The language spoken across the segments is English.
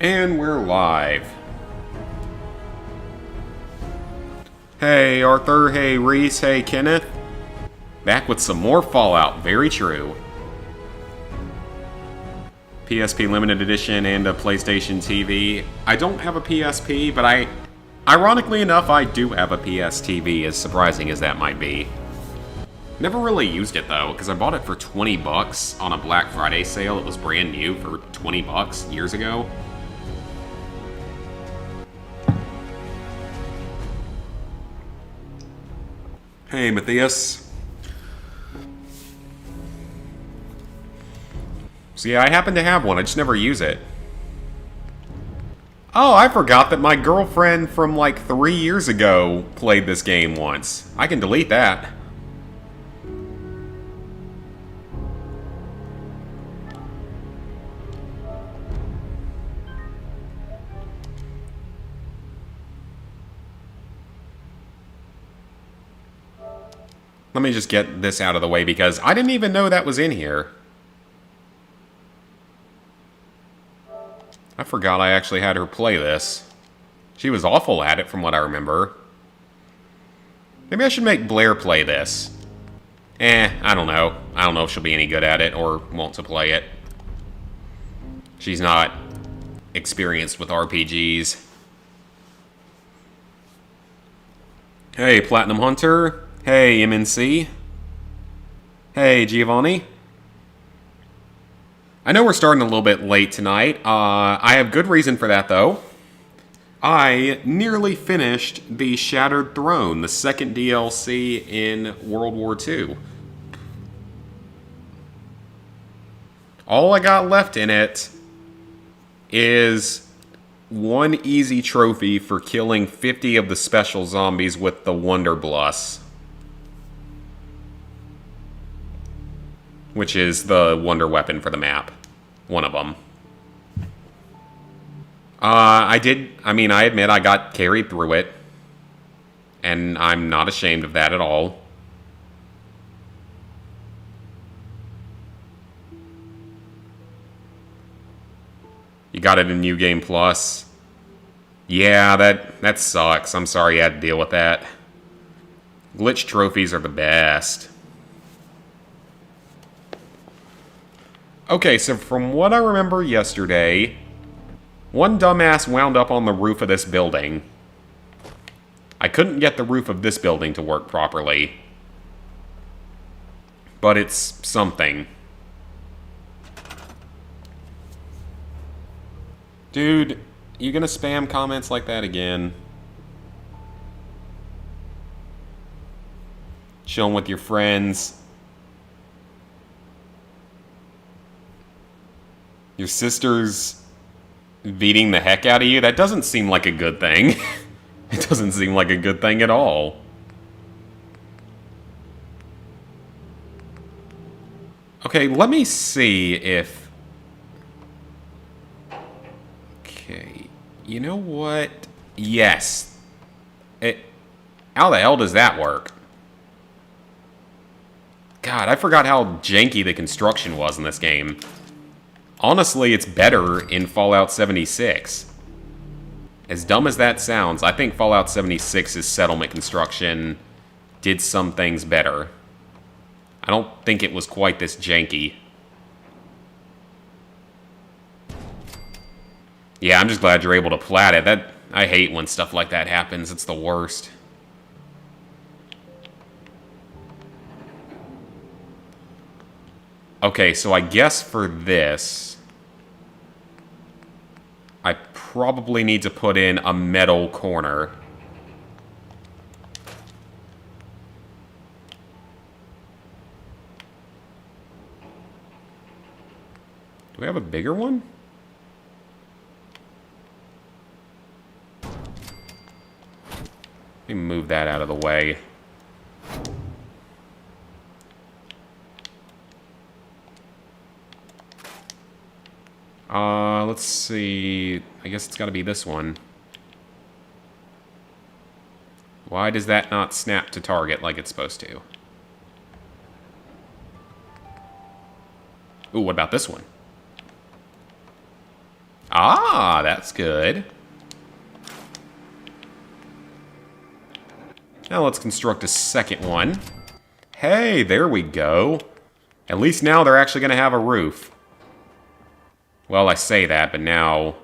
And we're live. Hey Arthur, hey Reese, hey Kenneth. Back with some more Fallout, very true. PSP Limited Edition and a PlayStation TV. I don't have a PSP, but ironically enough, I do have a PS TV, as surprising as that might be. Never really used it though, because I bought it for 20 bucks on a Black Friday sale. It was brand new for 20 bucks years ago. Hey, Matthias. So yeah, I happen to have one, I just never use it. Oh, I forgot that my girlfriend from like 3 years ago played this game once. I can delete that. Let me just get this out of the way because I didn't even know that was in here. I forgot I actually had her play this. She was awful at it from what I remember. Maybe I should make Blair play this. I don't know. I don't know if she'll be any good at it or want to play it. She's not experienced with RPGs. Hey, Platinum Hunter. Hey, MNC. Hey, Giovanni. I know we're starting a little bit late tonight. I have good reason for that, though. I nearly finished the Shattered Throne, the second DLC in World War II. All I got left in it is one easy trophy for killing 50 of the special zombies with the Wonderbluss, which is the wonder weapon for the map. One of them. I admit I got carried through it. And I'm not ashamed of that at all. You got it in New Game Plus. Yeah, that sucks. I'm sorry you had to deal with that. Glitch trophies are the best. Okay, so from what I remember yesterday, one dumbass wound up on the roof of this building. I couldn't get the roof of this building to work properly. But it's something. Dude, you gonna spam comments like that again? Chilling with your friends. Your sister's beating the heck out of you? That doesn't seem like a good thing. It doesn't seem like a good thing at all. Okay, let me see if... Okay, you know what? Yes. How the hell does that work? God, I forgot how janky the construction was in this game. Honestly, it's better in Fallout 76. As dumb as that sounds, I think Fallout 76's settlement construction did some things better. I don't think it was quite this janky. Yeah, I'm just glad you're able to plat it. I hate when stuff like that happens. It's the worst. Okay, so I guess for this, I probably need to put in a metal corner. Do we have a bigger one? Let me move that out of the way. Let's see. I guess it's got to be this one. Why does that not snap to target like it's supposed to? Ooh, what about this one? Ah, that's good. Now let's construct a second one. Hey, there we go. At least now they're actually going to have a roof. Well, I say that, but now...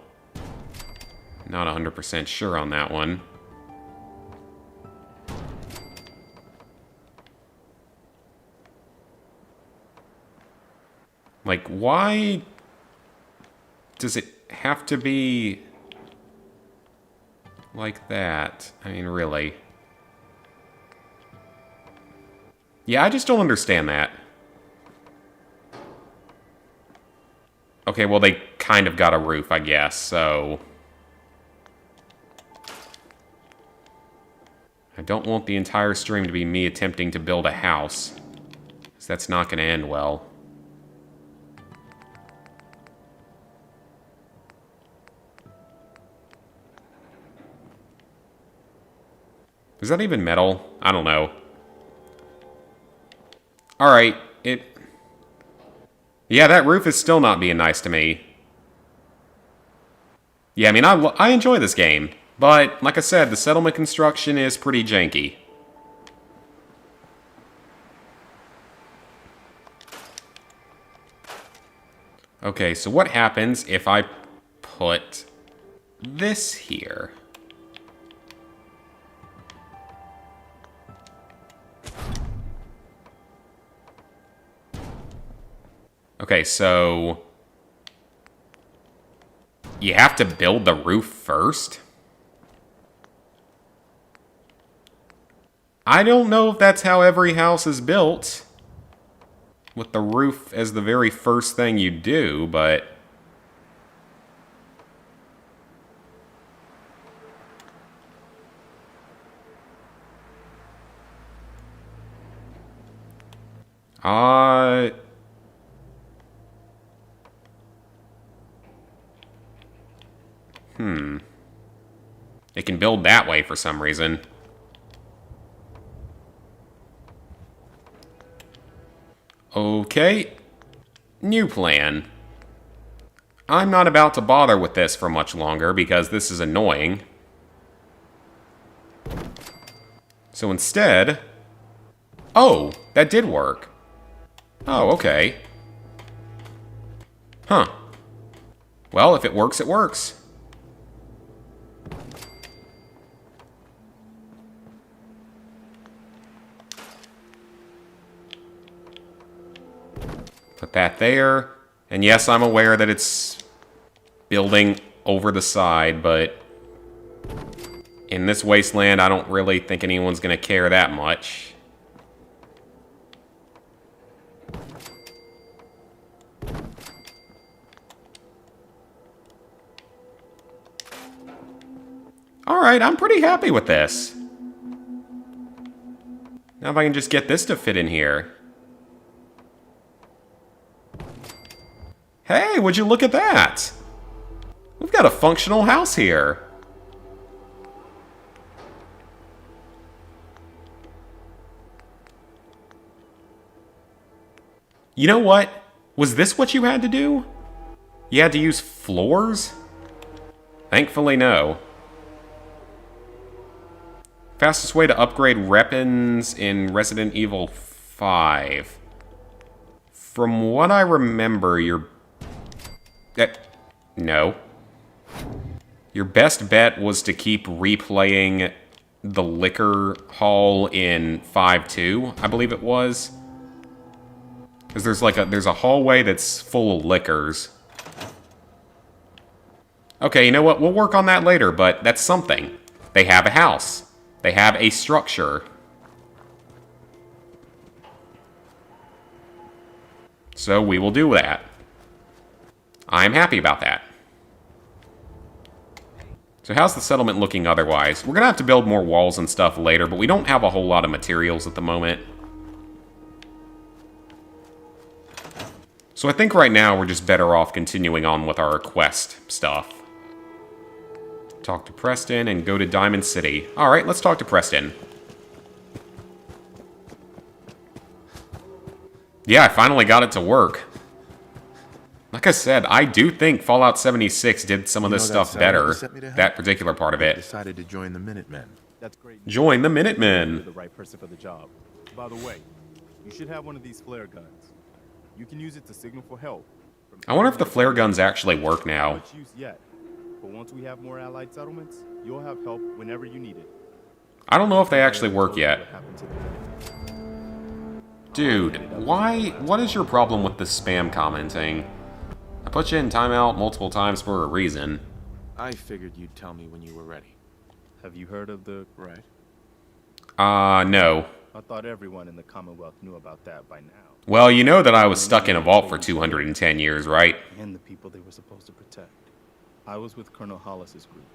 not 100% sure on that one. Like, why does it have to be like that? I mean, really. Yeah, I just don't understand that. Okay, well, they kind of got a roof, I guess, so... I don't want the entire stream to be me attempting to build a house, 'cause that's not going to end well. Is that even metal? I don't know. Alright, yeah, that roof is still not being nice to me. Yeah, I mean, I enjoy this game. But, like I said, the settlement construction is pretty janky. Okay, so what happens if I put this here? Okay, so... you have to build the roof first? I don't know if that's how every house is built, with the roof as the very first thing you do, but... It can build that way for some reason. Okay. New plan. I'm not about to bother with this for much longer because this is annoying. So instead... oh, that did work. Oh, okay. Huh. Well, if it works, it works. Put that there. And yes, I'm aware that it's building over the side, but in this wasteland, I don't really think anyone's going to care that much. Alright, I'm pretty happy with this. Now if I can just get this to fit in here. Hey, would you look at that? We've got a functional house here. You know what? Was this what you had to do? You had to use floors? Thankfully, no. Fastest way to upgrade weapons in Resident Evil 5. From what I remember, no. Your best bet was to keep replaying the liquor hall in 5-2, I believe it was. Because there's a hallway that's full of liquors. Okay, you know what? We'll work on that later, but that's something. They have a house. They have a structure. So we will do that. I'm happy about that. So how's the settlement looking otherwise? We're going to have to build more walls and stuff later, but we don't have a whole lot of materials at the moment. So I think right now we're just better off continuing on with our quest stuff. Talk to Preston and go to Diamond City. Alright, let's talk to Preston. Yeah, I finally got it to work. I'm not Like I said, I do think Fallout 76 did some of this stuff better. That particular part of it. Decided to join the Minutemen. That's great. Join the You're Minutemen. the right person for the job. By the way, you should have one of these flare guns. You can use it to signal for help. I wonder if the flare guns actually work now. Much use yet, but once we have more allied settlements, you'll have help whenever you need it. I don't know if they actually work yet. Dude, what is your problem with the spam commenting? I put you in timeout multiple times for a reason. I figured you'd tell me when you were ready. Have you heard of the... Right. No. I thought everyone in the Commonwealth knew about that by now. Well, you know that I was stuck in a vault for 210 years, right? And the people they were supposed to protect. I was with Colonel Hollis's group.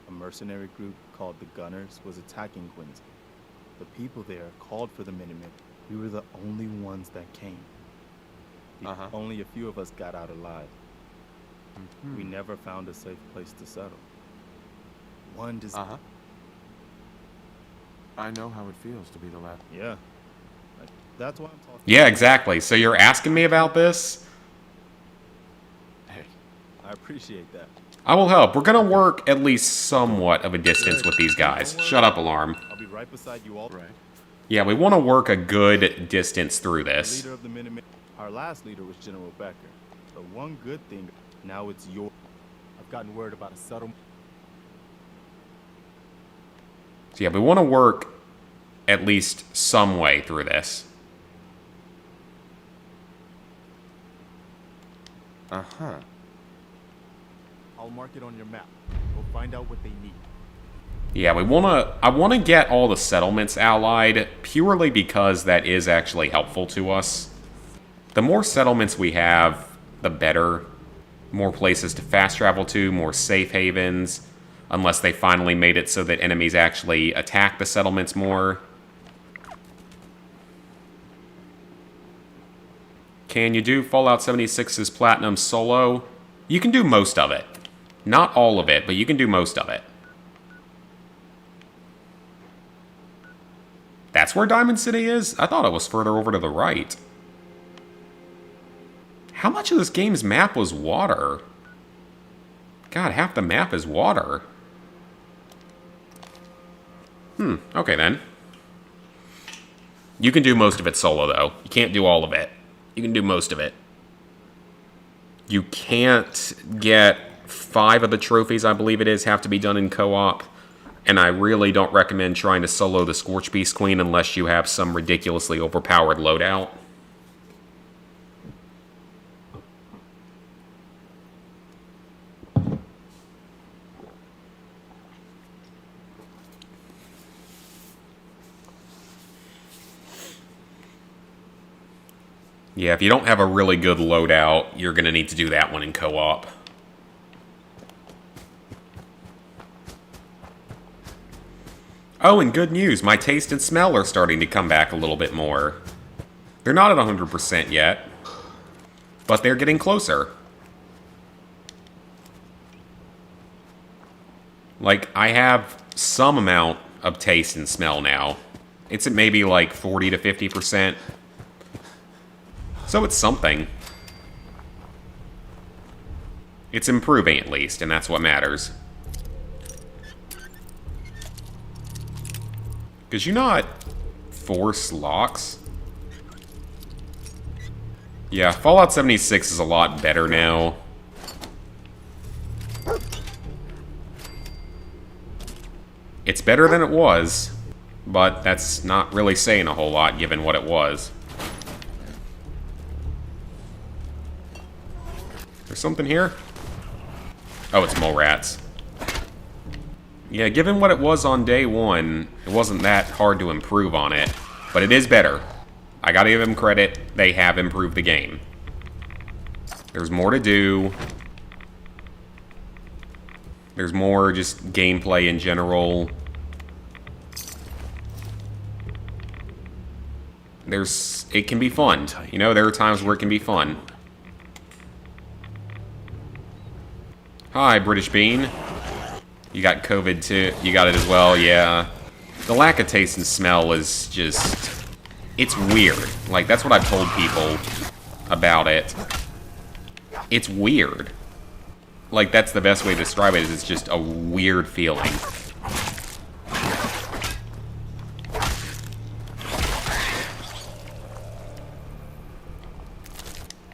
A mercenary group called the Gunners was attacking Quincy. The people there called for the Minutemen. We were the only ones that came. Only a few of us got out alive. We never found a safe place to settle. One disaster. I know how it feels to be the last. Yeah. That's why I'm talking. Yeah, exactly. So you're asking me about this? Hey, I appreciate that. I will help. We're gonna work at least somewhat of a distance with these guys. Shut up, Alarm. I'll be right beside you all. right. Yeah, we want to work a good distance through this. Leader of the Minutemen. Our last leader was General Becker. But one good thing, now it's your. I've gotten word about a settlement. So yeah, we want to work at least some way through this. I'll mark it on your map. We'll find out what they need. Yeah, I want to get all the settlements allied purely because that is actually helpful to us. The more settlements we have, the better. More places to fast travel to, more safe havens, unless they finally made it so that enemies actually attack the settlements more. Can you do Fallout 76's Platinum solo? You can do most of it. Not all of it, but you can do most of it. That's where Diamond City is? I thought it was further over to the right. How much of this game's map was water? God, half the map is water. Okay then. You can do most of it solo, though. You can't do all of it. You can do most of it. You can't get 5 of the trophies, I believe it is, have to be done in co-op. And I really don't recommend trying to solo the Scorch Beast Queen unless you have some ridiculously overpowered loadout. Yeah, if you don't have a really good loadout, you're going to need to do that one in co-op. Oh, and good news, my taste and smell are starting to come back a little bit more. They're not at 100% yet, but they're getting closer. Like, I have some amount of taste and smell now. It's at maybe like 40 to 50%. So it's something. It's improving at least, and that's what matters. Could you not force locks? Yeah, Fallout 76 is a lot better now. It's better than it was, but that's not really saying a whole lot given what it was. There's something here? Oh, it's mole rats. Yeah, given what it was on day one, it wasn't that hard to improve on it, but it is better. I gotta give them credit, they have improved the game. There's more to do. There's more just gameplay in general. It can be fun. You know, there are times where it can be fun. Hi, British Bean. You got COVID too. You got it as well, yeah. The lack of taste and smell is just... It's weird. Like, that's what I've told people about it. It's weird. Like, that's the best way to describe it, is it's just a weird feeling.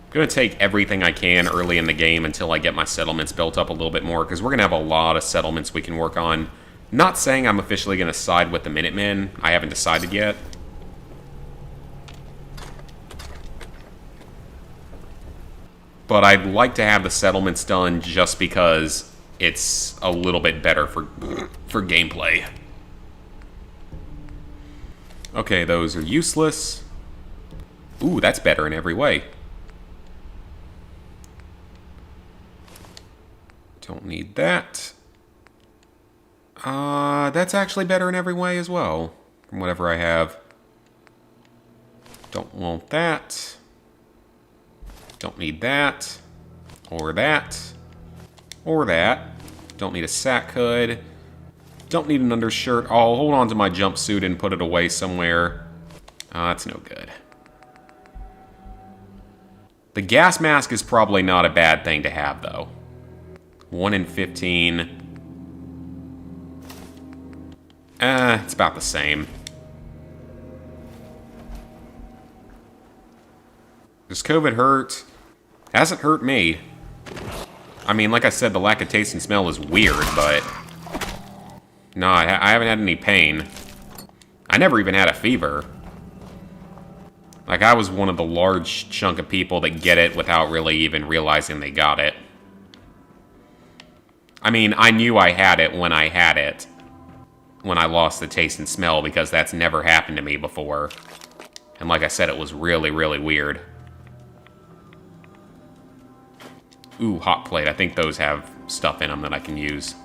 I'm going to take everything I can early in the game until I get my settlements built up a little bit more, because we're going to have a lot of settlements we can work on. Not saying I'm officially going to side with the Minutemen. I haven't decided yet. But I'd like to have the settlements done just because it's a little bit better for gameplay. Okay, those are useless. Ooh, that's better in every way. Don't need that. That's actually better in every way as well, from whatever I have. Don't want that. Don't need that. Or that. Or that. Don't need a sack hood. Don't need an undershirt. I'll hold on to my jumpsuit and put it away somewhere. That's no good. The gas mask is probably not a bad thing to have, though. 1 in 15. It's about the same. Does COVID hurt? Hasn't hurt me. I mean, like I said, the lack of taste and smell is weird, but... No, I haven't had any pain. I never even had a fever. Like, I was one of the large chunk of people that get it without really even realizing they got it. I mean, I knew I had it when I lost the taste and smell, because that's never happened to me before. And like I said, it was really, really weird. Ooh, hot plate. I think those have stuff in them that I can use.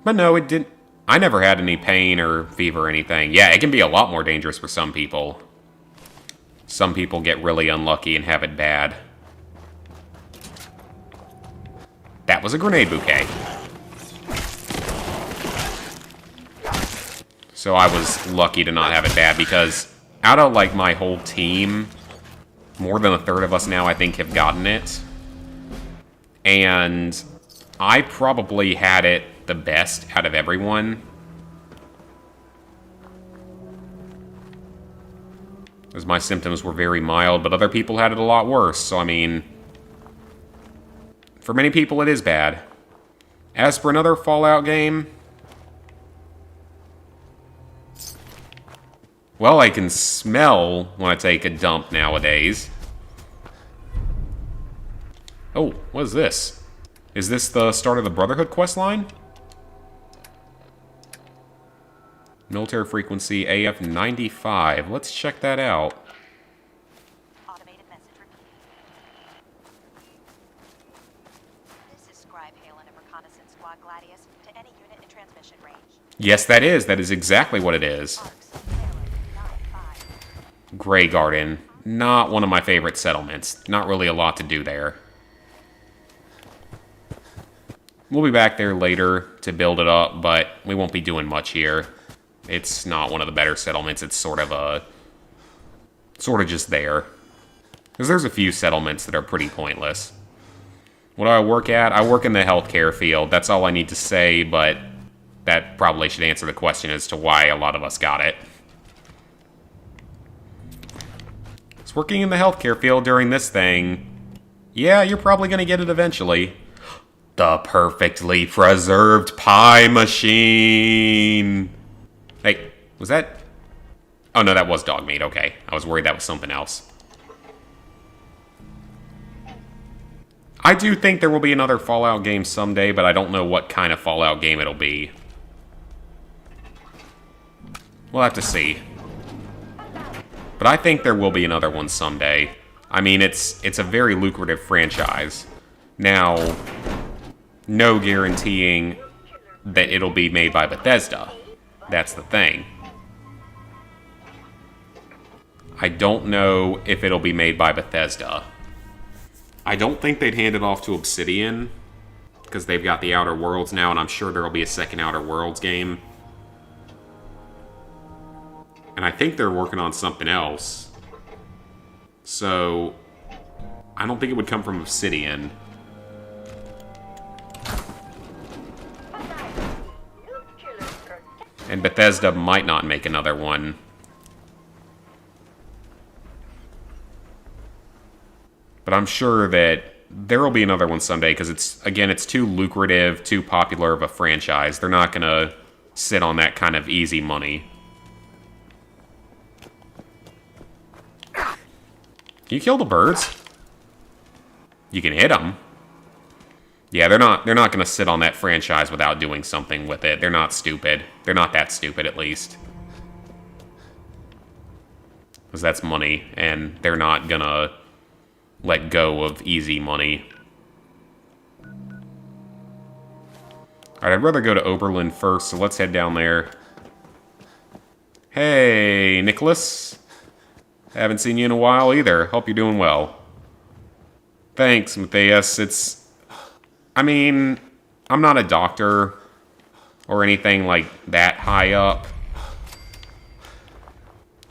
But no, it didn't. I never had any pain or fever or anything. Yeah, it can be a lot more dangerous for some people. Some people get really unlucky and have it bad. That was a grenade bouquet. So I was lucky to not have it bad, because out of, like, my whole team, more than a third of us now, I think, have gotten it. And I probably had it the best out of everyone. As my symptoms were very mild, but other people had it a lot worse. So, I mean, for many people, it is bad. As for another Fallout game, well, I can smell when I take a dump nowadays. Oh, what is this? Is this the start of the Brotherhood questline? Military frequency AF95. Let's check that out. Automated message repeated. This is Scribe Hale and a reconnaissance squad Gladius to any unit in transmission range. Yes, that is. That is exactly what it is. Arcs, Taylor, 9-5. Grey Garden. Not one of my favorite settlements. Not really a lot to do there. We'll be back there later to build it up, but we won't be doing much here. It's not one of the better settlements. It's sort of just there. Because there's a few settlements that are pretty pointless. What do I work at? I work in the healthcare field. That's all I need to say, but that probably should answer the question as to why a lot of us got it. It's working in the healthcare field during this thing. Yeah, you're probably going to get it eventually. The perfectly preserved pie machine. Hey, was that... Oh, no, that was dog meat. Okay. I was worried that was something else. I do think there will be another Fallout game someday, but I don't know what kind of Fallout game it'll be. We'll have to see. But I think there will be another one someday. I mean, it's a very lucrative franchise. Now, no guaranteeing that it'll be made by Bethesda. That's the thing. I don't know if it'll be made by Bethesda. I don't think they'd hand it off to Obsidian, because they've got the Outer Worlds now, and I'm sure there'll be a second Outer Worlds game. And I think they're working on something else. So, I don't think it would come from Obsidian. And Bethesda might not make another one. But I'm sure that there will be another one someday, because it's too lucrative, too popular of a franchise. They're not gonna sit on that kind of easy money. Can you kill the birds? You can hit them. Yeah, they're not gonna sit on that franchise without doing something with it. They're not stupid. They're not that stupid, at least. Because that's money, and they're not gonna let go of easy money. Alright, I'd rather go to Oberlin first, so let's head down there. Hey, Nicholas. Haven't seen you in a while either. Hope you're doing well. Thanks, Matthias. I mean, I'm not a doctor or anything like that high up.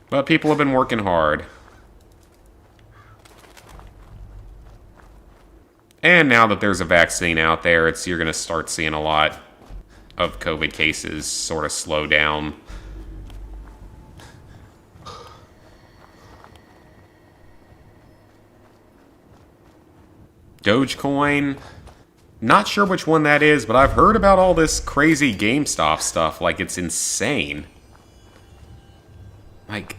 But people have been working hard. And now that there's a vaccine out there, you're going to start seeing a lot of COVID cases sort of slow down. Dogecoin. Not sure which one that is, but I've heard about all this crazy GameStop stuff. Like, it's insane. Like,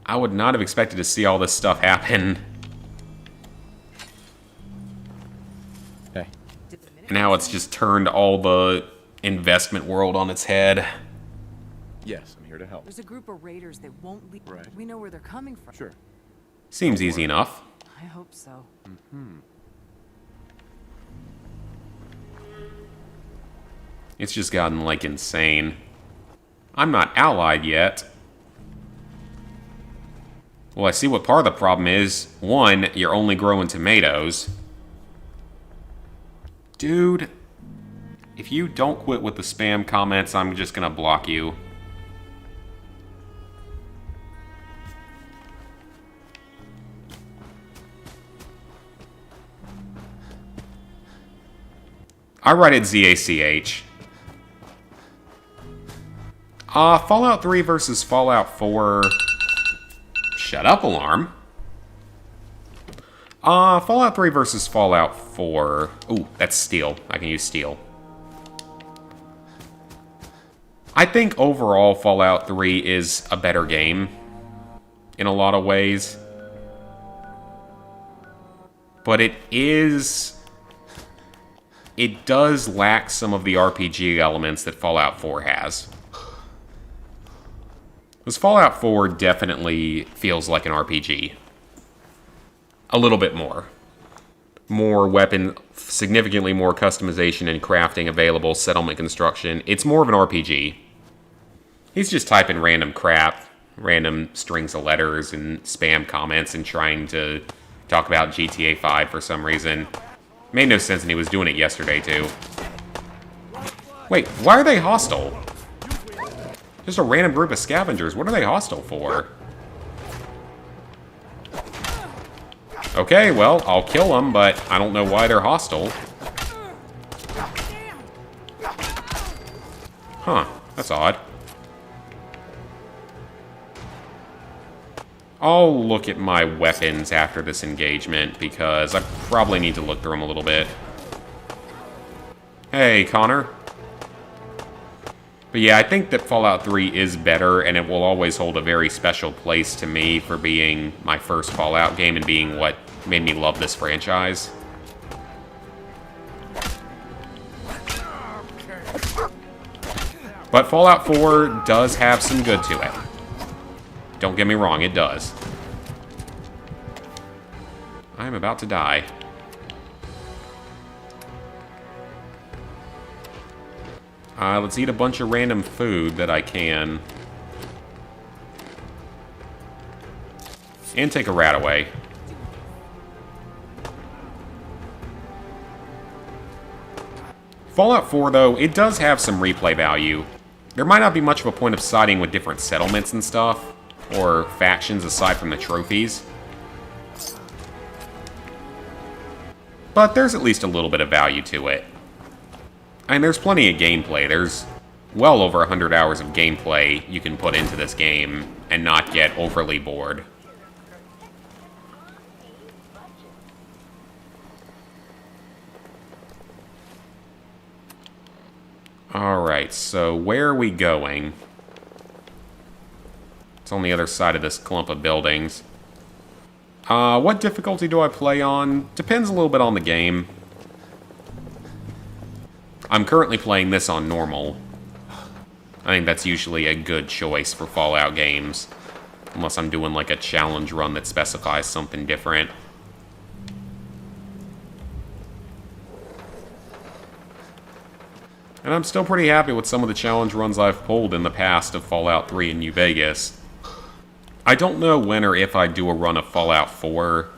I would not have expected to see all this stuff happen. Hey. And now it's just turned all the investment world on its head. Yes, I'm here to help. There's a group of raiders that won't leave. Right. We know where they're coming from. Sure. Seems easy enough. I hope so. It's just gotten, like, insane. I'm not allied yet. Well, I see what part of the problem is. One, you're only growing tomatoes. Dude, if you don't quit with the spam comments, I'm just gonna block you. I write it ZACH. Fallout 3 versus Fallout 4... Shut up, alarm. Fallout 3 versus Fallout 4... Ooh, that's steel. I can use steel. I think overall Fallout 3 is a better game. In a lot of ways. But it does lack some of the RPG elements that Fallout 4 has. Because Fallout 4 definitely feels like an RPG. A little bit more. More weapon, significantly more customization and crafting available, settlement construction. It's more of an RPG. He's just typing random crap, random strings of letters and spam comments and trying to talk about GTA 5 for some reason. Made no sense, and he was doing it yesterday, too. Wait, why are they hostile? Just a random group of scavengers. What are they hostile for? Okay, well, I'll kill them, but I don't know why they're hostile. Huh, that's odd. I'll look at my weapons after this engagement, because I probably need to look through them a little bit. Hey, Connor. But yeah, I think that Fallout 3 is better, and it will always hold a very special place to me for being my first Fallout game and being what made me love this franchise. But Fallout 4 does have some good to it. Don't get me wrong, it does. I am about to die. Let's eat a bunch of random food that I can. And take a rat away. Fallout 4, though, it does have some replay value. There might not be much of a point of siding with different settlements and stuff, or factions aside from the trophies. but there's at least a little bit of value to it. I mean, there's plenty of gameplay. There's well over 100 hours of gameplay you can put into this game and not get overly bored. Alright, so where are we going? It's on the other side of this clump of buildings. What difficulty do I play on? Depends a little bit on the game. I'm currently playing this on normal. I think that's usually a good choice for Fallout games. Unless I'm doing like a challenge run that specifies something different. And I'm still pretty happy with some of the challenge runs I've pulled in the past of Fallout 3 and New Vegas. I don't know when or if I'd do a run of Fallout 4.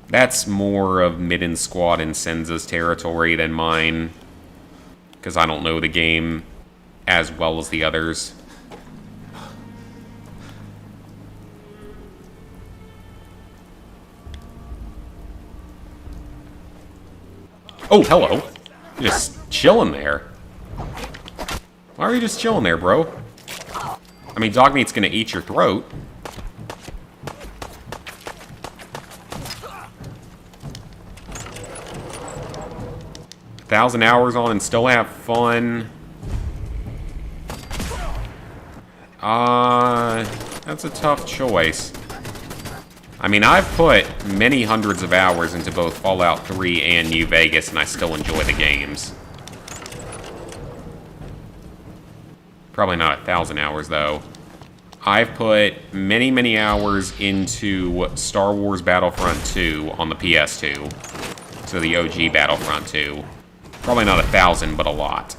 That's more of Midden Squad and Senza's territory than mine. Because I don't know the game as well as the others. Oh, hello. You're just chilling there. Why are you just chilling there, bro? I mean, dog meat's gonna eat your throat. $1,000 hours on and still have fun. That's a tough choice. I mean, I've put many hundreds of hours into both Fallout 3 and New Vegas, and I still enjoy the games. Probably not 1,000 hours, though. I've put many, many hours into Star Wars Battlefront 2 on the PS2. So the OG Battlefront 2. Probably not 1,000, but a lot.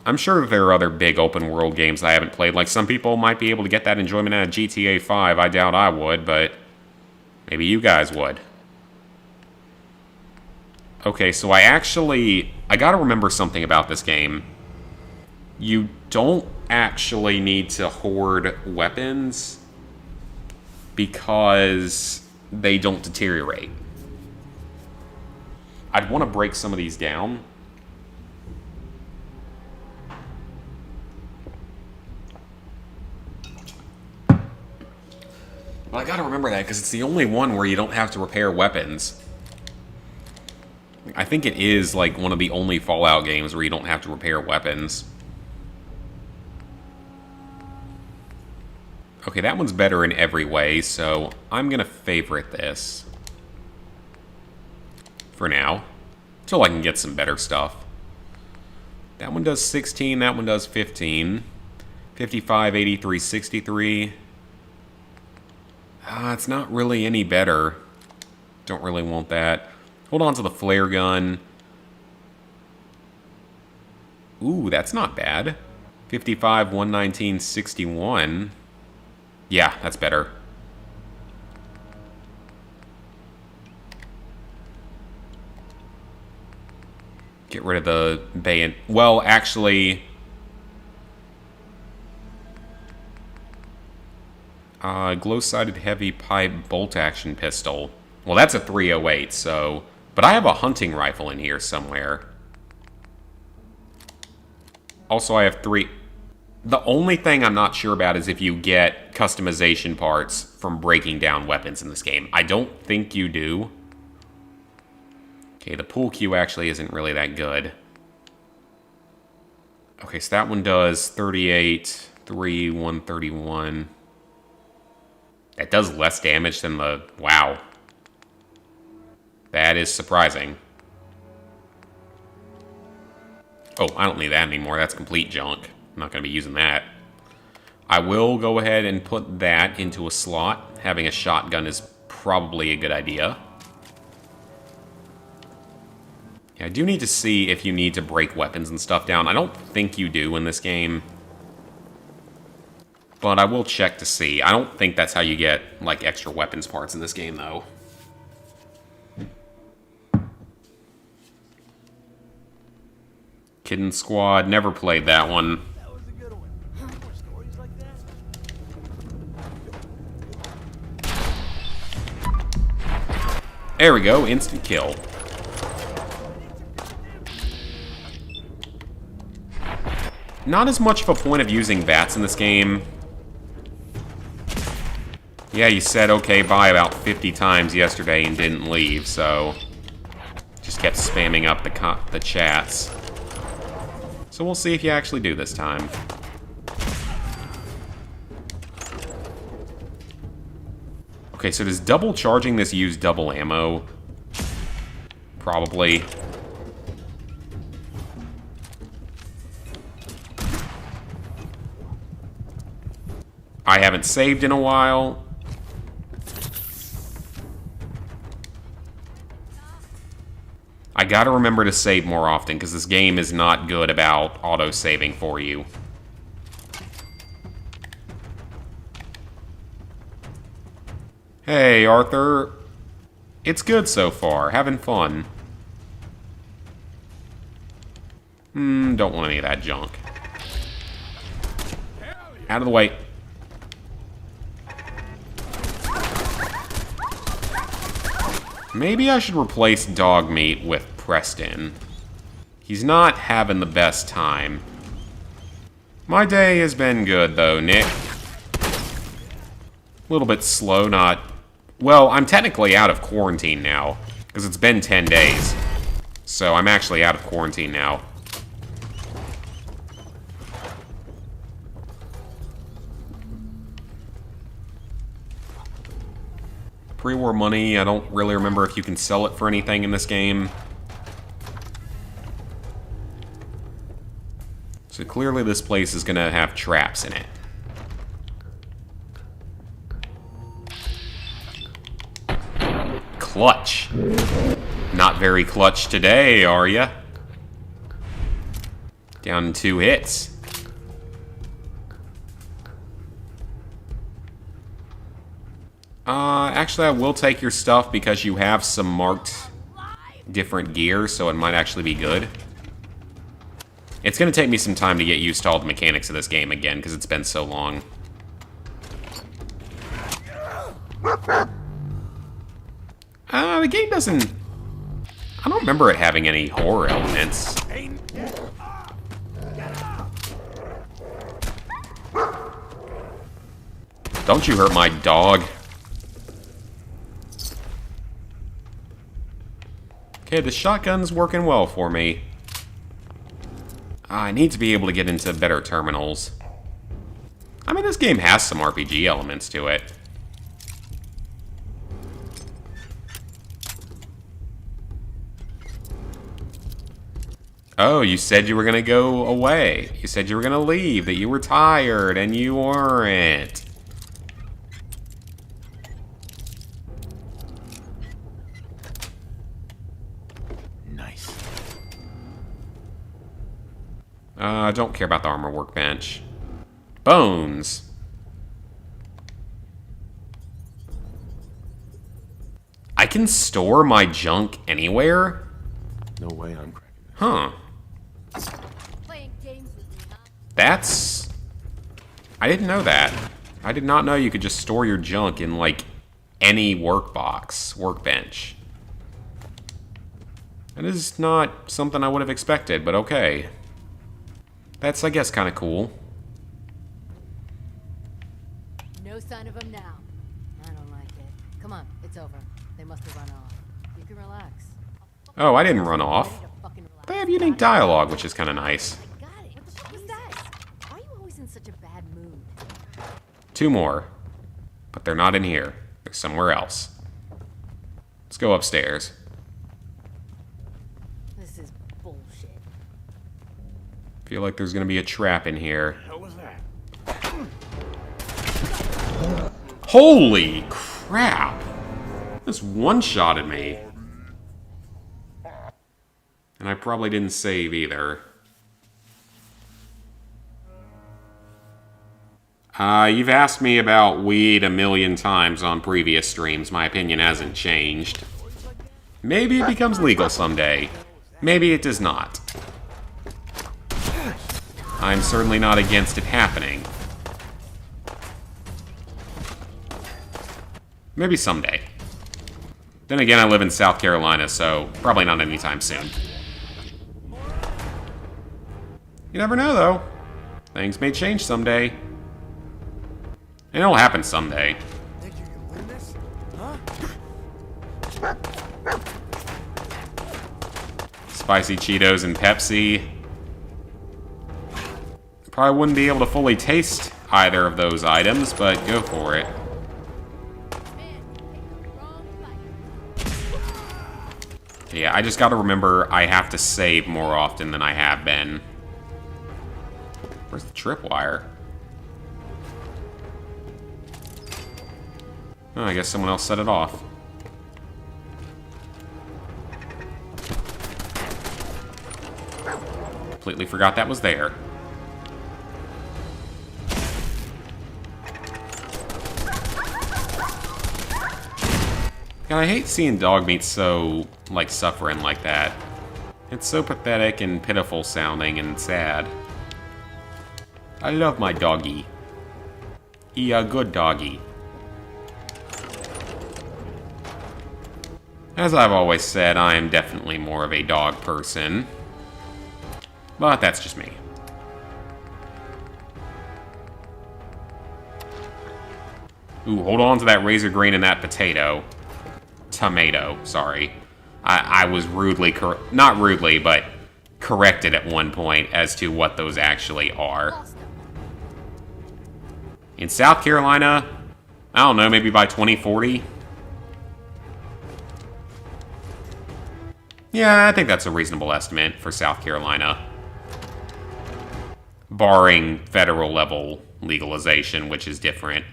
I'm sure that there are other big open world games I haven't played. Like, some people might be able to get that enjoyment out of GTA 5. I doubt I would, but maybe you guys would. Okay, so I gotta remember something about this game. You don't actually need to hoard weapons because they don't deteriorate. I'd want to break some of these down. Well, I gotta remember that because it's the only one where you don't have to repair weapons. I think it is like one of the only Fallout games where you don't have to repair weapons. Okay, that one's better in every way, so I'm gonna favorite this. For now. Until I can get some better stuff. That one does 16, that one does 15. 55, 83, 63. It's not really any better. Don't really want that. Hold on to the flare gun. Ooh, that's not bad. 55, 119, 61. Yeah, that's better. Get rid of the bayonet. Well, actually... glow-sighted heavy pipe bolt-action pistol. Well, that's a 308, so... But I have a hunting rifle in here somewhere. Also, I have 3... The only thing I'm not sure about is if you get customization parts from breaking down weapons in this game. I don't think you do. Okay, the pool cue actually isn't really that good. Okay, so that one does 38, 3, 131. That does less damage than the... Wow. That is surprising. Oh, I don't need that anymore. That's complete junk. I'm not going to be using that. I will go ahead and put that into a slot. Having a shotgun is probably a good idea. Yeah, I do need to see if you need to break weapons and stuff down. I don't think you do in this game. But I will check to see. I don't think that's how you get, like, extra weapons parts in this game, though. Kitten Squad, never played that one. There we go, instant kill. Not as much of a point of using bats in this game. Yeah, you said okay bye about 50 times yesterday and didn't leave, so... just kept spamming up the chats. So we'll see if you actually do this time. Okay, so does double charging this use double ammo? Probably. I haven't saved in a while. I gotta remember to save more often, because this game is not good about auto-saving for you. Hey, Arthur. It's good so far. Having fun. Don't want any of that junk. Out of the way. Maybe I should replace dog meat with Preston. He's not having the best time. My day has been good, though, Nick. A little bit slow, not... Well, I'm technically out of quarantine now, because it's been 10 days. So I'm actually out of quarantine now. Pre-war money, I don't really remember if you can sell it for anything in this game. So clearly this place is gonna have traps in it. Clutch. Not very clutch today, are ya? Down 2 hits. Actually, I will take your stuff because you have some marked different gear, so it might actually be good. It's going to take me some time to get used to all the mechanics of this game again, because it's been so long. The game doesn't... I don't remember it having any horror elements. Don't you hurt my dog. Okay, the shotgun's working well for me. I need to be able to get into better terminals. I mean, this game has some RPG elements to it. Oh, you said you were gonna go away. You said you were gonna leave, that you were tired, and you weren't. Nice. I don't care about the armor workbench. Bones. I can store my junk anywhere? No way I'm cracking this. Huh. Playing games with me, huh? That's... I didn't know that. I did not know you could just store your junk in, like, any workbench. That is not something I would have expected, but okay. That's, I guess, kind of cool. No sign of them now. I don't like it. Come on, it's over. They must have run off. You can relax. Oh, I didn't run off. Ready to fucking relax. They have unique dialogue, which is kind of nice. I got it. What the fuck was that? Why are you always in such a bad mood? 2 more. But they're not in here. They're somewhere else. Let's go upstairs. This is bullshit. Feel like there's gonna be a trap in here. What was that? Holy crap! This one-shotted me. And I probably didn't save either. You've asked me about weed a million times on previous streams. My opinion hasn't changed. Maybe it becomes legal someday. Maybe it does not. I'm certainly not against it happening. Maybe someday. Then again, I live in South Carolina, so probably not anytime soon. You never know, though. Things may change someday. And it'll happen someday. Think you can win this? Huh? Spicy Cheetos and Pepsi. Probably wouldn't be able to fully taste either of those items, but go for it. Yeah, I just gotta remember I have to save more often than I have been. Where's the tripwire? Oh, I guess someone else set it off. Completely forgot that was there. And I hate seeing dog meat so, like, suffering like that. It's so pathetic and pitiful sounding and sad. I love my doggy. He a good doggy. As I've always said, I am definitely more of a dog person. But that's just me. Ooh, hold on to that razor green and that potato. Tomato, sorry. I was rudely, not rudely, but corrected at one point as to what those actually are. In South Carolina, I don't know, maybe by 2040? Yeah, I think that's a reasonable estimate for South Carolina. Barring federal level legalization, which is different.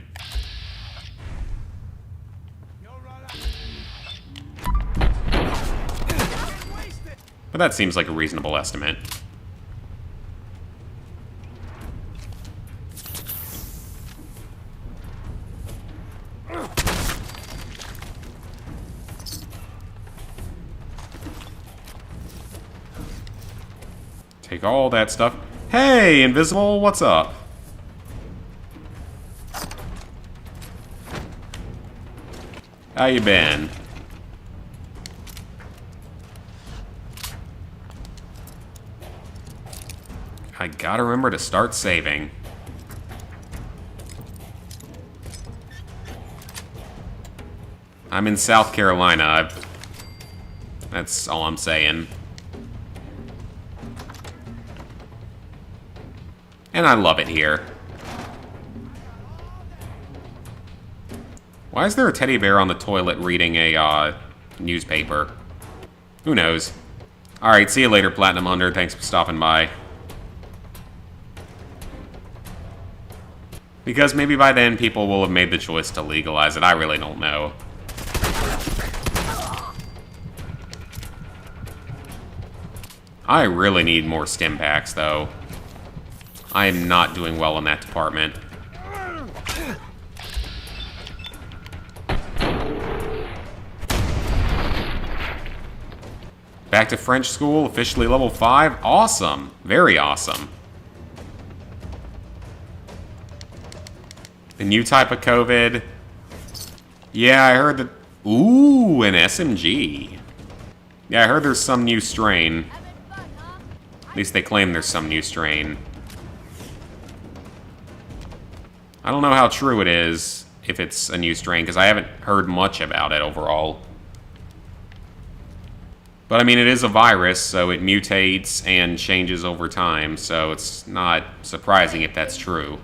But that seems like a reasonable estimate. Take all that stuff. Hey, Invisible, what's up? How you been? I gotta remember to start saving. I'm in South Carolina. That's all I'm saying. And I love it here. Why is there a teddy bear on the toilet reading a newspaper? Who knows? Alright, see you later, Platinum Hunter. Thanks for stopping by. Because maybe by then people will have made the choice to legalize it. I really don't know. I really need more stim packs, though. I am not doing well in that department. Back to French school, officially level 5. Awesome. Very awesome. The new type of COVID. Yeah, I heard that... Ooh, an SMG. Yeah, I heard there's some new strain. At least they claim there's some new strain. I don't know how true it is, if it's a new strain, because I haven't heard much about it overall. But, I mean, it is a virus, so it mutates and changes over time, so it's not surprising if that's true.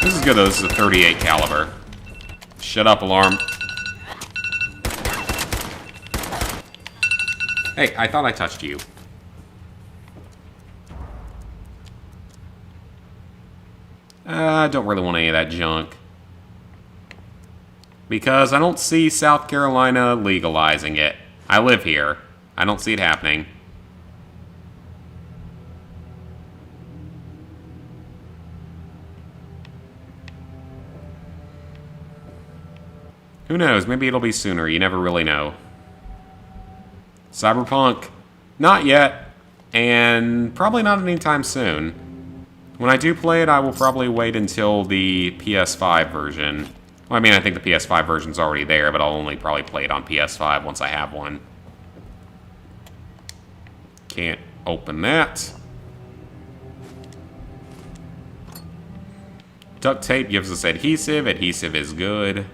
This is good, though. This is a 38 caliber. Shut up, alarm. Hey, I thought I touched you. I don't really want any of that junk. Because I don't see South Carolina legalizing it. I live here. I don't see it happening. Who knows? Maybe it'll be sooner. You never really know. Cyberpunk, not yet, and probably not anytime soon. When I do play it, I will probably wait until the PS5 version. Well, I mean, I think the PS5 version's already there, but I'll only probably play it on PS5 once I have one. Can't open that. Duct tape gives us adhesive. Adhesive is good.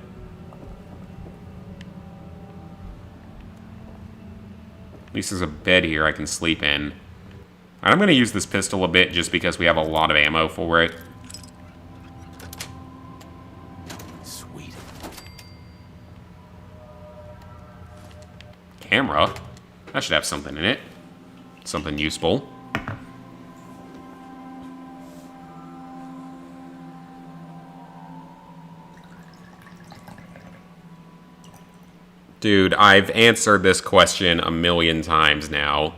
At least there's a bed here I can sleep in. Alright, I'm going to use this pistol a bit just because we have a lot of ammo for it. Sweet. Camera? That should have something in it. Something useful. Dude, I've answered this question a million times now.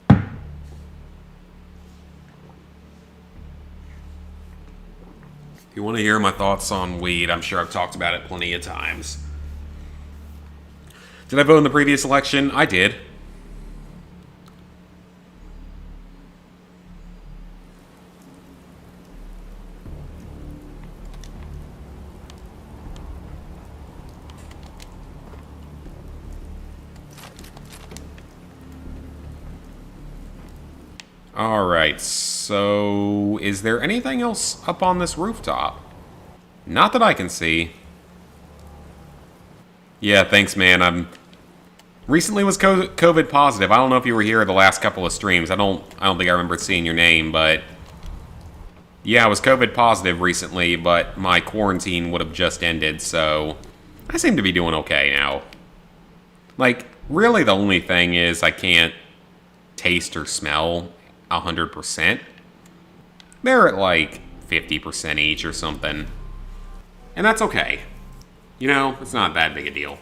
If you want to hear my thoughts on weed, I'm sure I've talked about it plenty of times. Did I vote in the previous election? I did. Alright, so is there anything else up on this rooftop? Not that I can see. Yeah, thanks, man. I'm recently was COVID positive. I don't know if you were here the last couple of streams. I don't think I remember seeing your name, but yeah, I was COVID positive recently, but my quarantine would have just ended, so I seem to be doing okay now. Like, really the only thing is I can't taste or smell 100%. They're at like 50% each or something. And that's okay. You know, it's not that big a deal.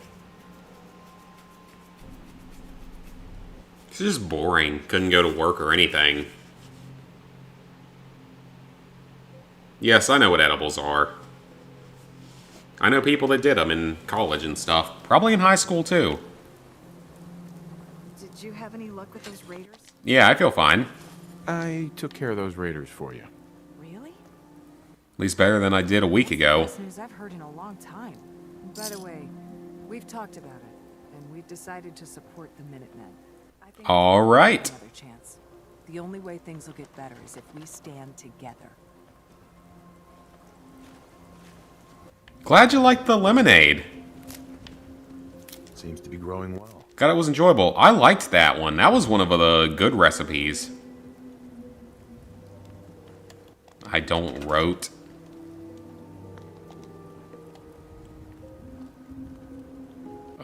It's just boring. Couldn't go to work or anything. Yes, I know what edibles are. I know people that did them in college and stuff. Probably in high school too. Did you have any luck with those raiders? Yeah, I feel fine. I took care of those raiders for you. Really? At least better than I did a week ago. Best news I've heard in a long time. By the way, we've talked about it, and we've decided to support the Minutemen. I think All right. another chance. The only way things will get better is if we stand together. Glad you liked the lemonade. Seems to be growing well. God, it was enjoyable. I liked that one. That was one of the good recipes. I don't rote.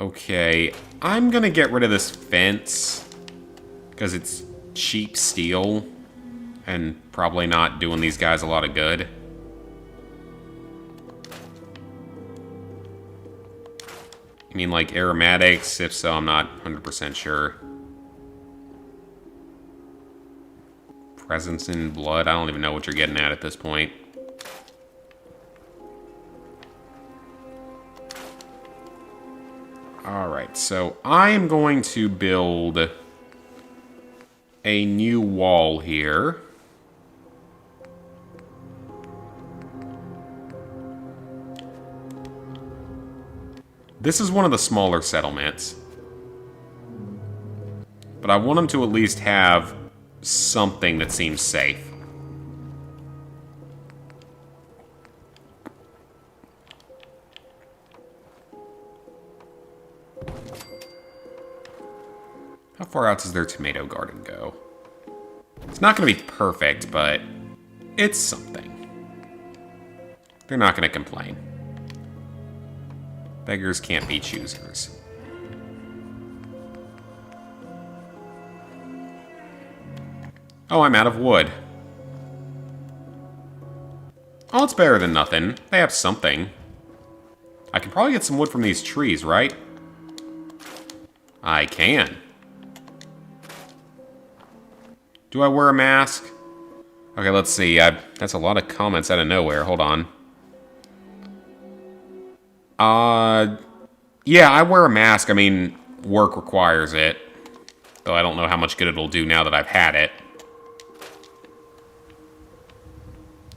Okay, I'm gonna get rid of this fence because it's cheap steel and probably not doing these guys a lot of good. You mean like aromatics? If so, I'm not 100% sure. Presence in blood? I don't even know what you're getting at this point. Alright, so I'm going to build a new wall here. This is one of the smaller settlements. But I want them to at least have something that seems safe. How far out does their tomato garden go? It's not going to be perfect, but it's something. They're not going to complain. Beggars can't be choosers. Oh, I'm out of wood. Oh, it's better than nothing. They have something. I can probably get some wood from these trees, right? I can. Do I wear a mask? Okay, let's see. That's a lot of comments out of nowhere. Hold on. Yeah, I wear a mask. I mean, work requires it. Though I don't know how much good it'll do now that I've had it.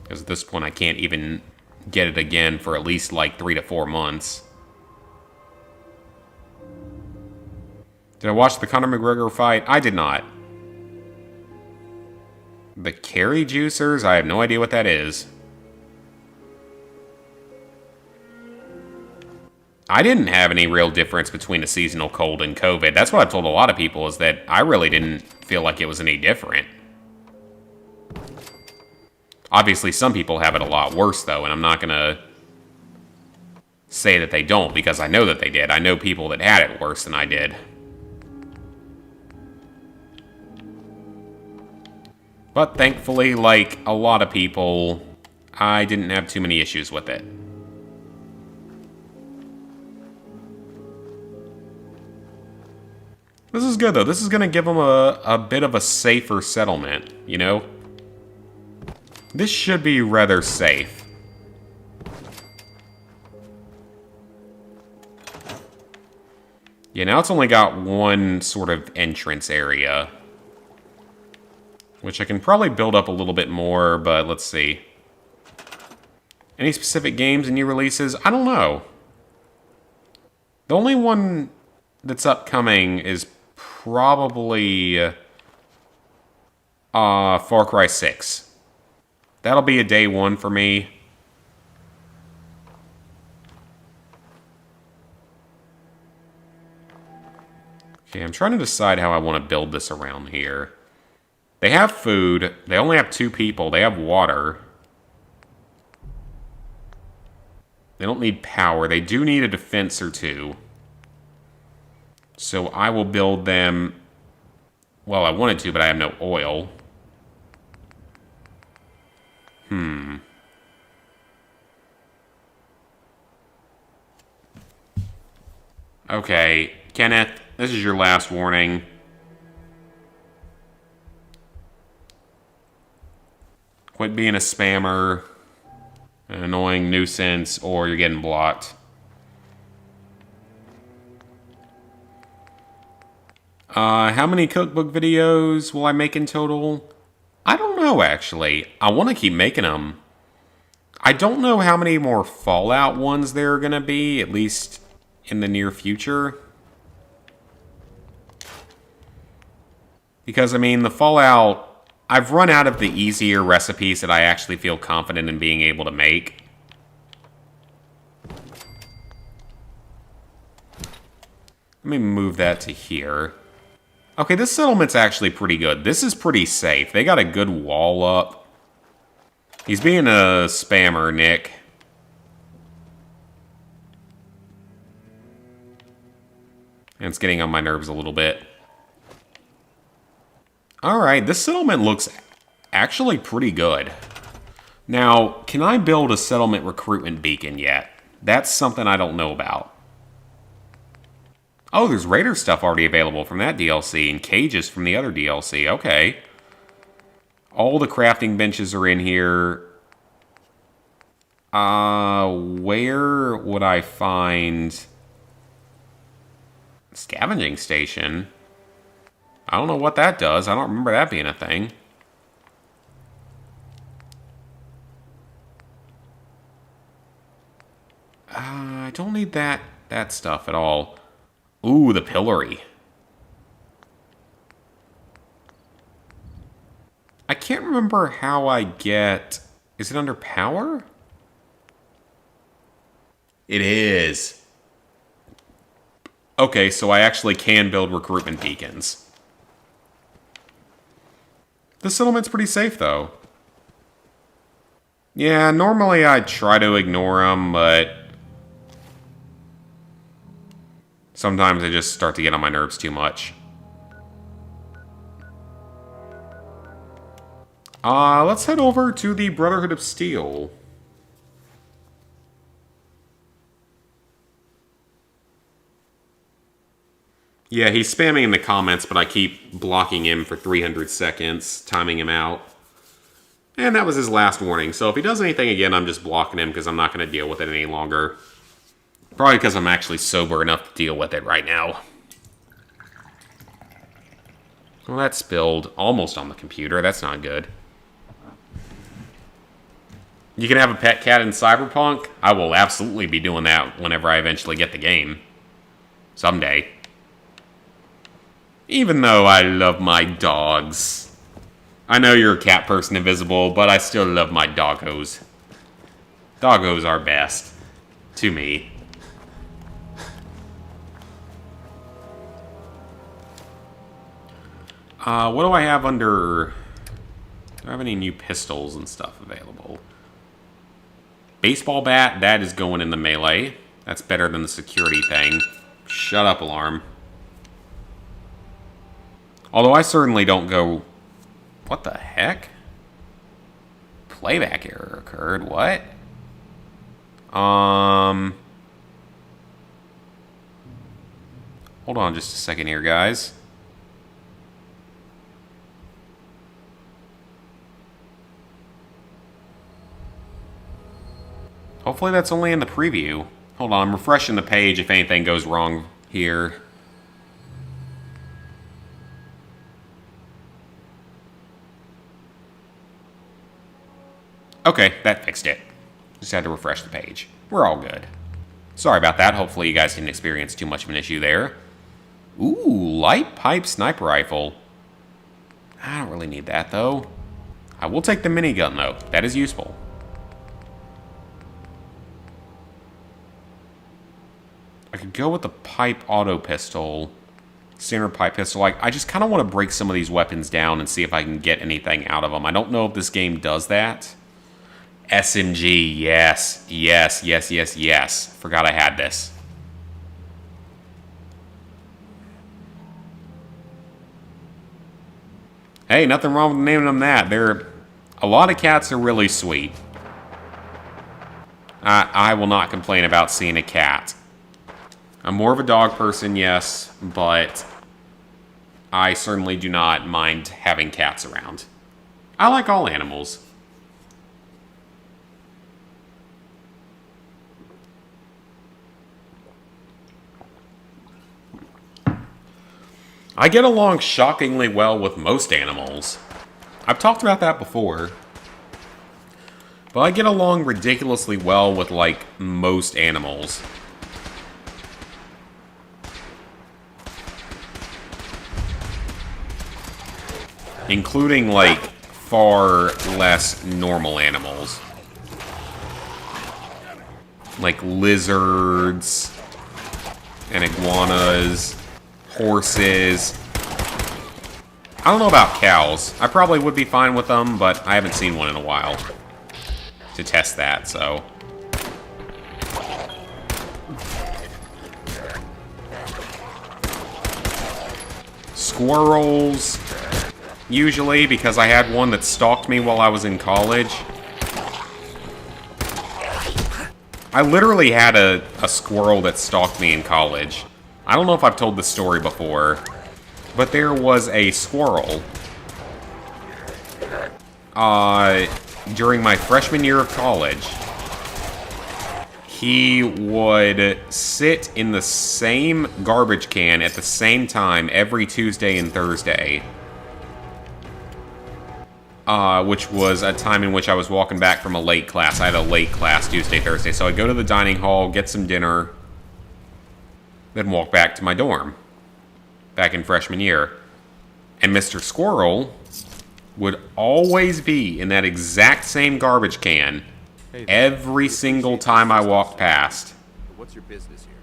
Because at this point, I can't even get it again for at least like 3 to 4 months. Did I watch the Conor McGregor fight? I did not. The Carry Juicers? I have no idea what that is. I didn't have any real difference between a seasonal cold and COVID. That's what I've told a lot of people, is that I really didn't feel like it was any different. Obviously, some people have it a lot worse, though, and I'm not going to say that they don't, because I know that they did. I know people that had it worse than I did. But thankfully, like a lot of people, I didn't have too many issues with it. This is good, though. This is going to give them a bit of a safer settlement, you know? This should be rather safe. Yeah, now it's only got one sort of entrance area. Which I can probably build up a little bit more, but let's see. Any specific games and new releases? I don't know. The only one that's upcoming is probably Far Cry 6. That'll be a day one for me. Okay, I'm trying to decide how I want to build this around here. They have food. They only have 2 people. They have water. They don't need power. They do need a defense or 2. So I will build them... Well, I wanted to, but I have no oil. Okay, Kenneth, this is your last warning. Quit being a spammer, an annoying nuisance, or you're getting blocked. How many cookbook videos will I make in total? I don't know, actually. I want to keep making them. I don't know how many more Fallout ones there are going to be, at least in the near future. Because, I mean, the Fallout... I've run out of the easier recipes that I actually feel confident in being able to make. Let me move that to here. Okay, this settlement's actually pretty good. This is pretty safe. They got a good wall up. He's being a spammer, Nick. And it's getting on my nerves a little bit. Alright, this settlement looks actually pretty good. Now, can I build a settlement recruitment beacon yet? That's something I don't know about. Oh, there's Raider stuff already available from that DLC, and cages from the other DLC. Okay. All the crafting benches are in here. Where would I find... Scavenging station? I don't know what that does. I don't remember that being a thing. I don't need that stuff at all. Ooh, the pillory. I can't remember how I get... Is it under power? It is. Okay, so I actually can build recruitment beacons. The settlement's pretty safe, though. Yeah, normally I try to ignore them, but... sometimes they just start to get on my nerves too much. Let's head over to the Brotherhood of Steel. Yeah, he's spamming in the comments, but I keep blocking him for 300 seconds, timing him out. And that was his last warning, so if he does anything again, I'm just blocking him because I'm not going to deal with it any longer. Probably because I'm actually sober enough to deal with it right now. Well, that spilled almost on the computer. That's not good. You can have a pet cat in Cyberpunk? I will absolutely be doing that whenever I eventually get the game. Someday. Even though I love my dogs. I know you're a cat person, Invisible, but I still love my doggos. Doggos are best. To me. What do I have under... Do I have any new pistols and stuff available? Baseball bat, that is going in the melee. That's better than the security thing. Shut up, alarm. Although I certainly don't go... What the heck? Playback error occurred. What? Hold on just a second here, guys. Hopefully that's only in the preview. Hold on, I'm refreshing the page if anything goes wrong here. Okay, that fixed it. Just had to refresh the page. We're all good. Sorry about that. Hopefully you guys didn't experience too much of an issue there. Ooh, light pipe sniper rifle. I don't really need that, though. I will take the minigun, though. That is useful. I could go with the pipe auto pistol. Standard pipe pistol. I just kind of want to break some of these weapons down and see if I can get anything out of them. I don't know if this game does that. SMG, yes. Yes, yes, yes, yes. Forgot I had this. Hey, nothing wrong with naming them that. A lot of cats are really sweet. I will not complain about seeing a cat. I'm more of a dog person, yes, but I certainly do not mind having cats around. I like all animals. I get along shockingly well with most animals. I've talked about that before. But I get along ridiculously well with, like, most animals. Including, like, far less normal animals. Like lizards and iguanas. Horses. I don't know about cows. I probably would be fine with them, but I haven't seen one in a while to test that, so. Squirrels, usually, because I had one that stalked me while I was in college. I literally had a squirrel that stalked me in college. I don't know if I've told this story before, but there was a squirrel during my freshman year of college. He would sit in the same garbage can at the same time every Tuesday and Thursday, which was a time in which I was walking back from a late class. I had a late class Tuesday, Thursday, so I'd go to the dining hall, get some dinner, then walk back to my dorm, back in freshman year. And Mr. Squirrel would always be in that exact same garbage can every single time I walked past. What's your business here?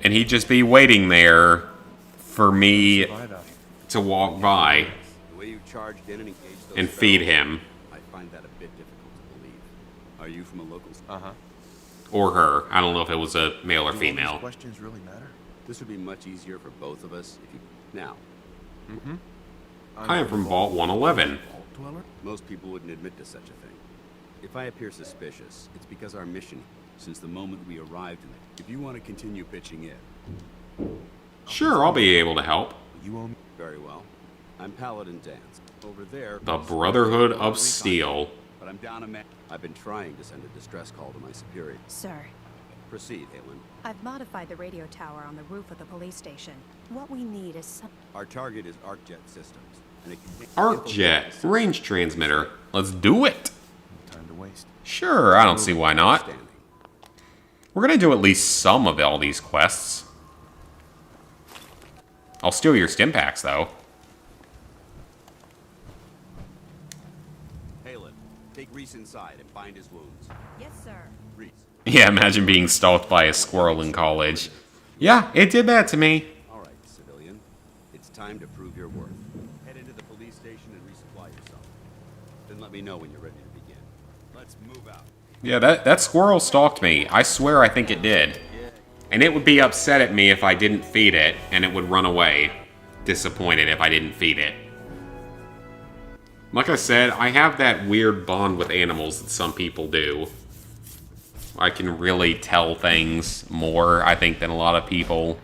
And he'd just be waiting there for me to walk by The way you charged in and engaged those and feed fellows, him. I find that a bit difficult to believe. Are you from a local... Or her. I don't know if it was a male or Do all female. these questions really matter? This would be much easier for both of us if you... Now, I am from Vault 111. Vault dweller? most people wouldn't admit to such a thing. If I appear suspicious, it's because our mission, since the moment we arrived in it... If you want to continue pitching in... Sure, I'll be able to help. You owe me. Very well. I'm Paladin Dance. Over there... The Brotherhood of Steel. but I'm down a man. I've been trying to send a distress call to my superior. Sir, Proceed, Halen. I've modified the radio tower on the roof of the police station. What we need is some... Our target is ArcJet Systems. And it can ArcJet, range transmitter. Let's do it. No time to waste. Sure, I don't see why not. Outstanding. We're gonna do at least some of all these quests. I'll steal your stim packs, though. Halen, take Reese inside and bind his wounds. Yes, sir. Reese. Yeah, imagine being stalked by a squirrel in college. Yeah, it did that to me. All right, civilian. It's time to prove your worth. Head into the police station and resupply yourself. Then let me know when you're ready to begin. Let's move out. Yeah, that squirrel stalked me. I swear I think it did. And it would be upset at me if I didn't feed it, and it would run away. Disappointed if I didn't feed it. Like I said, I have that weird bond with animals that some people do. I can really tell things more, I think, than a lot of people.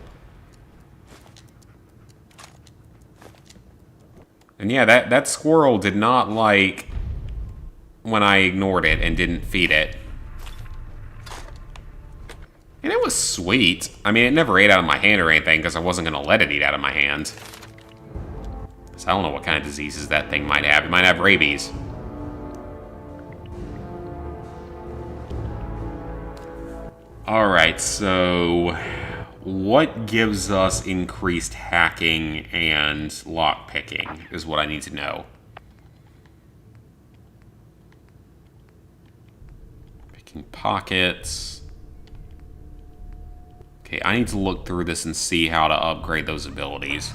And yeah, that squirrel did not like when I ignored it and didn't feed it. And it was sweet. I mean, it never ate out of my hand or anything because I wasn't going to let it eat out of my hand. So I don't know what kind of diseases that thing might have. It might have rabies. Alright, so what gives us increased hacking and lockpicking is what I need to know. Picking pockets. Okay, I need to look through this and see how to upgrade those abilities.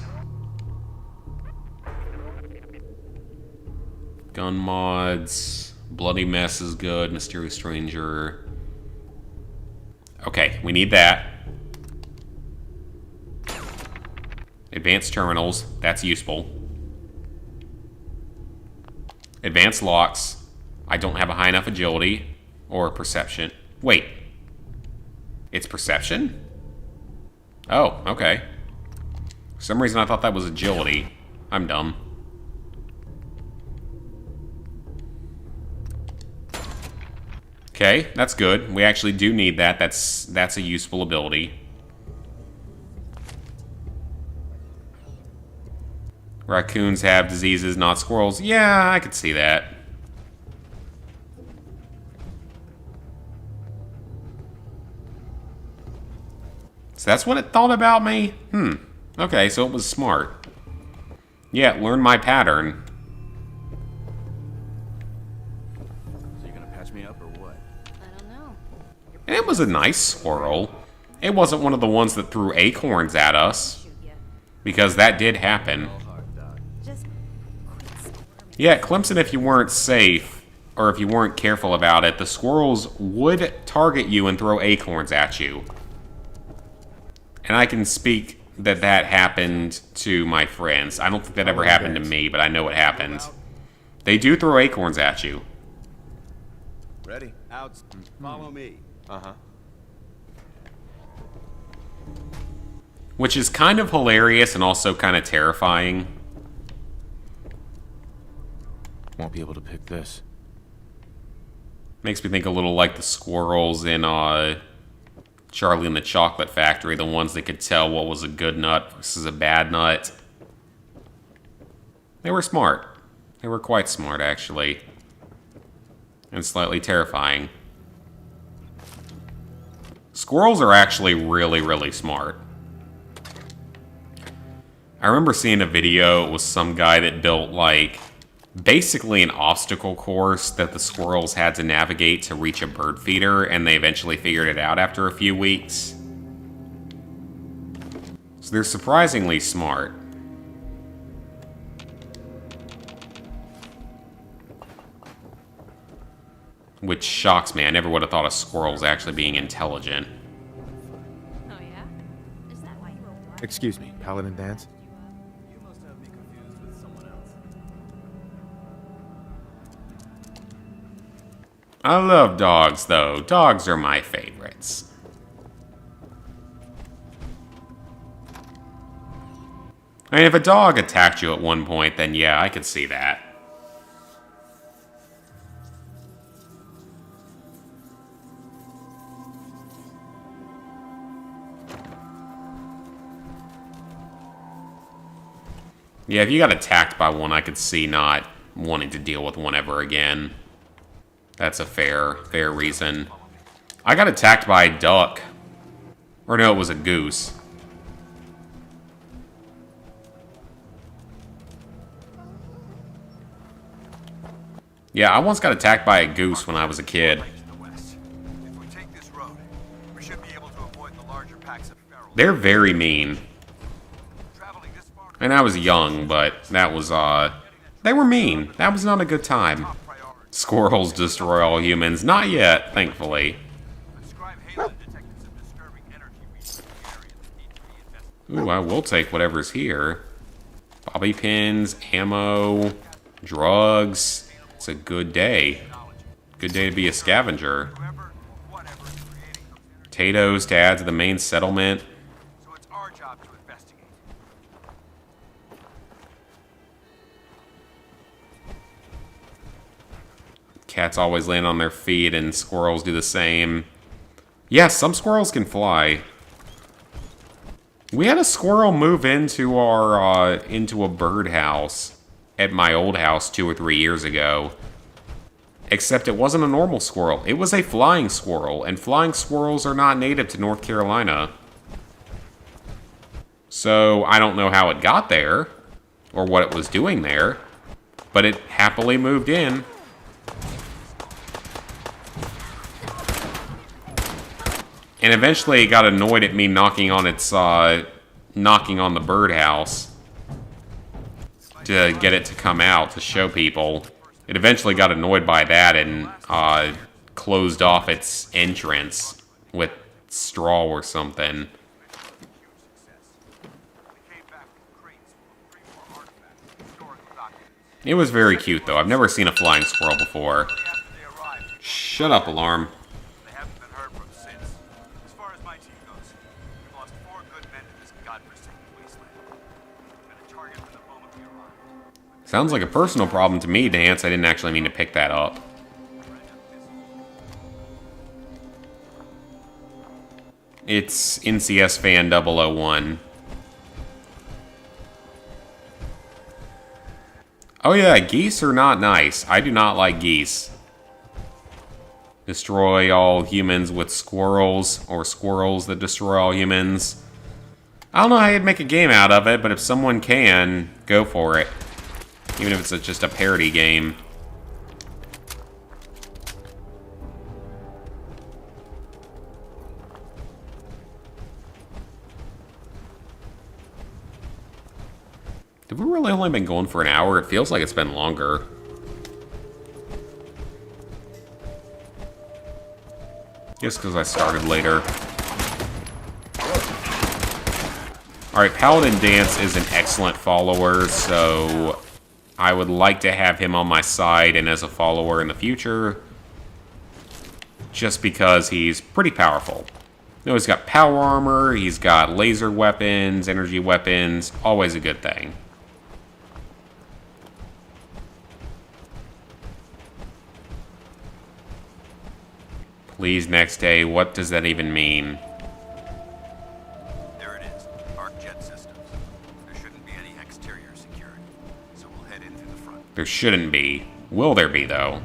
Gun mods. Bloody Mess is good. Mysterious Stranger. Okay, we need that. Advanced terminals. That's useful. Advanced locks. I don't have a high enough agility. Or perception. Wait. It's perception? Oh, okay. For some reason I thought that was agility. I'm dumb. Okay, that's good. We actually do need that. That's a useful ability. Raccoons have diseases, not squirrels. Yeah, I could see that. So that's what it thought about me? Okay, so it was smart. Yeah, learn my pattern. So you gonna patch me up or what? I don't know. And it was a nice squirrel. It wasn't one of the ones that threw acorns at us. Shoot ya. Because that did happen. Just quit squirming. Yeah, Clemson, if you weren't safe, or if you weren't careful about it, the squirrels would target you and throw acorns at you. And I can speak that that happened to my friends. I don't think that ever happened to me, but I know it happened. They do throw acorns at you. Ready? Out. Follow me. Uh-huh. Which is kind of hilarious and also kind of terrifying. Won't be able to pick this. Makes me think a little like the squirrels in Charlie and the Chocolate Factory, the ones that could tell what was a good nut versus a bad nut. They were smart. They were quite smart, actually. And slightly terrifying. Squirrels are actually really, really smart. I remember seeing a video, it was some guy that built, like, basically an obstacle course that the squirrels had to navigate to reach a bird feeder, and they eventually figured it out after a few weeks. So they're surprisingly smart. Which shocks me. I never would have thought of squirrels actually being intelligent. Oh, yeah? Is that why you were blind? Excuse me, Paladin Dance? You must have me confused with someone else. I love dogs, though. Dogs are my favorites. I mean, if a dog attacked you at one point, then yeah, I could see that. Yeah, if you got attacked by one, I could see not wanting to deal with one ever again. That's a fair reason. I got attacked by a duck. Or no, it was a goose. Yeah, I once got attacked by a goose when I was a kid. If we take this road, we should be able to avoid the larger packs of feral. They're very mean. Traveling this far And I was young, but that was, they were mean. That was not a good time. Squirrels destroy all humans. Not yet, thankfully. Scribe Halen detected some disturbing energy readings in the area that need to be investigated. Ooh, I will take whatever's here. Bobby pins, ammo, drugs. It's a good day. Good day to be a scavenger. Whoever, whatever, is creating those energy. Potatoes to add to the main settlement. So it's our job to investigate. Cats always land on their feet, and squirrels do the same. Yes, some squirrels can fly. We had a squirrel move into our into a birdhouse at my old house 2 or 3 years ago. Except it wasn't a normal squirrel. It was a flying squirrel, and flying squirrels are not native to North Carolina. So I don't know how it got there, or what it was doing there, but it happily moved in. And eventually it got annoyed at me knocking on its, knocking on the birdhouse to get it to come out to show people. It eventually got annoyed by that and, closed off its entrance with straw or something. We came back with crates full of 3 more artifacts and historical documents. It was very cute, though. I've never seen a flying squirrel before. After they arrived, Shut up, alarm. they haven't been heard from since. As far as my team goes, we've lost 4 good men to this godforsaken wasteland. We've been a target from the moment we arrived. Sounds like a personal problem to me, Dance. I didn't actually mean to pick that up. It's NCS Fan 001. Oh yeah, geese are not nice. I do not like geese. Destroy all humans with squirrels, or squirrels that destroy all humans. I don't know how you'd make a game out of it, but if someone can, go for it. Even if it's just a parody game. Have we really only been going for an hour? It feels like it's been longer. Just because I started later. Alright, Paladin Dance is an excellent follower, so I would like to have him on my side and as a follower in the future. Just because he's pretty powerful. You know, he's got power armor, he's got laser weapons, energy weapons, always a good thing. Please, next day, what does that even mean? There it is, arc jet systems. There shouldn't be any exterior security, so we'll head in through the front. There shouldn't be. Will there be, though?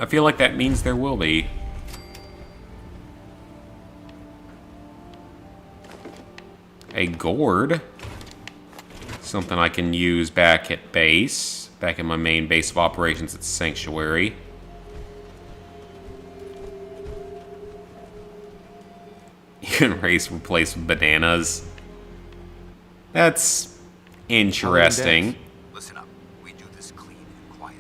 I feel like that means there will be. A gourd. Something I can use back at base. Back in my main base of operations at Sanctuary. You can replace with bananas. That's interesting. Listen up. We do this clean and quiet.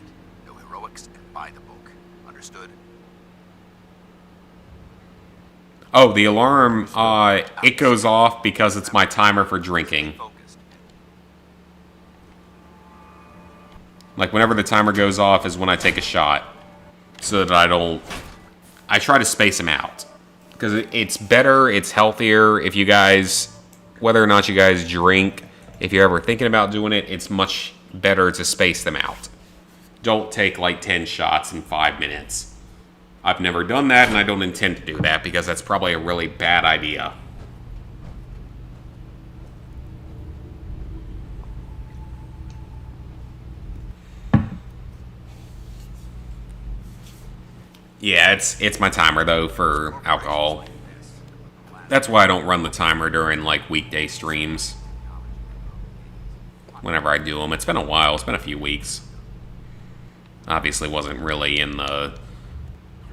No heroics and by the book. Understood? Oh, the alarm, it goes off because it's my timer for drinking. Focused. Like, whenever the timer goes off is when I take a shot. So that I try to space them out. Because it's better, it's healthier if you guys, whether or not you guys drink, if you're ever thinking about doing it, it's much better to space them out. Don't take like 10 shots in 5 minutes. I've never done that, and I don't intend to do that because that's probably a really bad idea. Yeah, it's my timer though for alcohol. That's why I don't run the timer during like weekday streams. Whenever I do them, it's been a while. It's been a few weeks. Obviously, wasn't really in the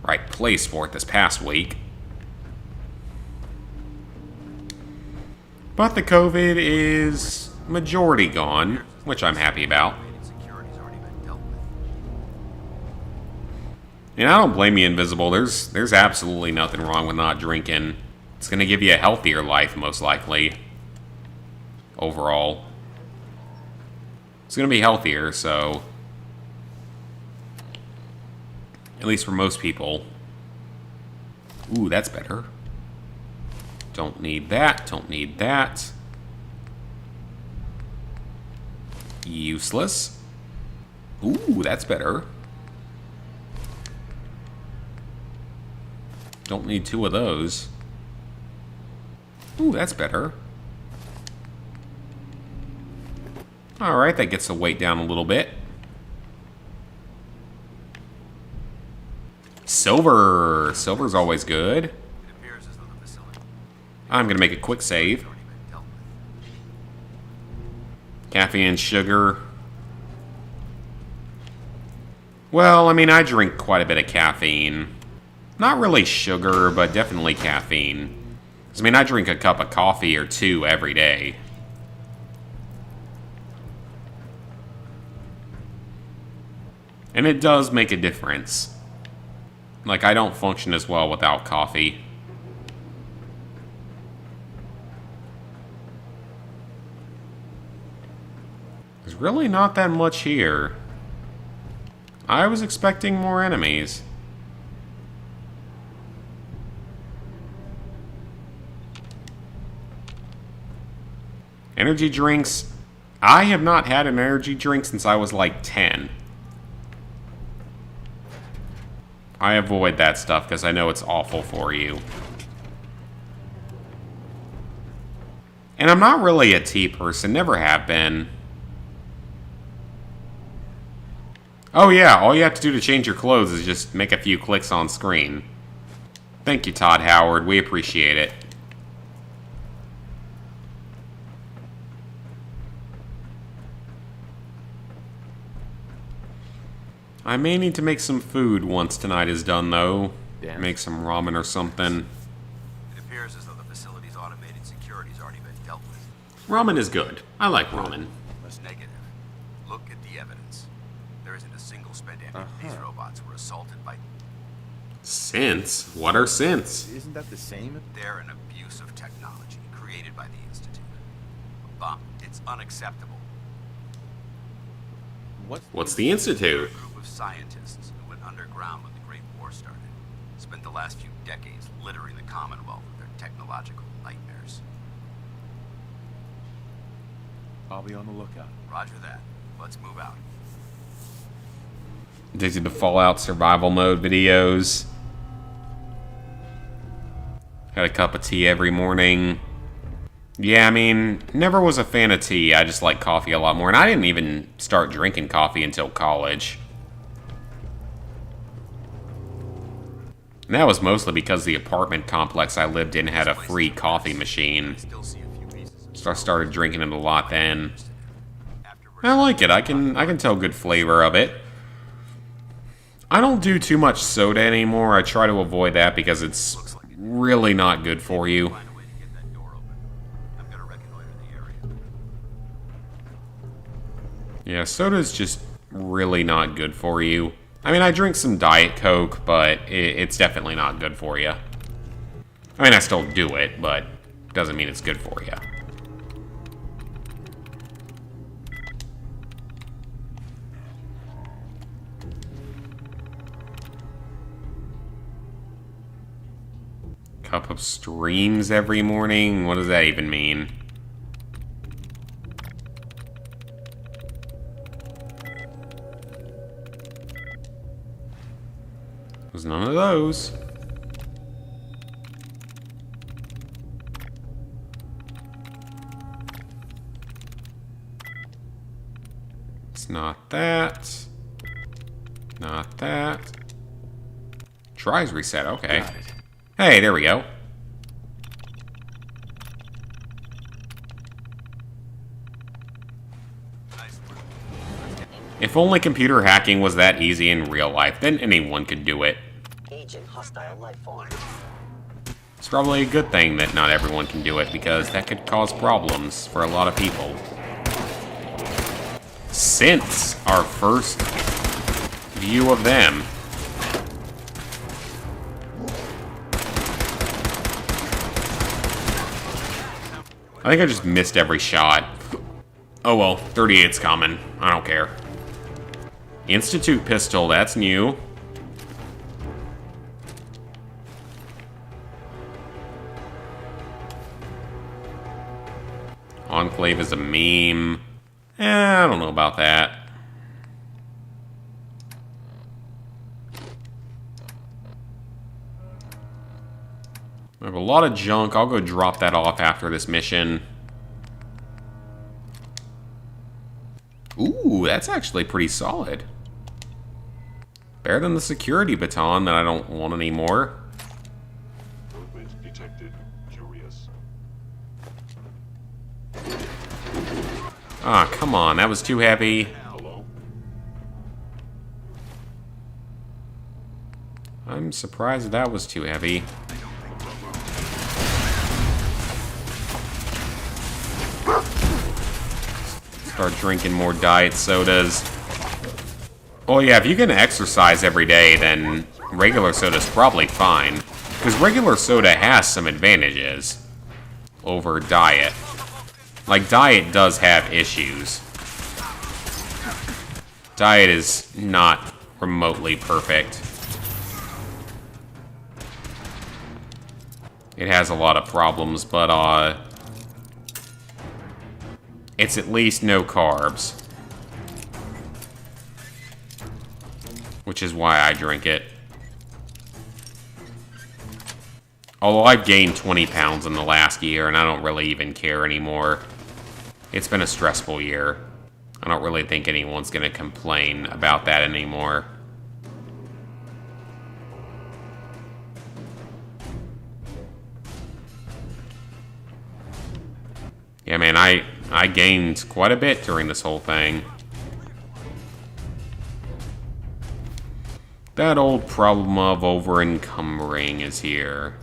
right place for it this past week. But the COVID is majority gone, which I'm happy about. And I don't blame you, Invisible. There's absolutely nothing wrong with not drinking. It's going to give you a healthier life, most likely. Overall. It's going to be healthier, so... At least for most people. Ooh, that's better. Don't need that. Don't need that. Useless. Ooh, that's better. Don't need 2 of those. Ooh, that's better. Alright, that gets the weight down a little bit. Silver. Silver's always good. I'm going to make a quick save. Caffeine and sugar. Well, I mean, I drink quite a bit of caffeine. Not really sugar, but definitely caffeine. 'Cause, I mean, I drink a cup of coffee or 2 every day. And it does make a difference. Like, I don't function as well without coffee. There's really not that much here. I was expecting more enemies. Energy drinks. I have not had an energy drink since I was like 10. I avoid that stuff because I know it's awful for you. And I'm not really a tea person, never have been. Oh yeah, all you have to do to change your clothes is just make a few clicks on screen. Thank you, Todd Howard, we appreciate it. I may need to make some food once tonight is done, though. Damn. Make some ramen or something. It appears as though the facility's automated security's already been dealt with. Ramen is good. I like ramen. That's negative. Look at the evidence. There isn't a single spent after these robots were assaulted by... Synths? What are synths? Isn't that the same? They're an abuse of technology created by the Institute. A bomb. It's unacceptable. What's the Institute? A group of scientists who went underground when the Great War started. Spent the last few decades littering the Commonwealth with their technological nightmares. I'll be on the lookout. Roger that. Let's move out. Addicted to Fallout survival mode videos. Had a cup of tea every morning. Yeah, I mean, never was a fan of tea. I just like coffee a lot more. And I didn't even start drinking coffee until college. And that was mostly because the apartment complex I lived in had a free coffee machine. So I started drinking it a lot then. I like it. I can tell good flavor of it. I don't do too much soda anymore. I try to avoid that because it's really not good for you. Yeah, soda's just really not good for you. I mean, I drink some Diet Coke, but it's definitely not good for you. I mean, I still do it, but doesn't mean it's good for you. Cup of streams every morning? What does that even mean? There's none of those. It's not that. Not that. Tries reset, okay. Got it. Hey, there we go. Nice work. If only computer hacking was that easy in real life, then anyone could do it. Agent hostile life form. It's probably a good thing that not everyone can do it, because that could cause problems for a lot of people. Since our first view of them. I think I just missed every shot. Oh well, 38's common. I don't care. Institute pistol, that's new. Enclave is a meme. I don't know about that. I have a lot of junk. I'll go drop that off after this mission. Ooh, that's actually pretty solid. Better than the security baton that I don't want anymore. Movement detected. Curious. Ah, come on. That was too heavy. Hello? I'm surprised that was too heavy. Start drinking more diet sodas. Oh yeah, if you can exercise every day, then regular soda's probably fine. Because regular soda has some advantages over diet. Like, diet does have issues. Diet is not remotely perfect. It has a lot of problems, but, it's at least no carbs. Which is why I drink it. Although I've gained 20 pounds in the last year, and I don't really even care anymore. It's been a stressful year. I don't really think anyone's gonna complain about that anymore. Yeah, man, I gained quite a bit during this whole thing. That old problem of over-encumbering is here.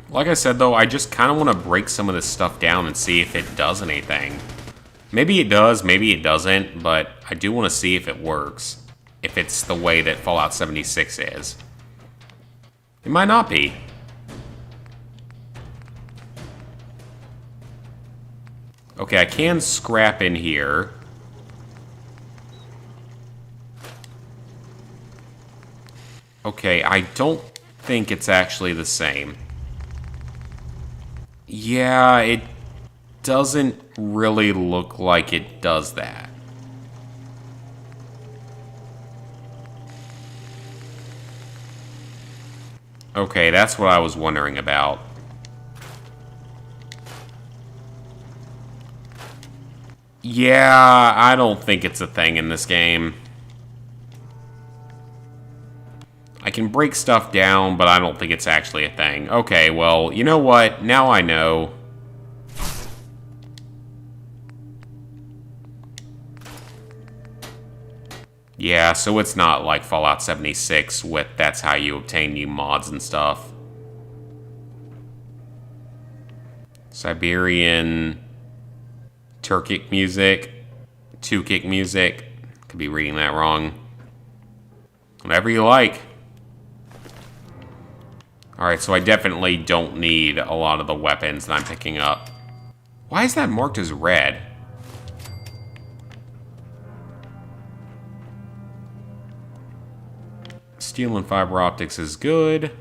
Like I said, though, I just kind of want to break some of this stuff down and see if it does anything. Maybe it does, maybe it doesn't, but I do want to see if it works. If it's the way that Fallout 76 is. It might not be. Okay, I can scrap in here. Okay, I don't think it's actually the same. Yeah, it doesn't really look like it does that. Okay, that's what I was wondering about. Yeah, I don't think it's a thing in this game. I can break stuff down, but I don't think it's actually a thing. Okay, well, you know what? Now I know. Yeah, so it's not like Fallout 76 with that's how you obtain new mods and stuff. Siberian Turkic music, Tukik music. Could be reading that wrong. Whatever you like. Alright, so I definitely don't need a lot of the weapons that I'm picking up. Why is that marked as red? Steel and fiber optics is good.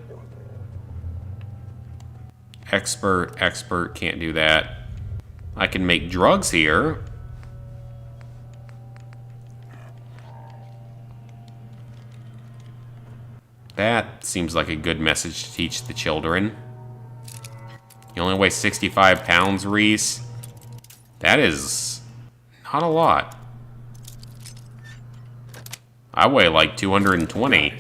Expert, can't do that. I can make drugs here. That seems like a good message to teach the children. You only weigh 65 pounds, Reese. That is not a lot. I weigh like 220.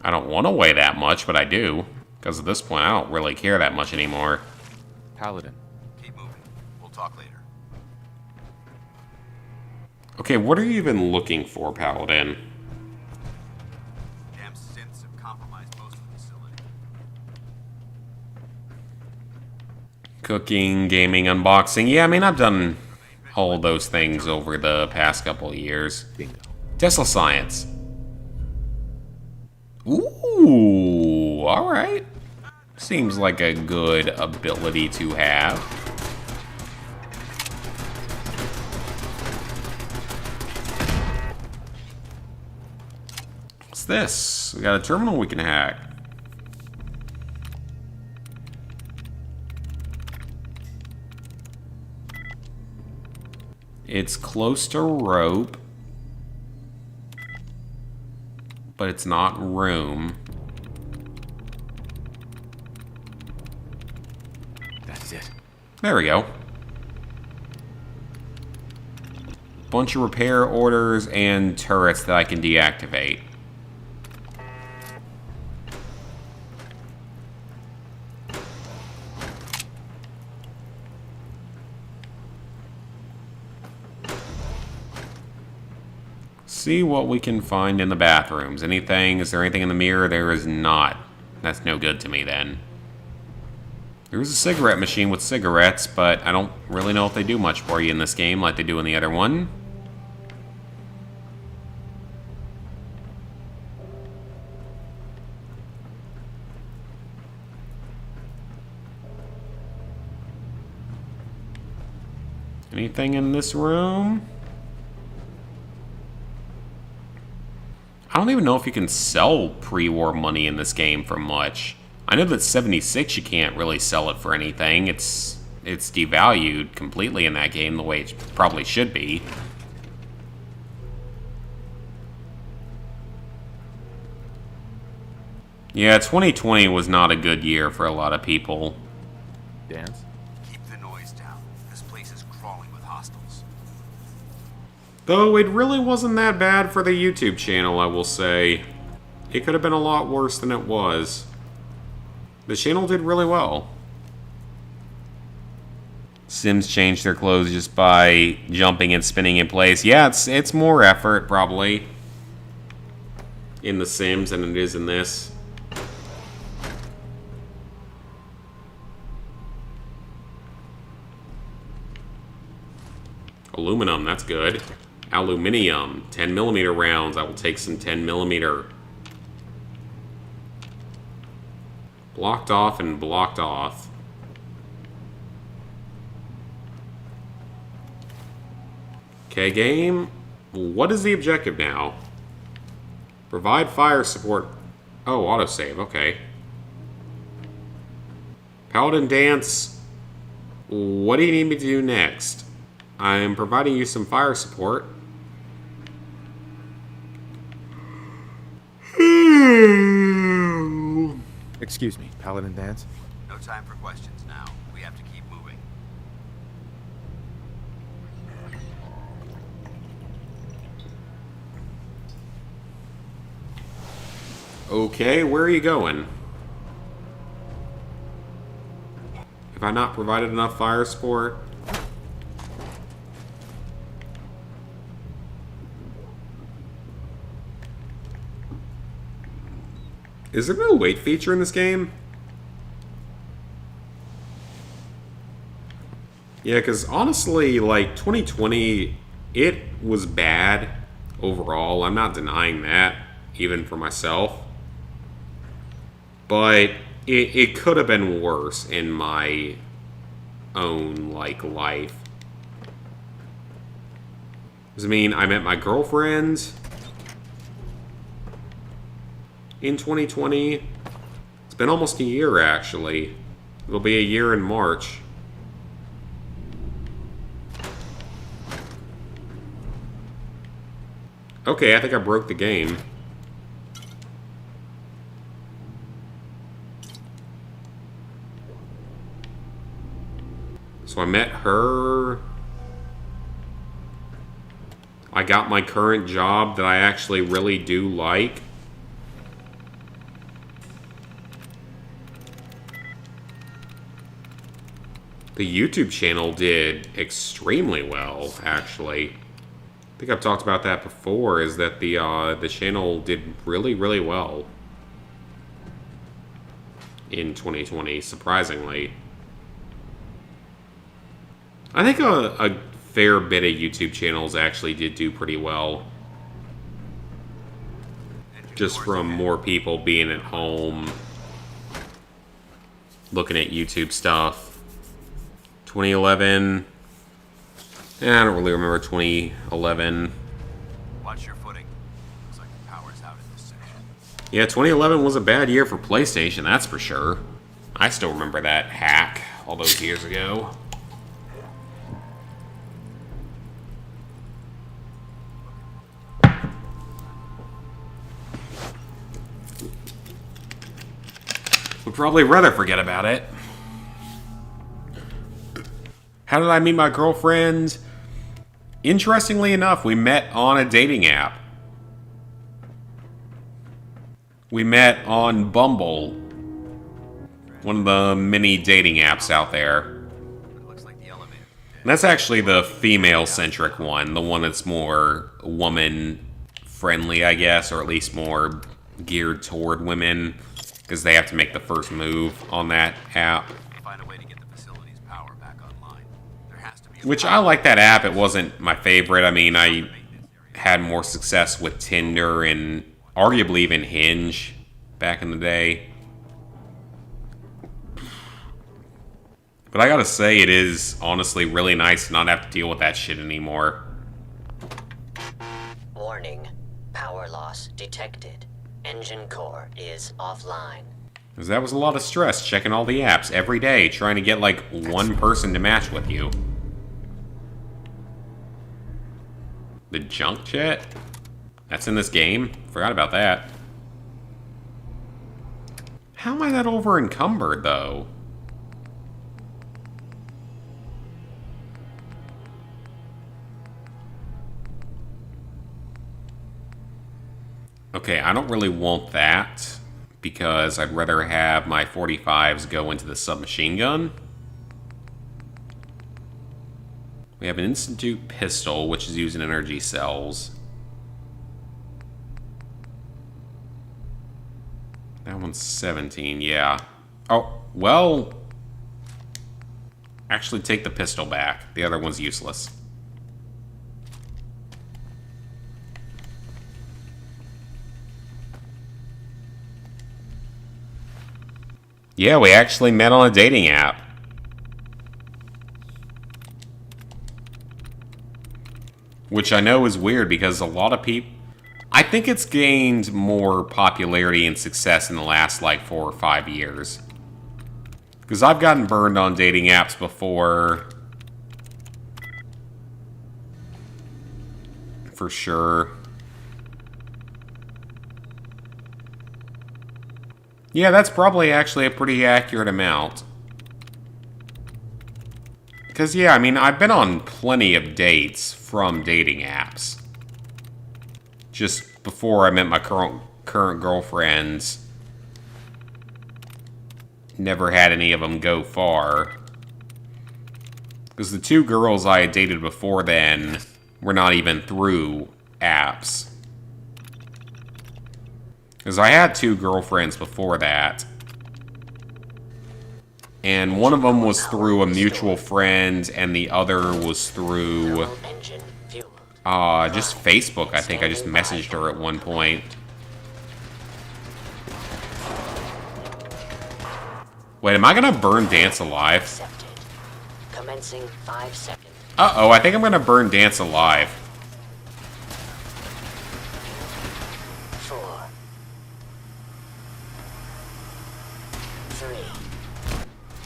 I don't want to weigh that much, but I do. Because at this point, I don't really care that much anymore. Paladin. Keep moving. We'll talk later. Okay, what are you even looking for, Paladin? Damn synths have compromised most of the facility. Cooking, gaming, unboxing. Yeah, I mean, I've done all those things over the past couple of years. Bingo. Tesla Science. Ooh, alright. Seems like a good ability to have. What's this? We got a terminal we can hack. It's close to rope, but it's not room. That's it. There we go. Bunch of repair orders and turrets that I can deactivate. See what we can find in the bathrooms. Anything? Is there anything in the mirror? There is not. That's no good to me then. There's a cigarette machine with cigarettes, but I don't really know if they do much for you in this game like they do in the other one. Anything in this room? I don't even know if you can sell pre-war money in this game for much. I know that 76 you can't really sell it for anything. It's devalued completely in that game the way it probably should be. Yeah, 2020 was not a good year for a lot of people. Dance? Keep the noise down. This place is crawling with hostiles. Though it really wasn't that bad for the YouTube channel, I will say. It could have been a lot worse than it was. The channel did really well. Sims changed their clothes just by jumping and spinning in place. Yeah, it's more effort, probably, in The Sims than it is in this. Aluminum, that's good. Aluminium, 10mm rounds. I will take some 10mm. Blocked off and blocked off. Okay, game. What is the objective now? Provide fire support. Oh, autosave, okay. Paladin Dance. What do you need me to do next? I'm providing you some fire support. Excuse me, Paladin Dance? No time for questions now. We have to keep moving. Okay, where are you going? Have I not provided enough fire support? Is there no wait feature in this game? Yeah, because honestly, like, 2020, it was bad overall. I'm not denying that, even for myself. But it could have been worse in my own, like, life. 'Cause, I mean, I met my girlfriend in 2020. It's been almost a year, actually. It'll be a year in March. Okay, I think I broke the game. So I met her I got my current job that I actually really do like. The YouTube channel did extremely well, actually. I think I've talked about that before, is that the channel did really, really well in 2020, surprisingly. I think a fair bit of YouTube channels actually did do pretty well. Just from more people being at home, looking at YouTube stuff. 2011. I don't really remember 2011. Watch your footing. Looks like the power's out in this section. Yeah, 2011 was a bad year for PlayStation, that's for sure. I still remember that hack all those years ago. Would probably rather forget about it. How did I meet my girlfriend? Interestingly enough, we met on a dating app. We met on Bumble, one of the many dating apps out there. And that's actually the female-centric one, the one that's more woman-friendly, I guess, or at least more geared toward women, because they have to make the first move on that app. Which I like that app. It wasn't my favorite. I mean, I had more success with Tinder and arguably even Hinge back in the day. But I gotta say, it is honestly really nice to not have to deal with that shit anymore. Warning. Power loss detected. Engine core is offline. Because that was a lot of stress, checking all the apps every day, trying to get like one person to match with you. The junk chat? That's in this game? Forgot about that. How am I that over encumbered, though? Okay, I don't really want that, because I'd rather have my 45s go into the submachine gun. We have an Institute pistol, which is using energy cells. That one's 17, yeah. Oh, well... Actually, take the pistol back. The other one's useless. Yeah, we actually met on a dating app. Which I know is weird because a lot of people... I think it's gained more popularity and success in the last, like, 4 or 5 years. Because I've gotten burned on dating apps before. For sure. Yeah, that's probably actually a pretty accurate amount. Because, yeah, I mean, I've been on plenty of dates from dating apps. Just before I met my current girlfriends. Never had any of them go far. Because the 2 girls I had dated before then were not even through apps. Because I had 2 girlfriends before that. And one of them was through a mutual friend, and the other was through... just Facebook, I think. I just messaged her at one point. Wait, am I gonna burn Dance Alive? Commencing 5 seconds. Uh-oh, I think I'm gonna burn Dance Alive. 4. 3.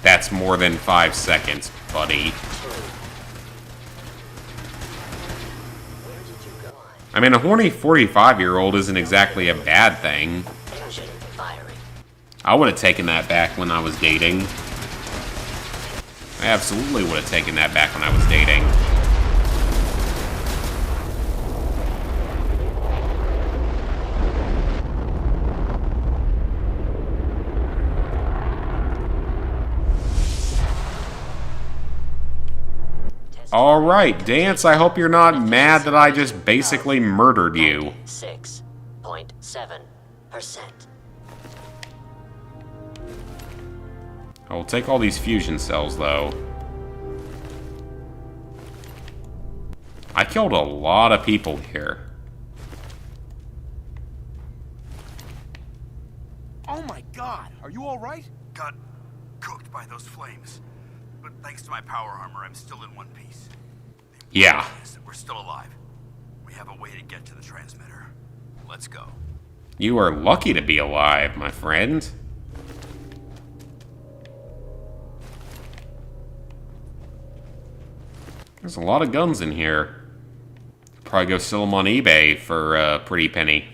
That's more than 5 seconds, buddy. I mean, a horny 45-year-old isn't exactly a bad thing. I would have taken that back when I was dating. I absolutely would have taken that back when I was dating. Alright, Dance, I hope you're not mad that I just basically murdered you. 6.7%. I will take all these fusion cells, though. I killed a lot of people here. Oh my god! Are you alright? Got cooked by those flames. But thanks to my power armor, I'm still in one piece. Yeah. We're still alive. We have a way to get to the transmitter. Let's go. You are lucky to be alive, my friend. There's a lot of guns in here. Probably go sell them on eBay for a pretty penny.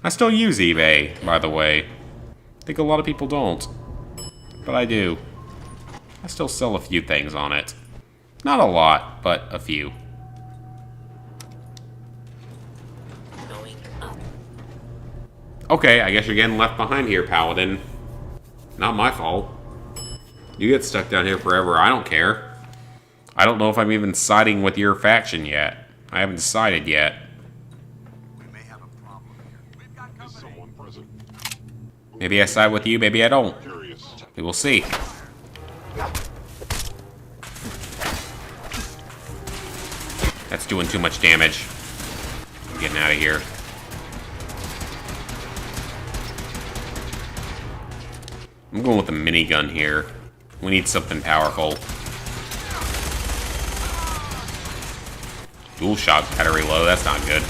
I still use eBay, by the way. I think a lot of people don't. But I do. I still sell a few things on it. Not a lot, but a few. Okay, I guess you're getting left behind here, Paladin. Not my fault. You get stuck down here forever, I don't care. I don't know if I'm even siding with your faction yet. I haven't decided yet. We may have a problem here. We've got Is company. someone present? Maybe I side with you, maybe I don't. Curious. We will see. That's doing too much damage. I'm getting out of here. I'm going with a minigun here. We need something powerful. Dual shock battery low, that's not good.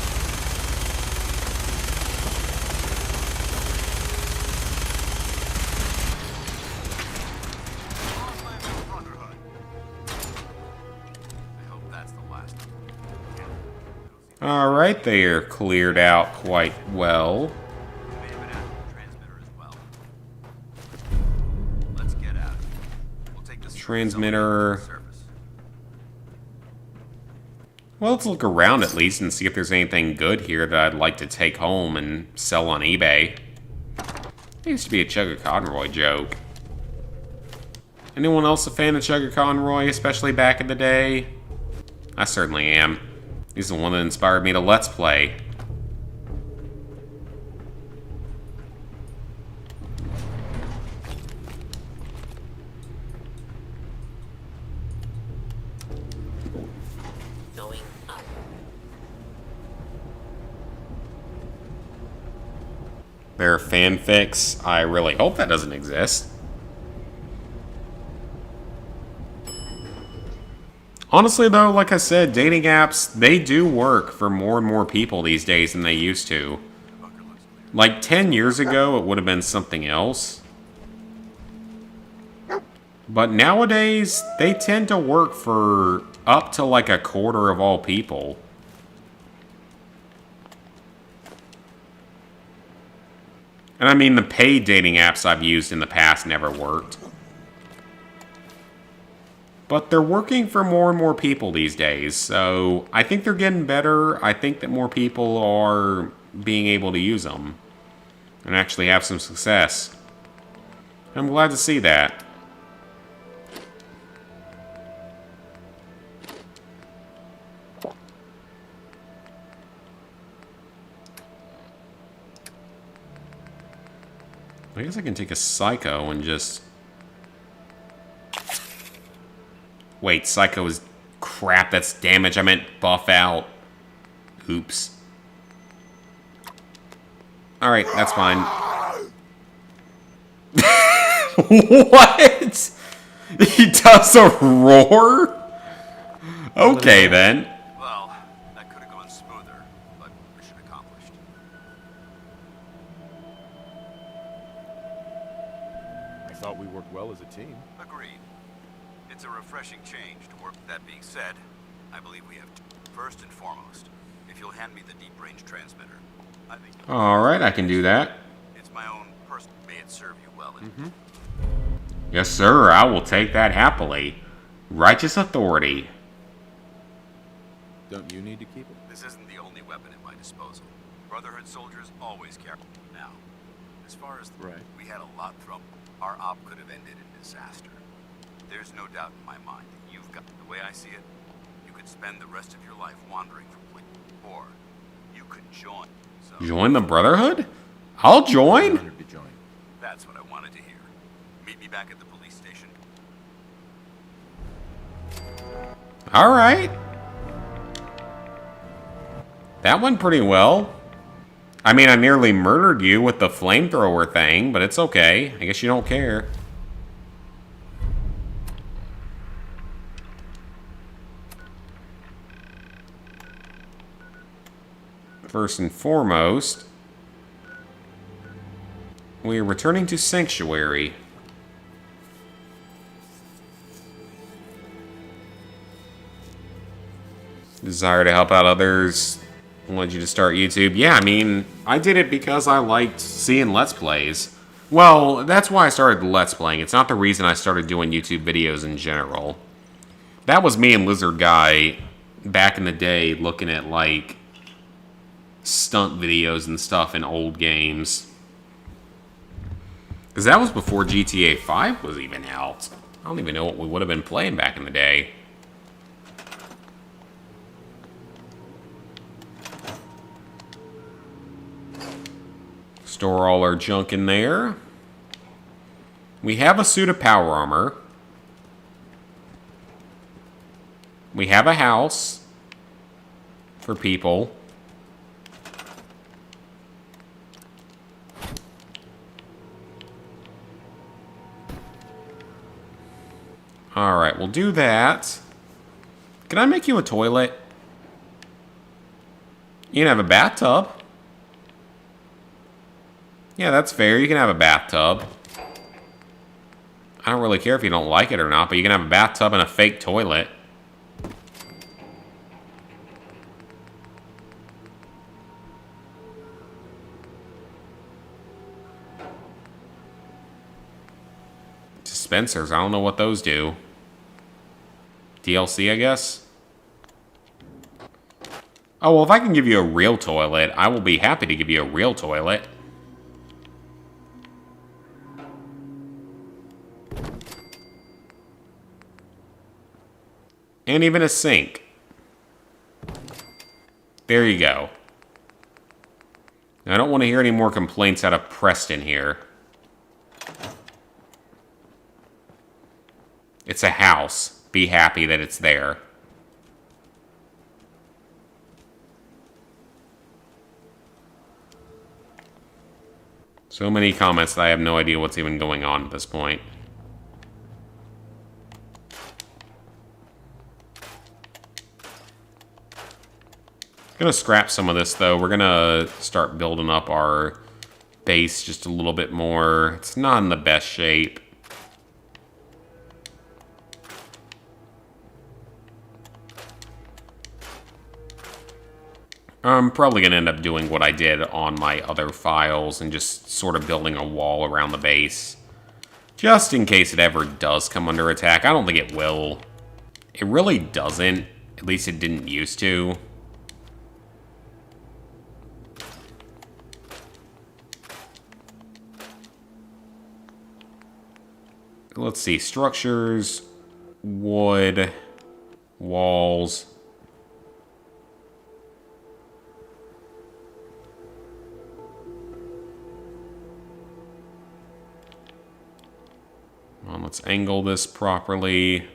Alright, they are cleared out quite well. Let's get out. We'll take this Transmitter. Well, let's look around at least and see if there's anything good here that I'd like to take home and sell on eBay. It used to be a Chugga Conroy joke. Anyone else a fan of Chugga Conroy, especially back in the day? I certainly am. He's the one that inspired me to Let's Play. Going up. There are fanfics. I really hope that doesn't exist. Honestly, though, like I said, dating apps, they do work for more and more people these days than they used to. Like 10 years ago, it would have been something else. But nowadays, they tend to work for up to like a quarter of all people. And I mean, the paid dating apps I've used in the past never worked. But they're working for more and more people these days, so I think they're getting better. I think that more people are being able to use them and actually have some success. I'm glad to see that. I guess I can take a Psycho and just... Wait, Psycho is... Crap, that's damage. I meant buff out. Oops. Alright, that's fine. What? He does a roar? Okay, then. Well, that could have gone smoother, but mission accomplished. I thought we worked well as a team. Agreed. It's a refreshing change to work. That being said, I believe we have first and foremost, if you'll hand me the deep-range transmitter, I think... Alright, I can do that. It's my own personal... May it serve you well. Yes, sir, I will take that happily. Righteous authority. Don't you need to keep it? This isn't the only weapon at my disposal. Brotherhood soldiers always carry... Now, as far as... Right. We had a lot thrown. Our op could have ended in disaster. There's no doubt in my mind that you've got the way I see it. You could spend the rest of your life wandering from place, or you could join. So Join the Brotherhood? I'll join. Honored to join. that's what I wanted to hear. Meet me back at the police station. All right. That went pretty well. I mean, I nearly murdered you with the flamethrower thing, but it's okay. I guess you don't care. First and foremost, we are returning to Sanctuary. Desire to help out others led you to start YouTube. Yeah, I mean, I did it because I liked seeing Let's Plays. Well, that's why I started Let's Playing. It's not the reason I started doing YouTube videos in general. That was me and Lizard Guy back in the day looking at, like, stunt videos and stuff in old games. Because that was before GTA 5 was even out. I don't even know what we would have been playing back in the day. Store all our junk in there. We have a suit of power armor. We have a house for people. Alright, we'll do that. Can I make you a toilet? You can have a bathtub. Yeah, that's fair. You can have a bathtub. I don't really care if you don't like it or not, but you can have a bathtub and a fake toilet. Dispensers, I don't know what those do. DLC, I guess? Oh, well, if I can give you a real toilet, I will be happy to give you a real toilet. And even a sink. There you go. I don't want to hear any more complaints out of Preston here. It's a house. Be happy that it's there. So many comments that I have no idea what's even going on at this point. Gonna scrap some of this though. We're gonna start building up our base just a little bit more. It's not in the best shape. I'm probably gonna end up doing what I did on my other files and just sort of building a wall around the base. Just in case it ever does come under attack. I don't think it will. It really doesn't. At least it didn't used to. Let's see, structures, wood, walls. Well, let's angle this properly.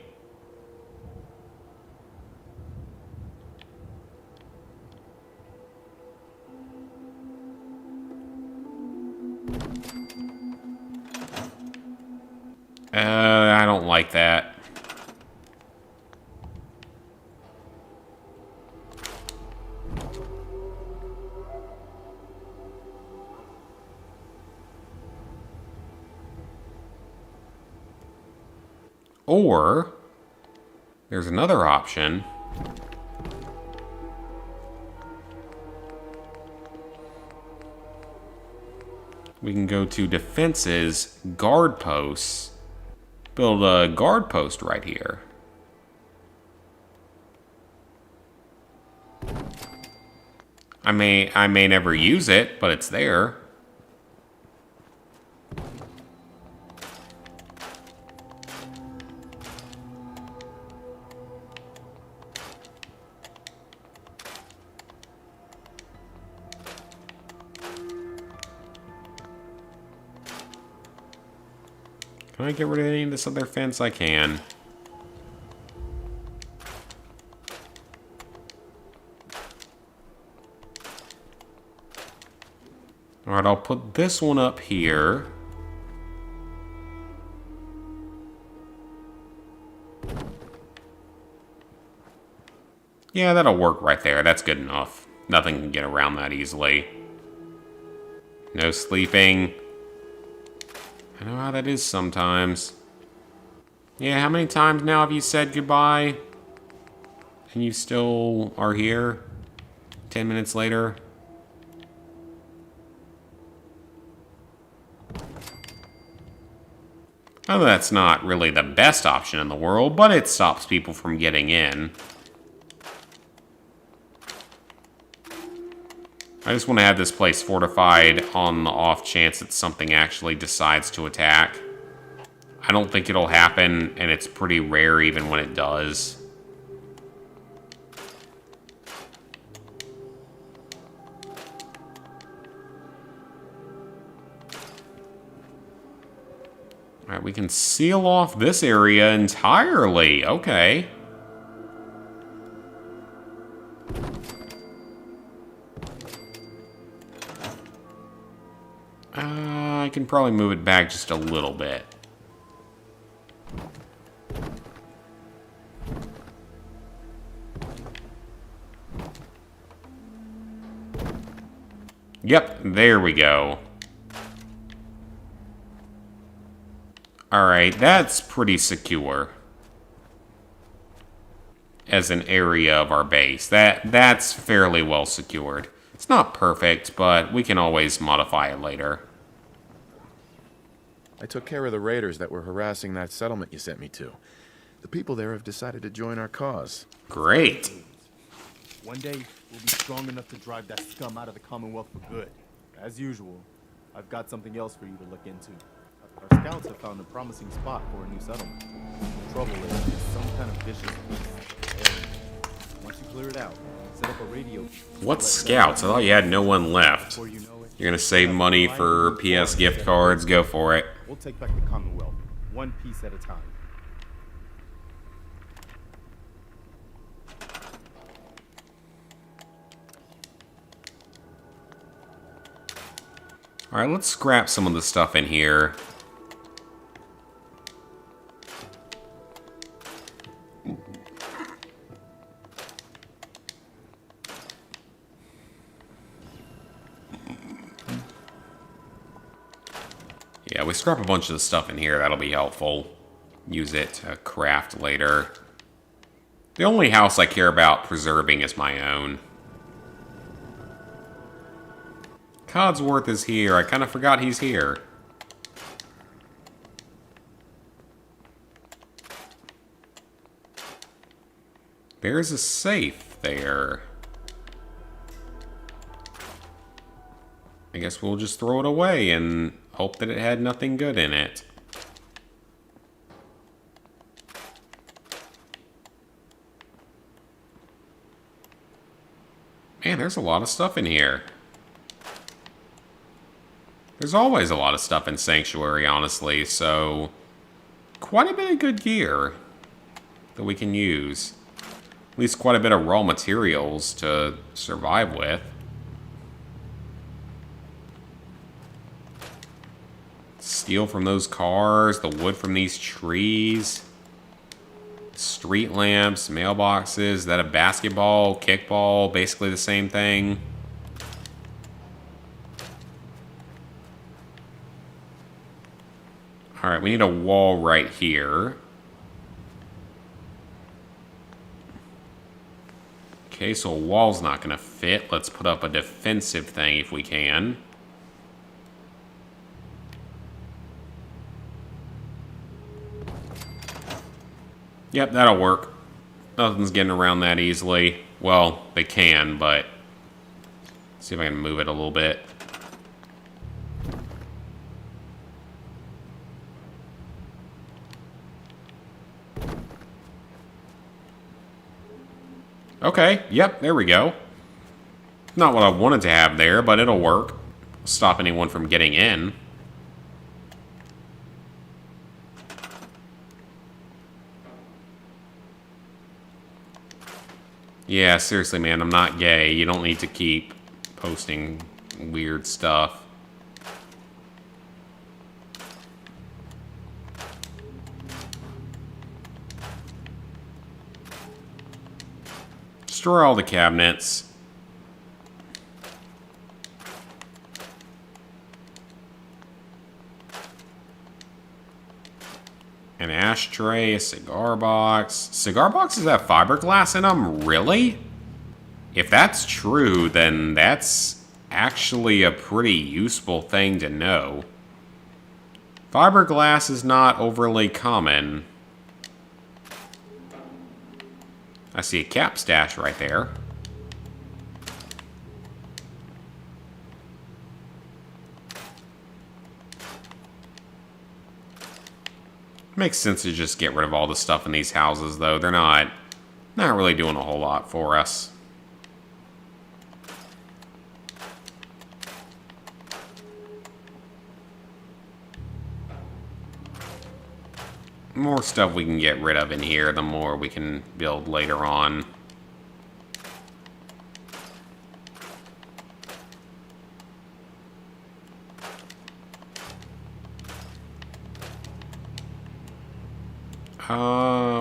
I don't like that. Or, there's another option. We can go to defenses, guard posts. Build a guard post right here. I may never use it, but it's there. Can I get rid of any of this other fence? I can. Alright, I'll put this one up here. Yeah, that'll work right there. That's good enough. Nothing can get around that easily. No sleeping. I know how that is sometimes. Yeah, how many times now have you said goodbye? And you still are here? 10 minutes later? I know that's not really the best option in the world, but it stops people from getting in. I just want to have this place fortified on the off chance that something actually decides to attack. I don't think it'll happen, and it's pretty rare even when it does. Alright, we can seal off this area entirely. Okay. I can probably move it back just a little bit. Yep, there we go. Alright, that's pretty secure. As an area of our base. That's fairly well secured. It's not perfect, but we can always modify it later. I took care of the raiders that were harassing that settlement you sent me to. The people there have decided to join our cause. Great. One day, we'll be strong enough to drive that scum out of the Commonwealth for good. As usual, I've got something else for you to look into. Our scouts have found a promising spot for a new settlement. The trouble is, it's some kind of vicious beast. Once you clear it out, set up a radio. What scouts? I thought you had no one left. You're gonna save money for PS gift cards? Go for it. We'll take back the Commonwealth, one piece at a time. Alright, let's scrap some of the stuff in here. Yeah, we scrap a bunch of the stuff in here. That'll be helpful. Use it to craft later. The only house I care about preserving is my own. Codsworth is here. I kind of forgot he's here. There's a safe there. I guess we'll just throw it away and hope that it had nothing good in it. Man, there's a lot of stuff in here. There's always a lot of stuff in Sanctuary, honestly, so quite a bit of good gear that we can use. At least quite a bit of raw materials to survive with. Steel from those cars, the wood from these trees, street lamps, mailboxes, is that a basketball, kickball, basically the same thing. Alright, we need a wall right here. Okay, so a wall's not going to fit. Let's put up a defensive thing if we can. Yep, that'll work. Nothing's getting around that easily. Well, they can, but... Let's see if I can move it a little bit. Okay, yep, there we go. Not what I wanted to have there, but it'll work. Stop anyone from getting in. Yeah, seriously, man, I'm not gay. You don't need to keep posting weird stuff. Destroy all the cabinets. An ashtray, a cigar box. Cigar boxes have fiberglass in them? Really? If that's true, then that's actually a pretty useful thing to know. Fiberglass is not overly common. I see a cap stash right there. Makes sense to just get rid of all the stuff in these houses, though. They're not really doing a whole lot for us. The more stuff we can get rid of in here, the more we can build later on.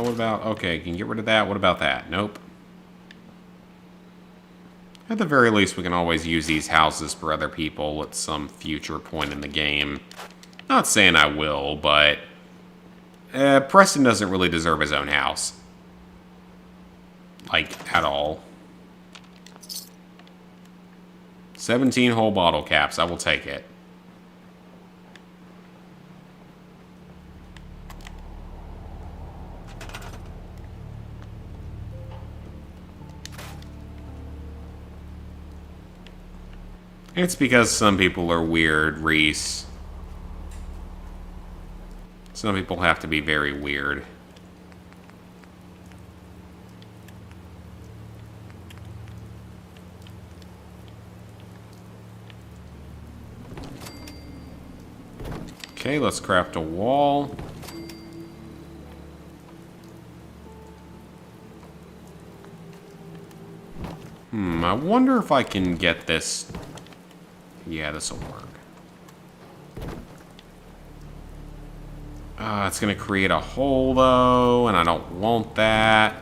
What about... Okay, can you get rid of that? What about that? Nope. At the very least, we can always use these houses for other people at some future point in the game. Not saying I will, but... Preston doesn't really deserve his own house. Like, at all. 17 whole bottle caps. I will take it. It's because some people are weird, Reese. Some people have to be very weird. Okay, let's craft a wall. I wonder if I can get this... Yeah, this will work. It's going to create a hole, though, and I don't want that.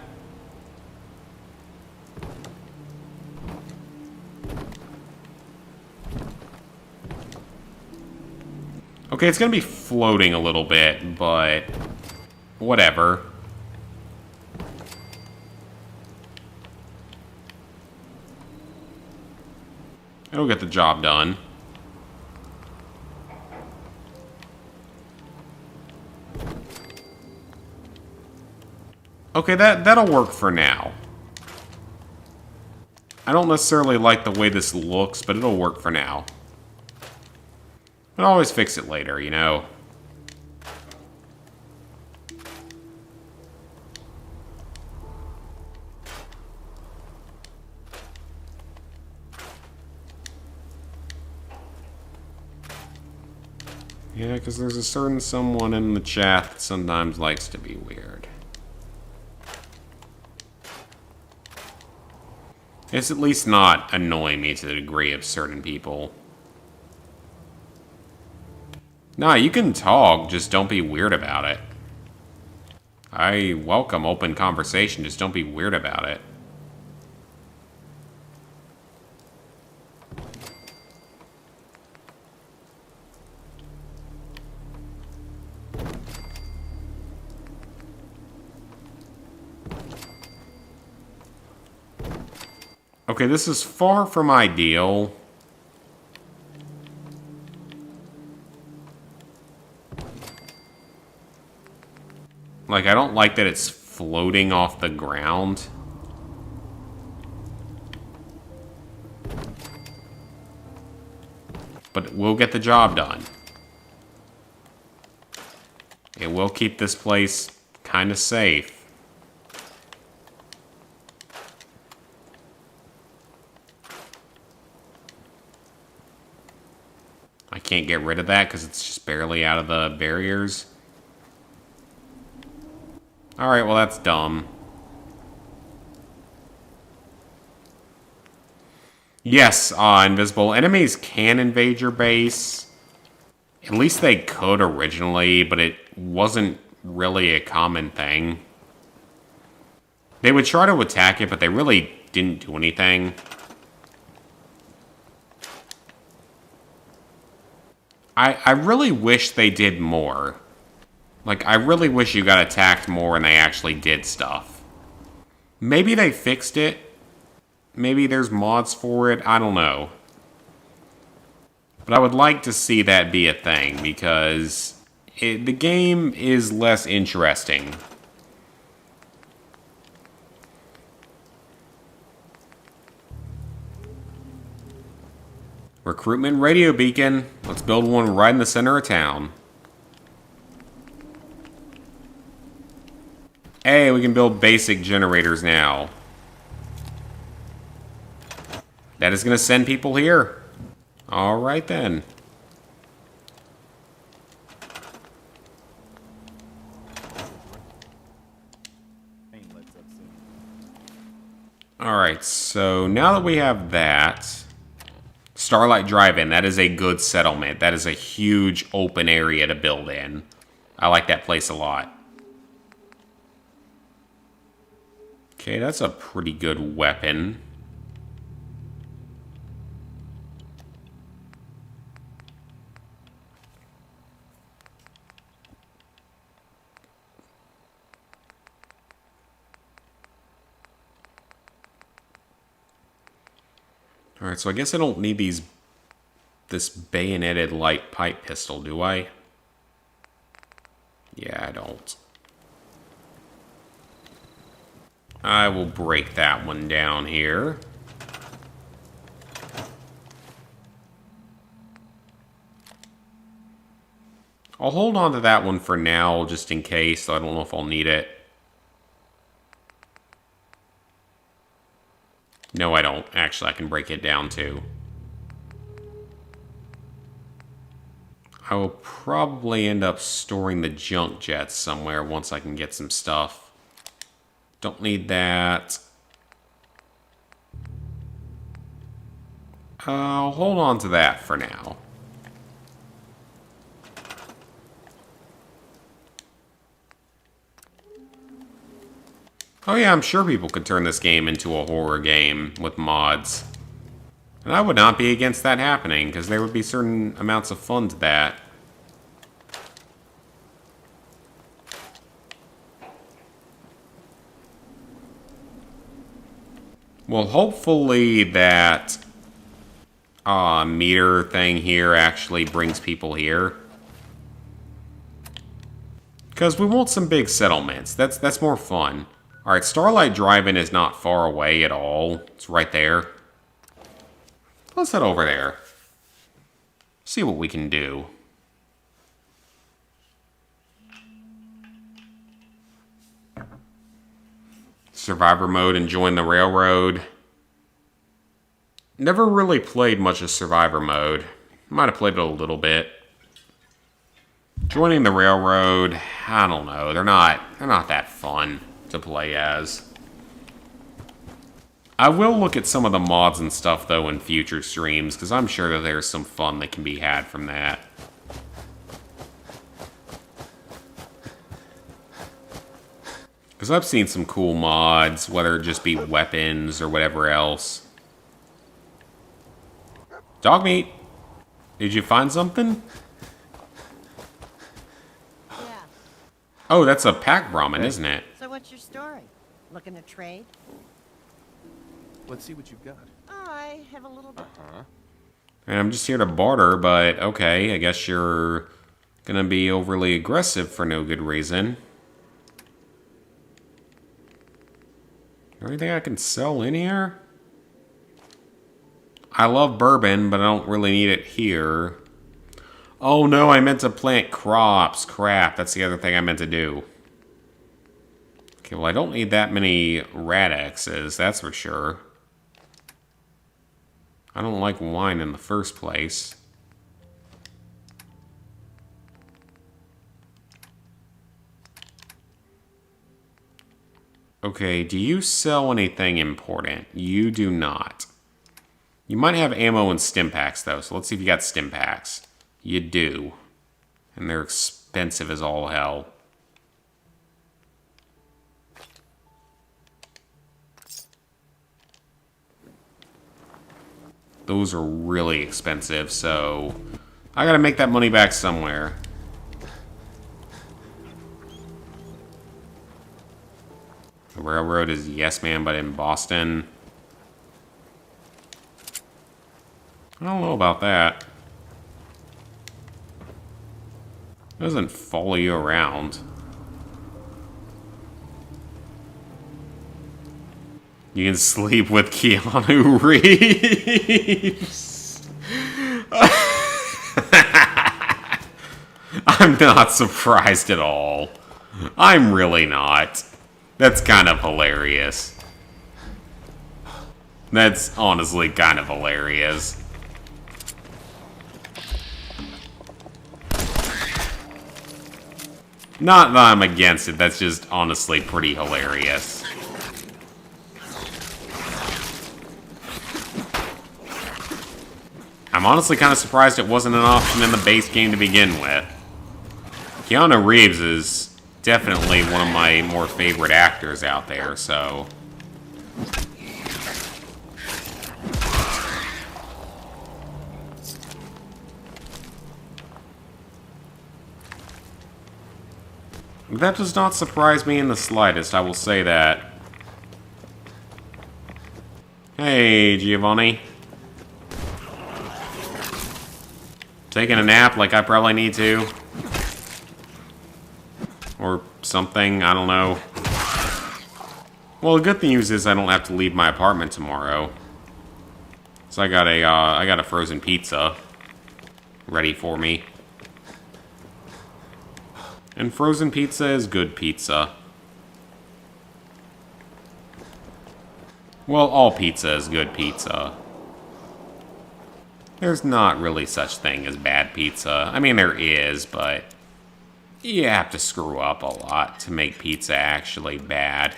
Okay, it's going to be floating a little bit, but whatever. It'll get the job done. Okay, that'll work for now. I don't necessarily like the way this looks, but it'll work for now. I'll always fix it later, you know? Yeah, because there's a certain someone in the chat that sometimes likes to be weird. It's at least not annoying me to the degree of certain people. Nah, you can talk, just don't be weird about it. I welcome open conversation, just don't be weird about it. Okay, this is far from ideal. Like, I don't like that it's floating off the ground. But we'll get the job done. It will keep this place kind of safe. I can't get rid of that because it's just barely out of the barriers. Alright, well that's dumb. Yes, invisible enemies can invade your base. At least they could originally, but it wasn't really a common thing. They would try to attack it, but they really didn't do anything. I really wish they did more. Like, I really wish you got attacked more and they actually did stuff. Maybe they fixed it. Maybe there's mods for it. I don't know. But I would like to see that be a thing, because the game is less interesting. Recruitment radio beacon. Let's build one right in the center of town. Hey, we can build basic generators now. That is going to send people here. Alright then. Alright, so now that we have that... Starlight Drive-In, that is a good settlement. That is a huge open area to build in. I like that place a lot. Okay, that's a pretty good weapon. Alright, so I guess I don't need this bayoneted light pipe pistol, do I? Yeah, I don't. I will break that one down here. I'll hold on to that one for now, just in case. I don't know if I'll need it. No, I don't. Actually, I can break it down, too. I will probably end up storing the junk jets somewhere once I can get some stuff. Don't need that. I'll hold on to that for now. Oh yeah, I'm sure people could turn this game into a horror game with mods. And I would not be against that happening, because there would be certain amounts of fun to that. Well, hopefully that meter thing here actually brings people here. Because we want some big settlements. That's more fun. Alright, Starlight Drive-In is not far away at all. It's right there. Let's head over there. See what we can do. Survivor mode and join the railroad. Never really played much of Survivor mode. Might have played it a little bit. Joining the railroad, I don't know. They're not that fun to play as. I will look at some of the mods and stuff, though, in future streams, because I'm sure that there's some fun that can be had from that. Because I've seen some cool mods, whether it just be weapons or whatever else. Dog meat! Did you find something? Yeah. Oh, that's a pack Brahmin, isn't it? So what's your story? Looking to trade? Let's see what you've got. I have a little bit. And I'm just here to barter, but okay, I guess you're gonna be overly aggressive for no good reason. Anything I can sell in here? I love bourbon, but I don't really need it here. Oh no, I meant to plant crops. Crap, that's the other thing I meant to do. Okay, well I don't need that many radixes, that's for sure. I don't like wine in the first place. Okay, do you sell anything important? You do not. You might have ammo and stim packs, though, so let's see if you got stim packs. You do. And they're expensive as all hell. Those are really expensive, so I gotta make that money back somewhere. The railroad is Yes Man, but in Boston. I don't know about that. It doesn't follow you around. You can sleep with Keanu Reeves. I'm not surprised at all. I'm really not. That's kind of hilarious. That's honestly kind of hilarious. Not that I'm against it, that's just honestly pretty hilarious. I'm honestly kind of surprised it wasn't an option in the base game to begin with. Keanu Reeves is definitely one of my more favorite actors out there, so... That does not surprise me in the slightest, I will say that. Hey, Giovanni. Taking a nap like I probably need to. Or something, I don't know. Well, the good news is I don't have to leave my apartment tomorrow. So I got a frozen pizza ready for me. And frozen pizza is good pizza. Well, all pizza is good pizza. There's not really such thing as bad pizza. I mean, there is, but you have to screw up a lot to make pizza actually bad.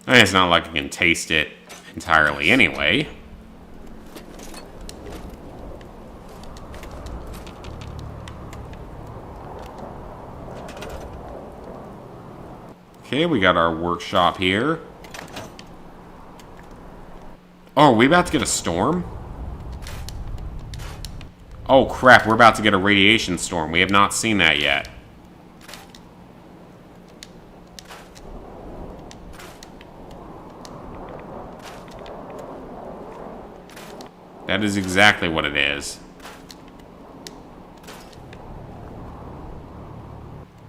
I mean, it's not like I can taste it entirely anyway. Okay, we got our workshop here. Oh, are we about to get a storm? Oh crap, we're about to get a radiation storm. We have not seen that yet. That is exactly what it is.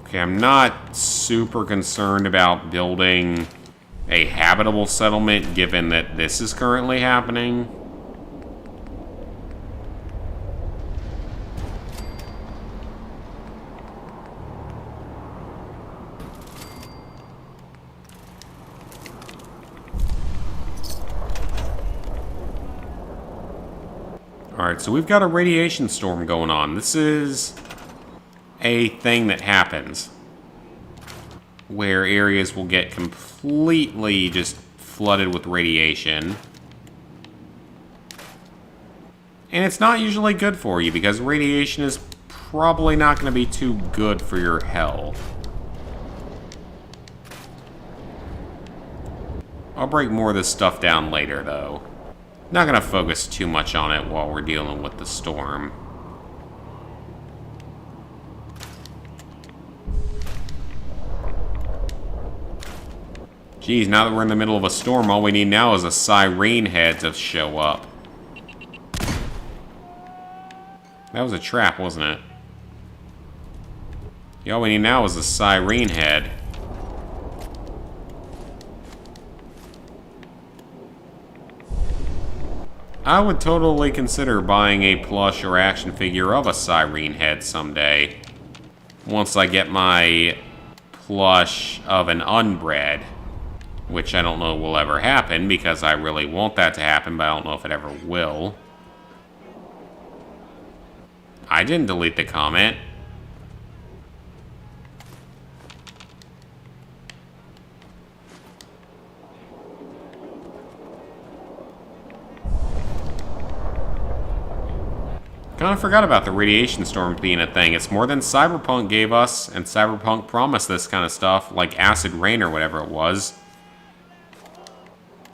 Okay, I'm not super concerned about building a habitable settlement, given that this is currently happening. Alright, so we've got a radiation storm going on. This is a thing that happens where areas will get completely just flooded with radiation. And it's not usually good for you because radiation is probably not going to be too good for your health. I'll break more of this stuff down later, though. Not going to focus too much on it while we're dealing with the storm. Geez, now that we're in the middle of a storm, all we need now is a siren head to show up. That was a trap, wasn't it? Yeah, all we need now is a siren head. I would totally consider buying a plush or action figure of a siren head someday. Once I get my plush of an unbred. Which I don't know will ever happen, because I really want that to happen, but I don't know if it ever will. I didn't delete the comment. Kinda forgot about the radiation storm being a thing. It's more than Cyberpunk gave us, and Cyberpunk promised this kind of stuff, like acid rain or whatever it was.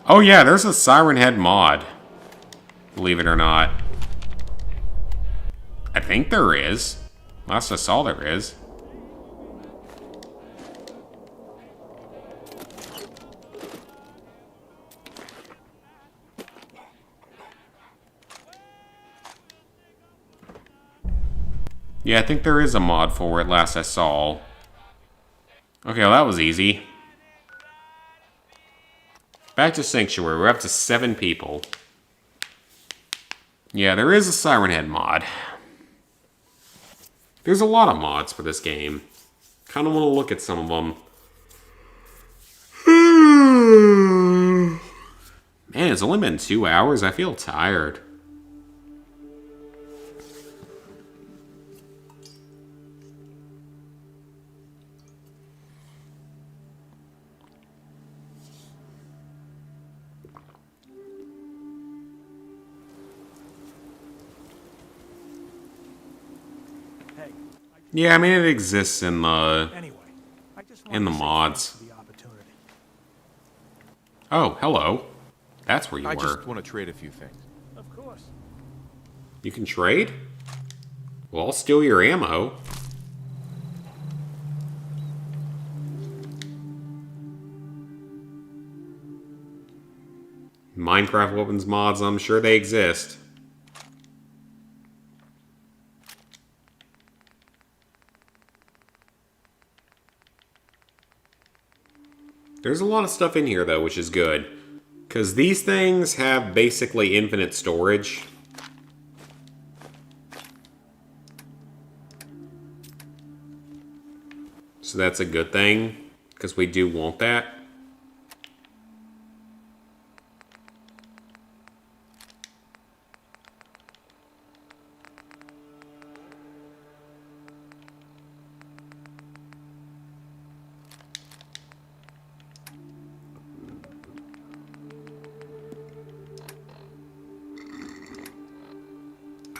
Oh yeah, there's a Siren Head mod. Believe it or not. I think there is. Last I saw there is. Yeah, I think there is a mod for it, last I saw. Okay, well that was easy. Back to Sanctuary, we're up to 7 people. Yeah, there is a Siren Head mod. There's a lot of mods for this game. Kinda wanna look at some of them. Man, it's only been 2 hours, I feel tired. Yeah, I mean it exists in the mods. Oh, hello. That's where you were. I just want to trade a few things. Of course. You can trade? Well, I'll steal your ammo. Minecraft weapons mods, I'm sure they exist. There's a lot of stuff in here, though, which is good. Because these things have basically infinite storage. So that's a good thing, because we do want that.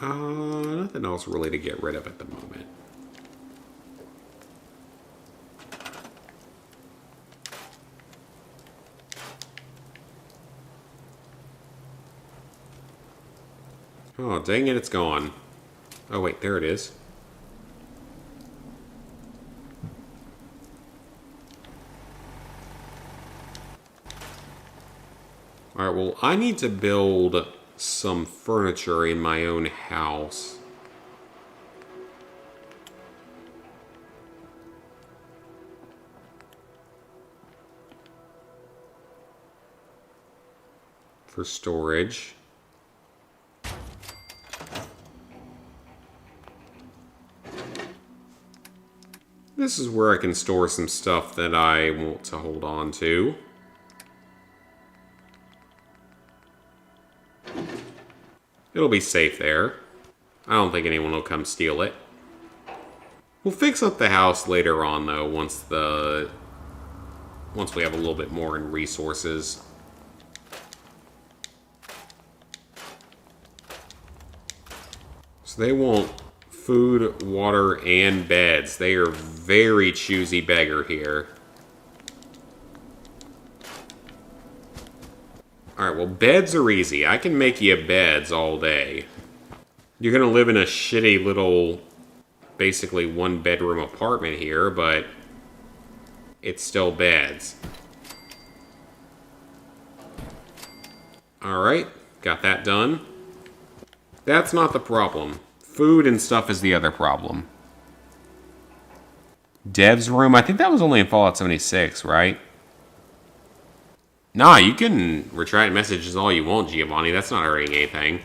Nothing else really to get rid of at the moment. Oh, dang it, it's gone. Oh, wait, there it is. Alright, well, I need to build some furniture in my own house. For storage. This is where I can store some stuff that I want to hold on to. It'll be safe there. I don't think anyone will come steal it. We'll fix up the house later on, though, once we have a little bit more in resources. So they want food, water, and beds. They are very choosy beggar here. Alright, well, beds are easy. I can make you beds all day. You're gonna live in a shitty little, basically one-bedroom apartment here, but it's still beds. Alright, got that done. That's not the problem. Food and stuff is the other problem. Dev's room, I think that was only in Fallout 76, right? Nah, you can retract messages all you want, Giovanni. That's not hurting anything.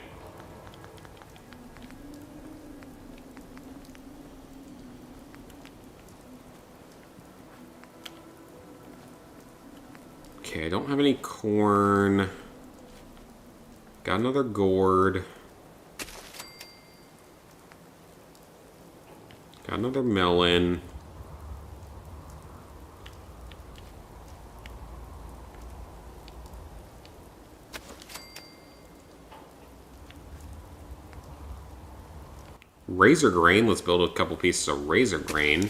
Okay, I don't have any corn. Got another gourd. Got another melon. Razor grain. Let's build a couple pieces of razor grain.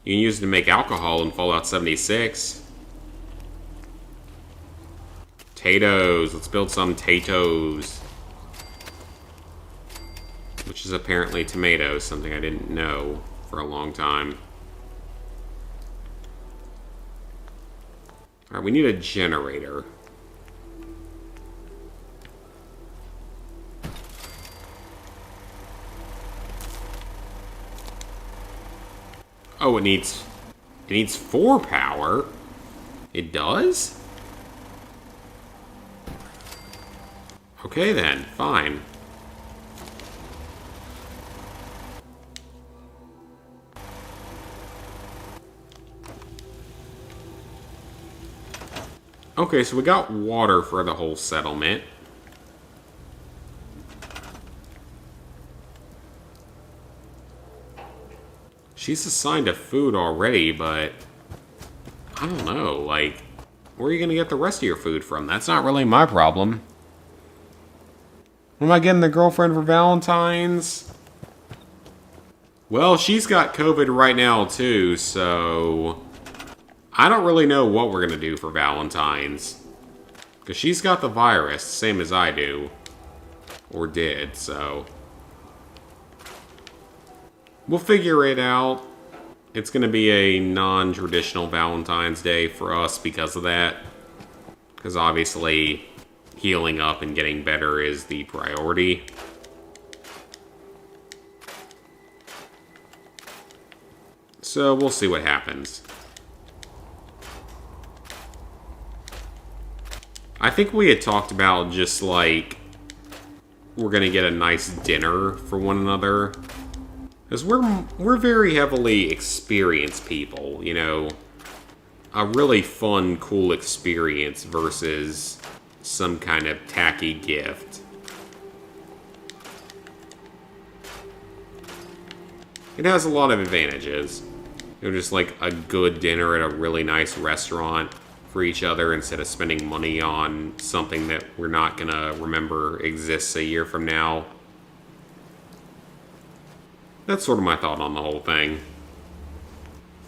You can use it to make alcohol in Fallout 76. Potatoes. Let's build some potatoes. Which is apparently tomatoes, something I didn't know for a long time. Alright, we need a generator. Oh, it needs 4 power. It does? Okay then, fine. Okay, so we got water for the whole settlement. She's assigned to food already, but I don't know, like, where are you gonna get the rest of your food from? That's not really my problem. Am I getting the girlfriend for Valentine's? Well, she's got COVID right now too, so I don't really know what we're gonna do for Valentine's. Because she's got the virus, same as I do. Or did, so we'll figure it out. It's going to be a non-traditional Valentine's Day for us because of that. Because obviously, healing up and getting better is the priority. So we'll see what happens. I think we had talked about just like we're going to get a nice dinner for one another. Because we're very heavily experienced people, you know. A really fun, cool experience versus some kind of tacky gift. It has a lot of advantages. You know, just like a good dinner at a really nice restaurant for each other instead of spending money on something that we're not gonna remember exists a year from now. That's sort of my thought on the whole thing.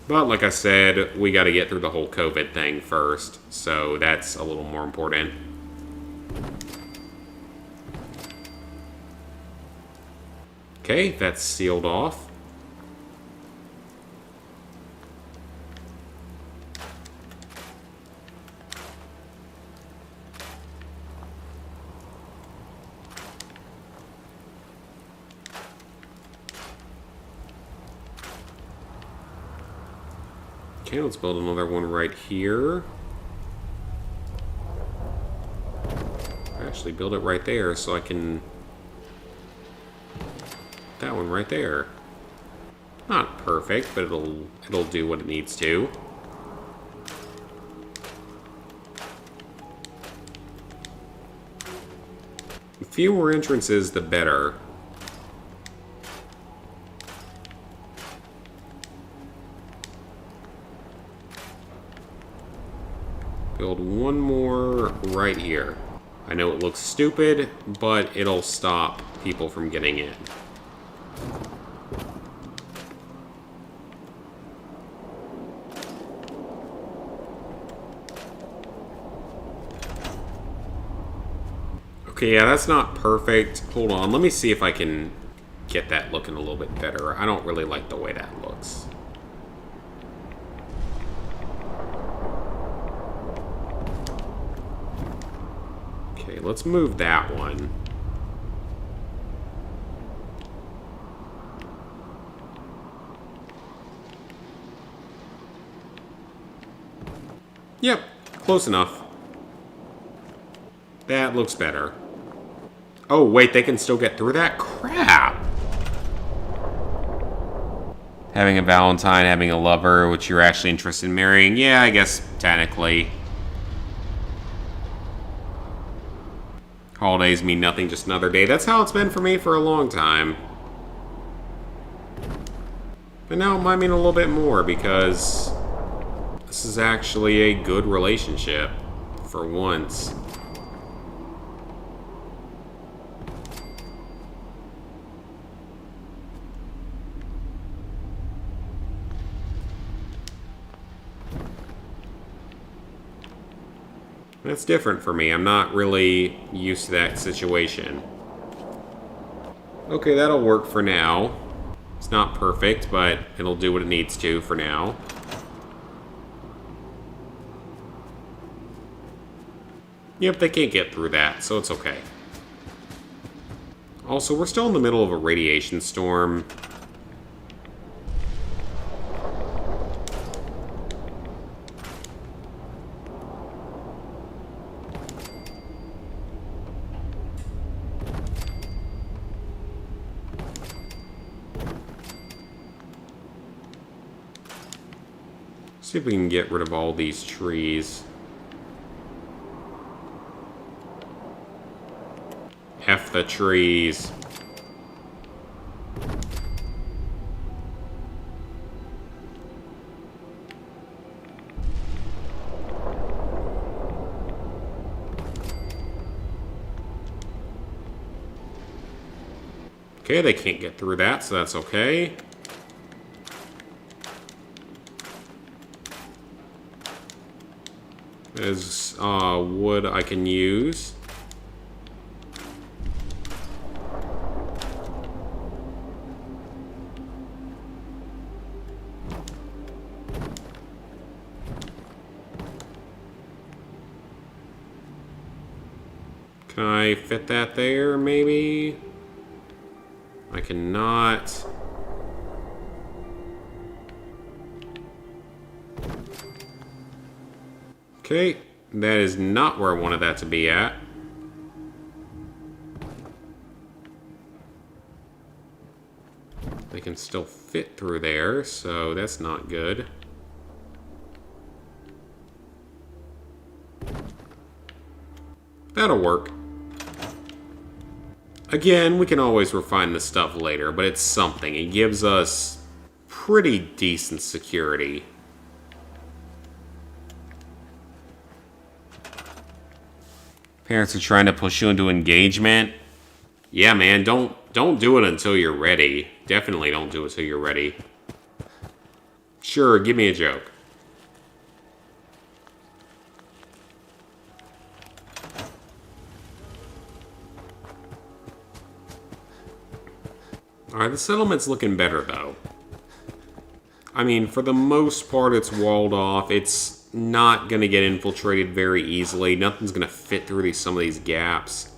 But like I said, we got to get through the whole COVID thing first, so that's a little more important. Okay, that's sealed off. Okay, let's build another one right here. Actually, build it right there so I can... That one right there. Not perfect, but it'll do what it needs to. The fewer entrances, the better. Build one more right here. I know it looks stupid, but it'll stop people from getting in. Okay, yeah, that's not perfect. Hold on, let me see if I can get that looking a little bit better. I don't really like the way that looks. Okay, let's move that one. Yep, close enough. That looks better. Oh, wait, they can still get through that? Crap! Having a Valentine, having a lover, which you're actually interested in marrying. Yeah, I guess, technically. Holidays mean nothing, just another day. That's how it's been for me for a long time. But now it might mean a little bit more because this is actually a good relationship for once. That's different for me. I'm not really used to that situation. Okay, that'll work for now. It's not perfect, but it'll do what it needs to for now. Yep, they can't get through that, so it's okay. Also, we're still in the middle of a radiation storm. See if we can get rid of all these trees. F the trees. Okay, they can't get through that, so that's okay. There's wood I can use. Can I fit that there, maybe? I cannot. Okay, that is not where I wanted that to be at. They can still fit through there, so that's not good. That'll work. Again, we can always refine this stuff later, but it's something. It gives us pretty decent security. Parents are trying to push you into engagement. Yeah, man, don't do it until you're ready. Definitely don't do it until you're ready. Sure, give me a joke. Alright, the settlement's looking better, though. I mean, for the most part, it's walled off. It's not going to get infiltrated very easily. Nothing's going to fit through some of these gaps.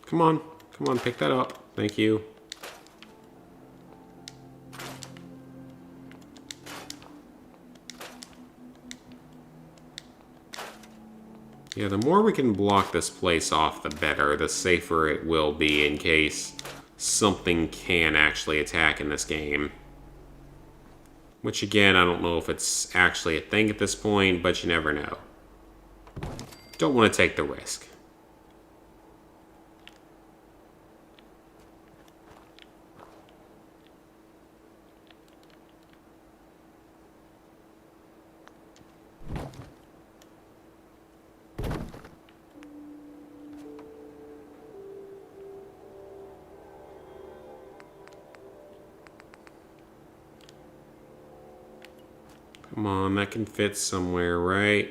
Come on. Come on, pick that up. Thank you. Yeah, the more we can block this place off, the better. The safer it will be in case something can actually attack in this game. Which, again, I don't know if it's actually a thing at this point, but you never know. Don't want to take the risk. Come on, that can fit somewhere, right?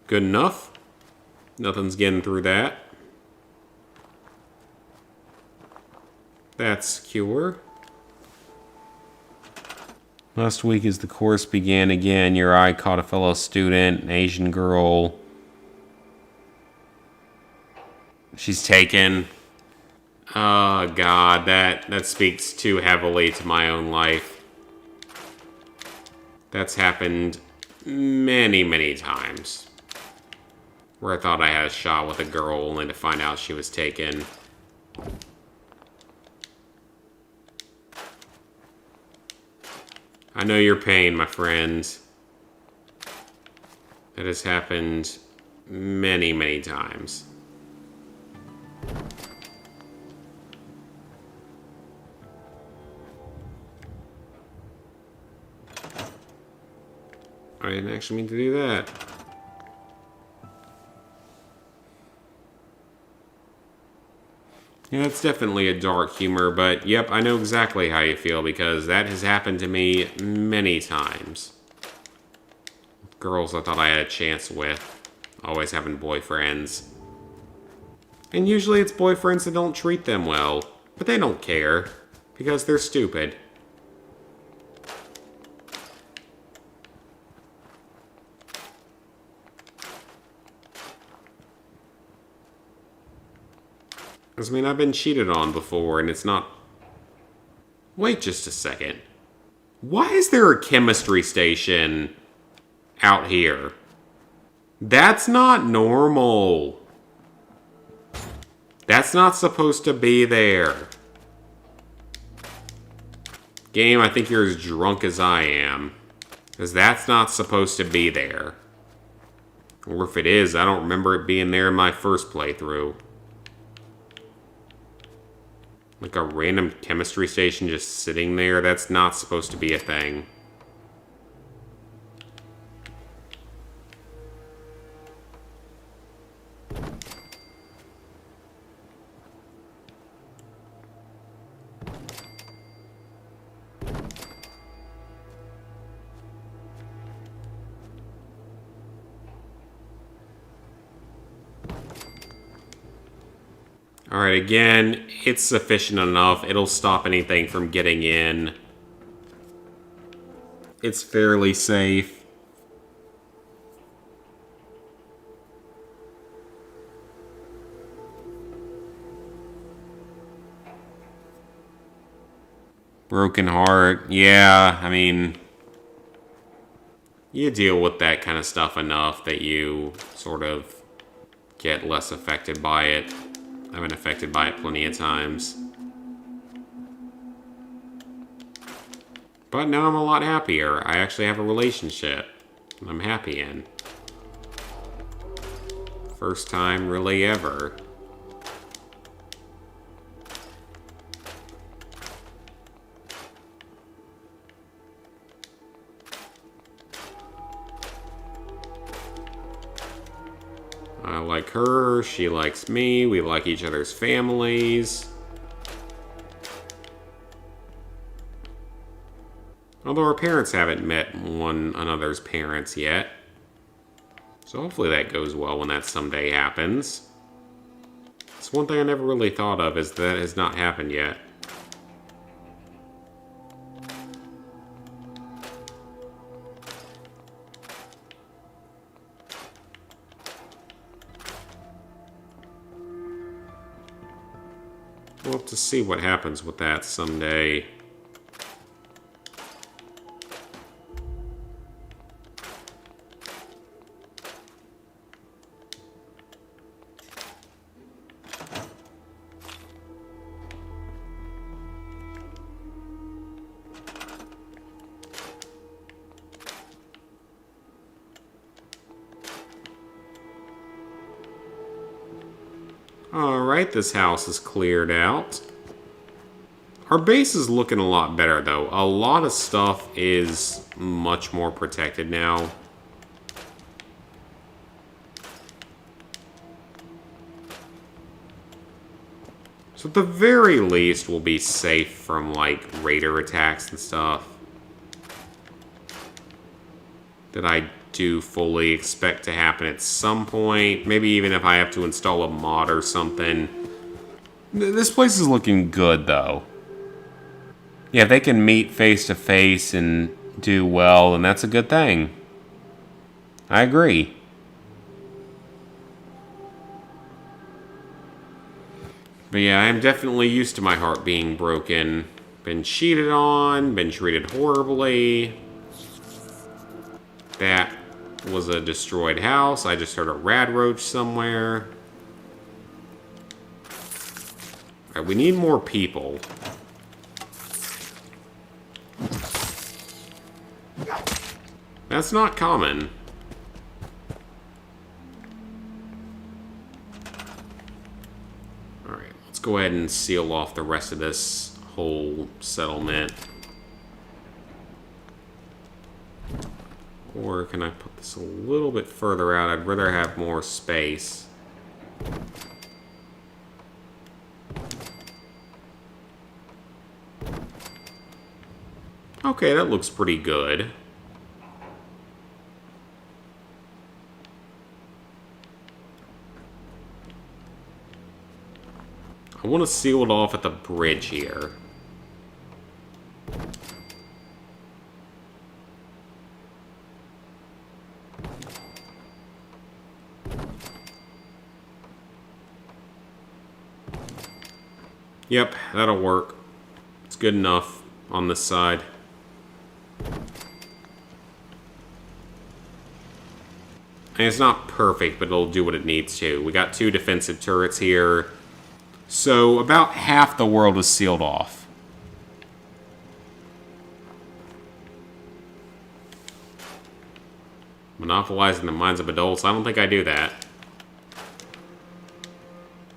Good enough. Nothing's getting through that. That's secure. Last week as the course began again, your eye caught a fellow student, an Asian girl. She's taken. Oh, God, that speaks too heavily to my own life. That's happened many, many times. Where I thought I had a shot with a girl only to find out she was taken. I know your pain, my friends. It has happened many, many times. I didn't actually mean to do that. Yeah, it's definitely a dark humor, but yep, I know exactly how you feel because that has happened to me many times. Girls I thought I had a chance with, always having boyfriends. And usually it's boyfriends that don't treat them well, but they don't care because they're stupid. I mean, I've been cheated on before, and it's not... Wait just a second. Why is there a chemistry station out here? That's not normal. That's not supposed to be there. Game, I think you're as drunk as I am. Because that's not supposed to be there. Or if it is, I don't remember it being there in my first playthrough. Like a random chemistry station just sitting there, that's not supposed to be a thing. Alright, again, it's sufficient enough. It'll stop anything from getting in. It's fairly safe. Broken heart. Yeah, I mean... You deal with that kind of stuff enough that you sort of get less affected by it. I've been affected by it plenty of times. But now I'm a lot happier. I actually have a relationship I'm happy in. First time really ever. I like her, she likes me, we like each other's families. Although our parents haven't met one another's parents yet. So hopefully that goes well when that someday happens. It's one thing I never really thought of is that has not happened yet. We'll have to see what happens with that someday. Alright, this house is cleared out. Our base is looking a lot better, though. A lot of stuff is much more protected now. So at the very least, we'll be safe from, like, raider attacks and stuff. That I do fully expect to happen at some point. Maybe even if I have to install a mod or something. This place is looking good, though. Yeah, if they can meet face to face and do well, then that's a good thing. I agree. But yeah, I'm definitely used to my heart being broken. Been cheated on, been treated horribly. That was a destroyed house. I just heard a rad roach somewhere. Alright, we need more people. That's not common. Alright, let's go ahead and seal off the rest of this whole settlement. Or can I put this a little bit further out? I'd rather have more space. Okay, that looks pretty good. I want to seal it off at the bridge here. Yep, that'll work. It's good enough on this side. And it's not perfect, but it'll do what it needs to. We got 2 defensive turrets here. So about half the world is sealed off. Monopolizing the minds of adults. I don't think I do that.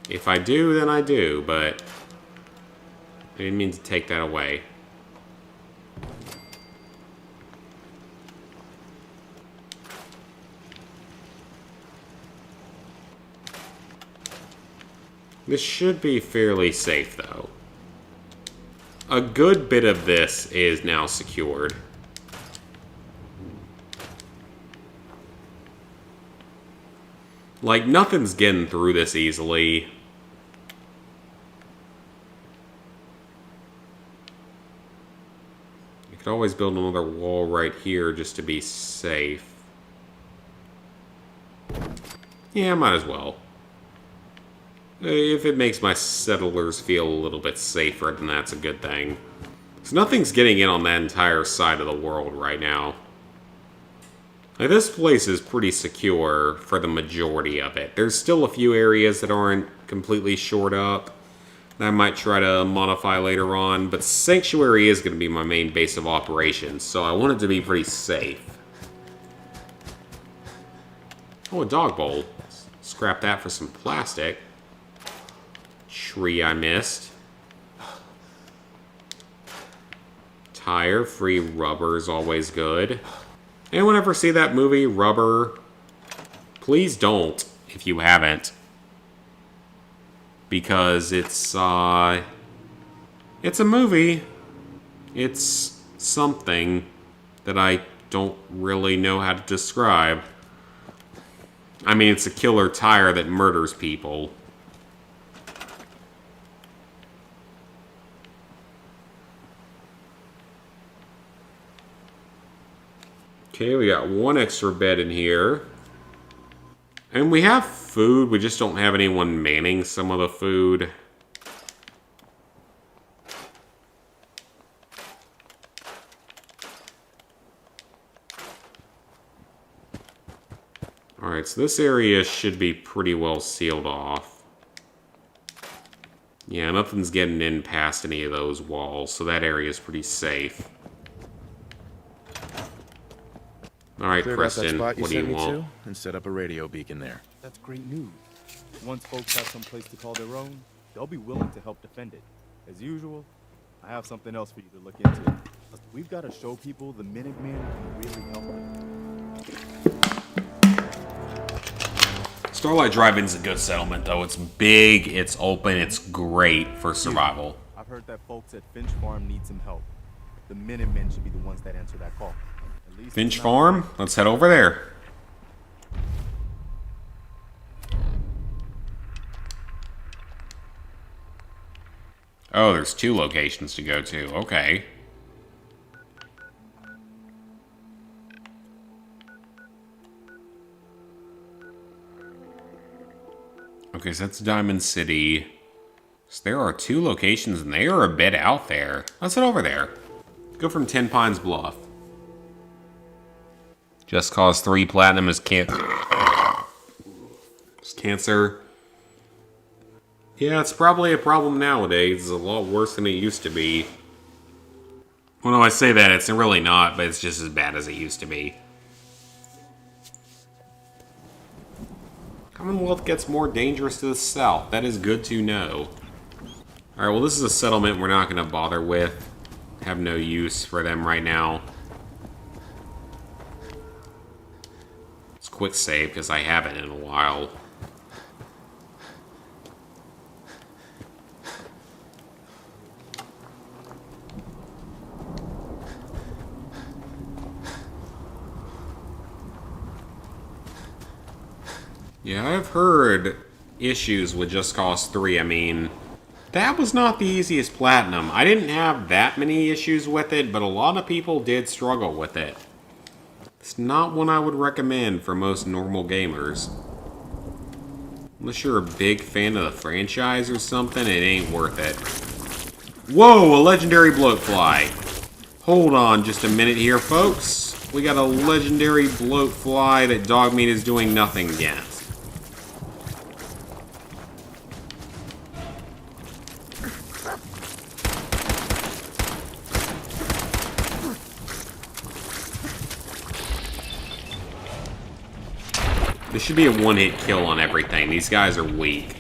If I do, then I do, but I didn't mean to take that away. This should be fairly safe, though. A good bit of this is now secured. Like, nothing's getting through this easily. You could always build another wall right here just to be safe. Yeah, might as well. If it makes my settlers feel a little bit safer, then that's a good thing. So nothing's getting in on that entire side of the world right now. Like, this place is pretty secure for the majority of it. There's still a few areas that aren't completely shored up that I might try to modify later on, but Sanctuary is going to be my main base of operations, so I want it to be pretty safe. Oh, a dog bowl. Scrap that for some plastic. Tree I missed. Tire, free rubber is always good. Anyone ever see that movie, Rubber? Please don't, if you haven't. Because it's a movie. It's something that I don't really know how to describe. I mean, it's a killer tire that murders people. Okay, we got 1 extra bed in here. And we have food, we just don't have anyone manning some of the food. Alright, so this area should be pretty well sealed off. Yeah, nothing's getting in past any of those walls, so that area is pretty safe. Alright, Preston, what do you want? And set up a radio beacon there. That's great news. Once folks have some place to call their own, they'll be willing to help defend it. As usual, I have something else for you to look into. We've got to show people the Minutemen can really help them. Starlight Drive-In's a good settlement, though. It's big, it's open, it's great for survival. I've heard that folks at Finch Farm need some help. The Minutemen should be the ones that answer that call. Finch Farm? Let's head over there. Oh, there's 2 locations to go to. Okay. Okay, so that's Diamond City. So there are 2 locations, and they are a bit out there. Let's head over there. Go from 10 Pines Bluff. Just Cause 3 Platinum is cancer. Yeah, it's probably a problem nowadays. It's a lot worse than it used to be. Well, no, I say that, it's really not, but it's just as bad as it used to be. Commonwealth gets more dangerous to the south. That is good to know. Alright, well, this is a settlement we're not going to bother with. Have no use for them right now. Let's quick save, because I haven't in a while. Yeah, I've heard issues with Just Cause 3. I mean, that was not the easiest platinum. I didn't have that many issues with it, but a lot of people did struggle with it. It's not one I would recommend for most normal gamers. Unless you're a big fan of the franchise or something, it ain't worth it. Whoa, a legendary bloatfly. Hold on just a minute here, folks. We got a legendary bloatfly that Dogmeat is doing nothing against. This should be a one-hit kill on everything. These guys are weak.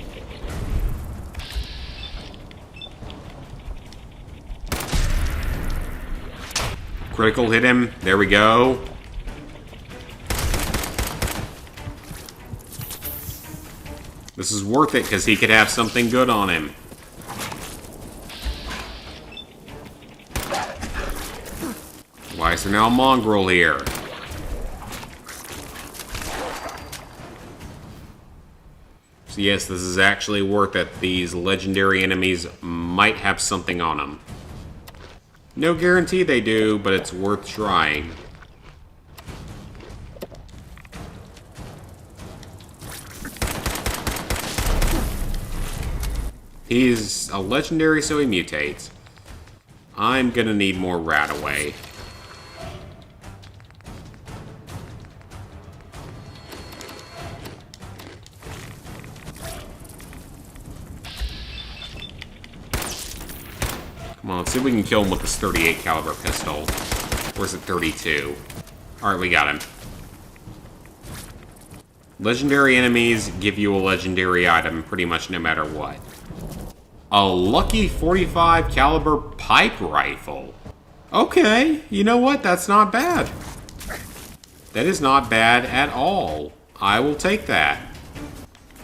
Critical hit him. There we go. This is worth it because he could have something good on him. Why is there now a mongrel here? So yes, this is actually worth it. These legendary enemies might have something on them. No guarantee they do, but it's worth trying. He's a legendary, so he mutates. I'm gonna need more Radaway. Come on, let's see if we can kill him with this 38 caliber pistol. Or is it 32? Alright, we got him. Legendary enemies give you a legendary item pretty much no matter what. A lucky 45 caliber pipe rifle. Okay, you know what? That's not bad. That is not bad at all. I will take that.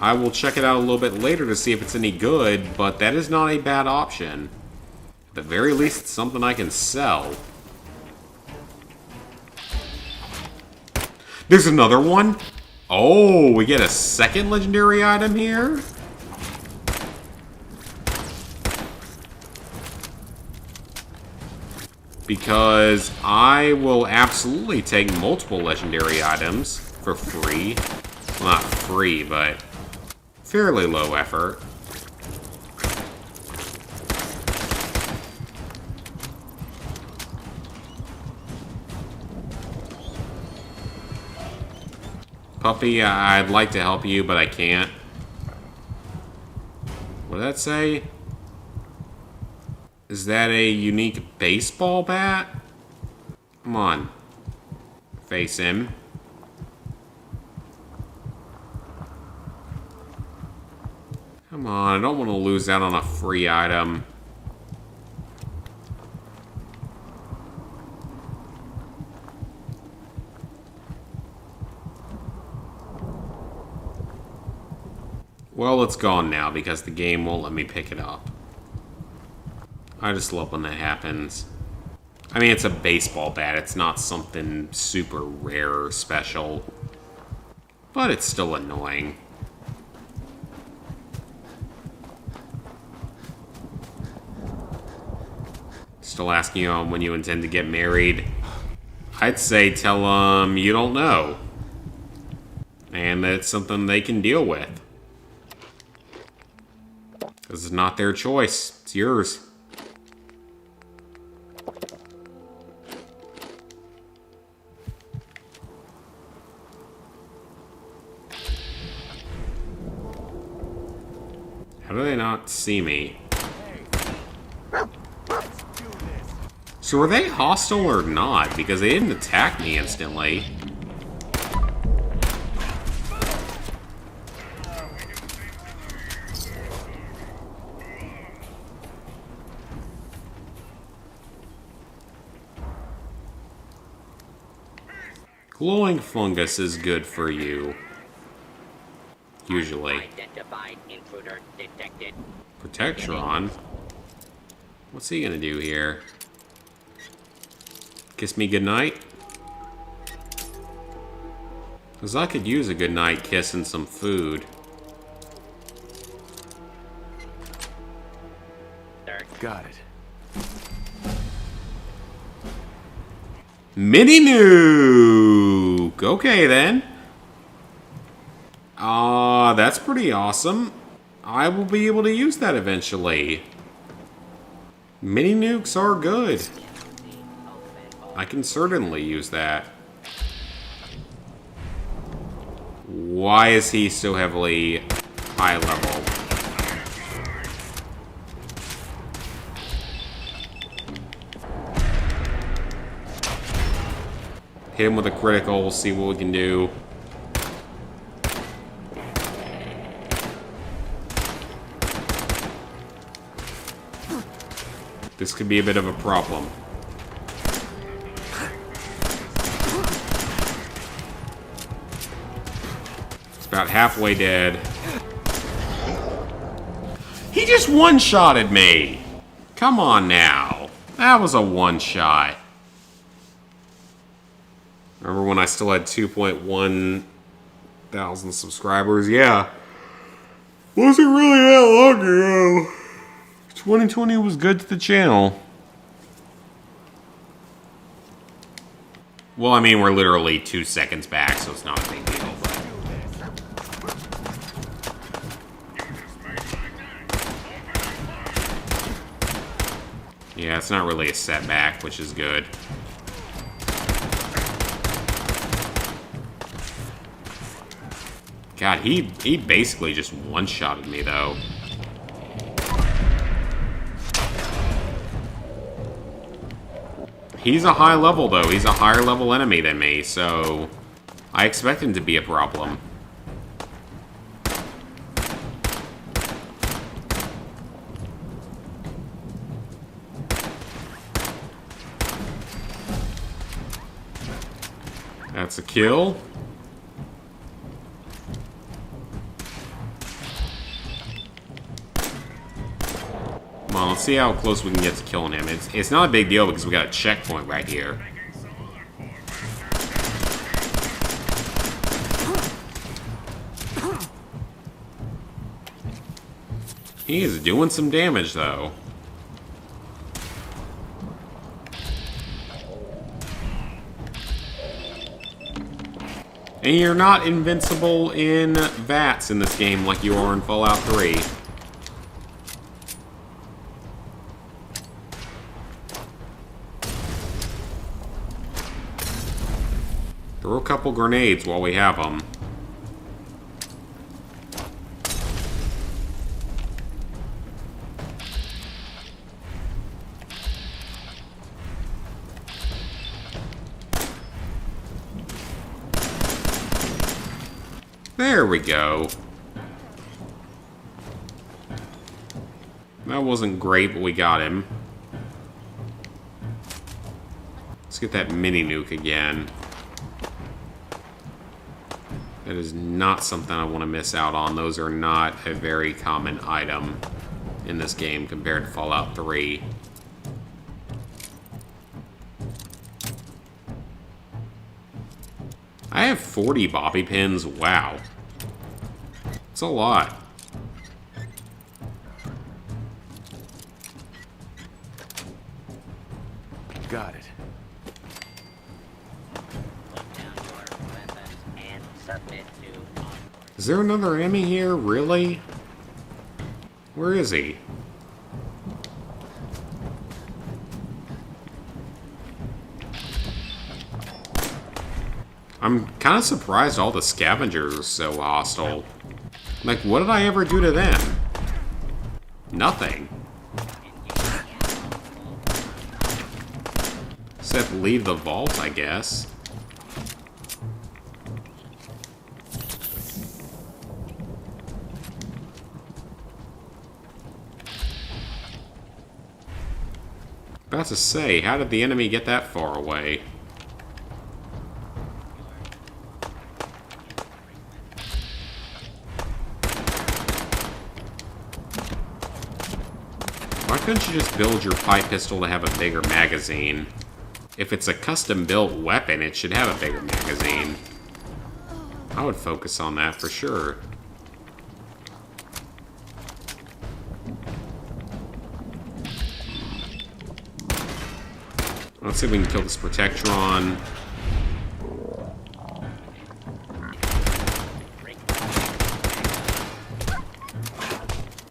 I will check it out a little bit later to see if it's any good, but that is not a bad option. At the very least, it's something I can sell. There's another one? Oh, we get a second legendary item here? Because I will absolutely take multiple legendary items for free. Well, not free, but fairly low effort. Puppy, I'd like to help you, but I can't. What did that say? Is that a unique baseball bat? Come on. Face him. Come on, I don't want to lose out on a free item. Well, it's gone now because the game won't let me pick it up. I just love when that happens. I mean, it's a baseball bat. It's not something super rare or special. But it's still annoying. Still asking you when you intend to get married. I'd say tell them you don't know. And that it's something they can deal with. This is not their choice. It's yours. How do they not see me? So are they hostile or not? Because they didn't attack me instantly. Glowing fungus is good for you. Usually. Identified intruder detected. Protectron? What's he gonna do here? Kiss me goodnight? Because I could use a goodnight kiss and some food. Got it. Mini nuke! Okay then. That's pretty awesome. I will be able to use that eventually. Mini nukes are good. I can certainly use that. Why is he so heavily high level? Hit him with a critical, see what we can do. This could be a bit of a problem. It's about halfway dead. He just one-shotted me! Come on now. That was a one-shot. Remember when I still had 2.1 thousand subscribers? Yeah. Wasn't really that long ago. 2020 was good to the channel. Well, I mean, we're literally 2 seconds back, so it's not a big deal. But... yeah, it's not really a setback, which is good. God, he basically just one-shotted me, though. He's a high level, though. He's a higher level enemy than me, so I expect him to be a problem. That's a kill. Come on, let's see how close we can get to killing him. It's not a big deal because we got a checkpoint right here. He is doing some damage, though. And you're not invincible in VATS in this game like you are in Fallout 3. Throw a couple grenades while we have them. There we go. That wasn't great, but we got him. Let's get that mini nuke again. That is not something I want to miss out on. Those are not a very common item in this game compared to Fallout 3. I have 40 bobby pins. Wow. It's a lot. Got it. Is there another enemy here? Really? Where is he? I'm kind of surprised all the scavengers are so hostile. Like, what did I ever do to them? Nothing. Except leave the vault, I guess. About to say, how did the enemy get that far away? Why couldn't you just build your pipe pistol to have a bigger magazine? If it's a custom-built weapon, it should have a bigger magazine. I would focus on that for sure. Let's see if we can kill this Protectron.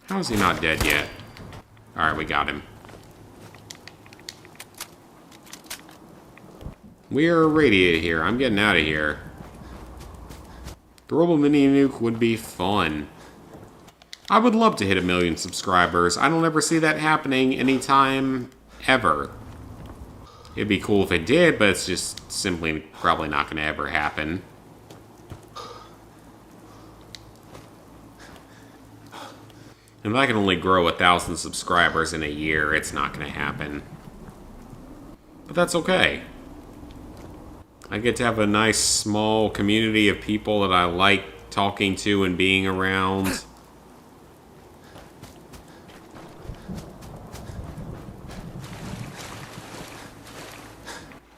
How is he not dead yet? Alright, we got him. We are irradiated here. I'm getting out of here. Throwable mini nuke would be fun. I would love to hit 1 million subscribers. I don't ever see that happening anytime ever. It'd be cool if it did, but it's just simply probably not going to ever happen. If I can only grow 1,000 subscribers in a year, it's not going to happen. But that's okay. I get to have a nice small community of people that I like talking to and being around.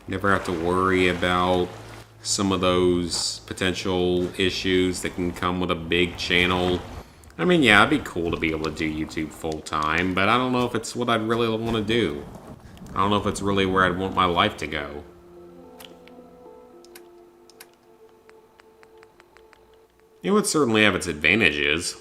Never have to worry about some of those potential issues that can come with a big channel. I mean, yeah, it'd be cool to be able to do YouTube full-time, but I don't know if it's what I'd really want to do. I don't know if it's really where I'd want my life to go. It would certainly have its advantages.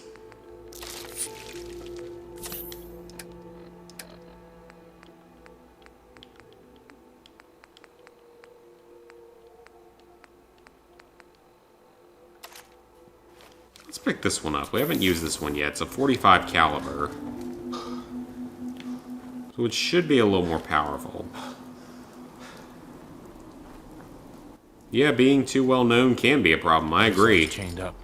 Let's pick this one up. We haven't used this one yet. It's a 45 caliber. So it should be a little more powerful. Yeah, being too well known can be a problem. I agree. Chained up.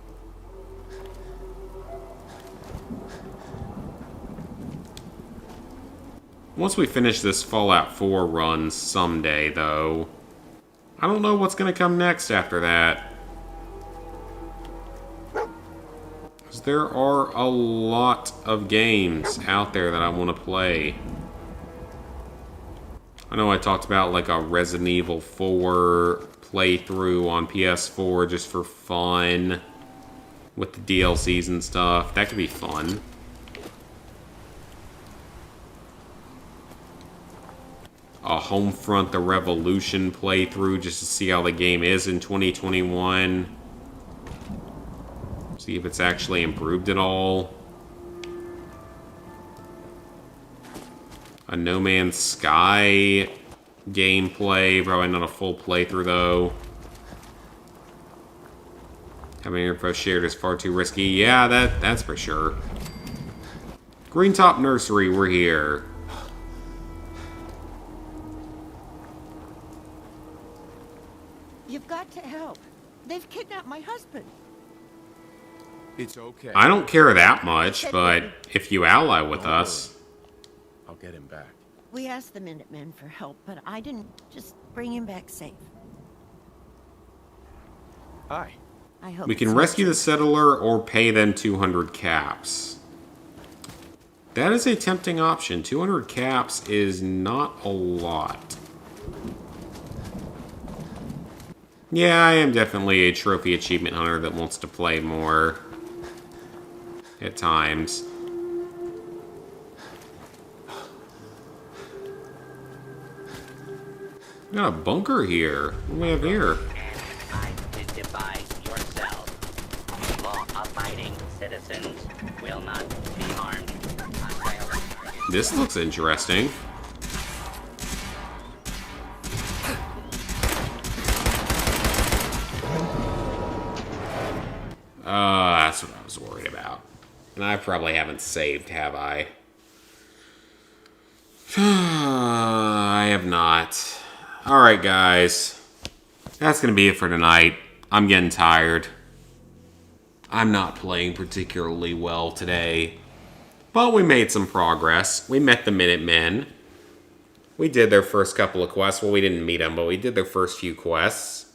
Once we finish this Fallout 4 run someday, though, I don't know what's going to come next after that. Because there are a lot of games out there that I want to play. I know I talked about like a Resident Evil 4 playthrough on PS4 just for fun with the DLCs and stuff. That could be fun. A Homefront the Revolution playthrough just to see how the game is in 2021. See if it's actually improved at all. A No Man's Sky gameplay, probably not a full playthrough though. Having info shared is far too risky. Yeah, that's for sure. Green Top Nursery, we're here. You've got to help. They've kidnapped my husband. It's okay. I don't care that much, but if you ally with us... I'll get him back. We asked the Minutemen for help, but I didn't just bring him back safe. Hi. I hope We can it's rescue not- the settler or pay them 200 caps. That is a tempting option. 200 caps is not a lot. Yeah, I am definitely a trophy achievement hunter that wants to play more. At times. We got a bunker here. What do we have here? Law-abiding citizens will not be harmed. This looks interesting. That's what I was worried about. And I probably haven't saved, have I? I have not. Alright, guys. That's going to be it for tonight. I'm getting tired. I'm not playing particularly well today. But we made some progress. We met the Minutemen. We did their first couple of quests. Well, we didn't meet them, but we did their first few quests.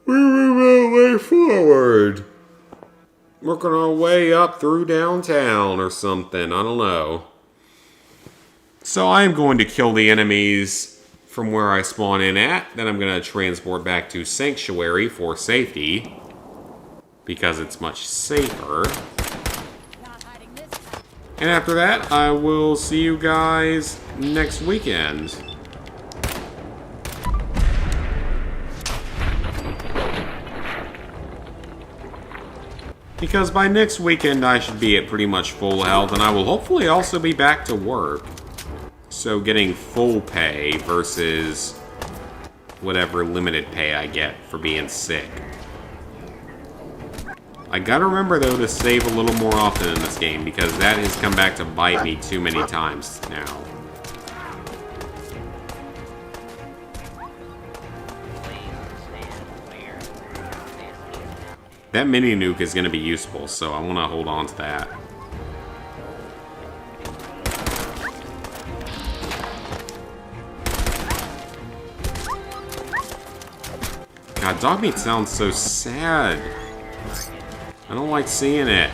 We move our way forward. Working our way up through downtown or something. I don't know. So I am going to kill the enemies from where I spawn in at. Then I'm going to transport back to Sanctuary for safety. Because it's much safer. And after that, I will see you guys next weekend. Because by next weekend, I should be at pretty much full health, and I will hopefully also be back to work. So getting full pay versus whatever limited pay I get for being sick. I gotta remember, though, to save a little more often in this game, because that has come back to bite me too many times now. That mini nuke is gonna be useful, so I wanna hold on to that. God, Dogmeat sounds so sad. I don't like seeing it.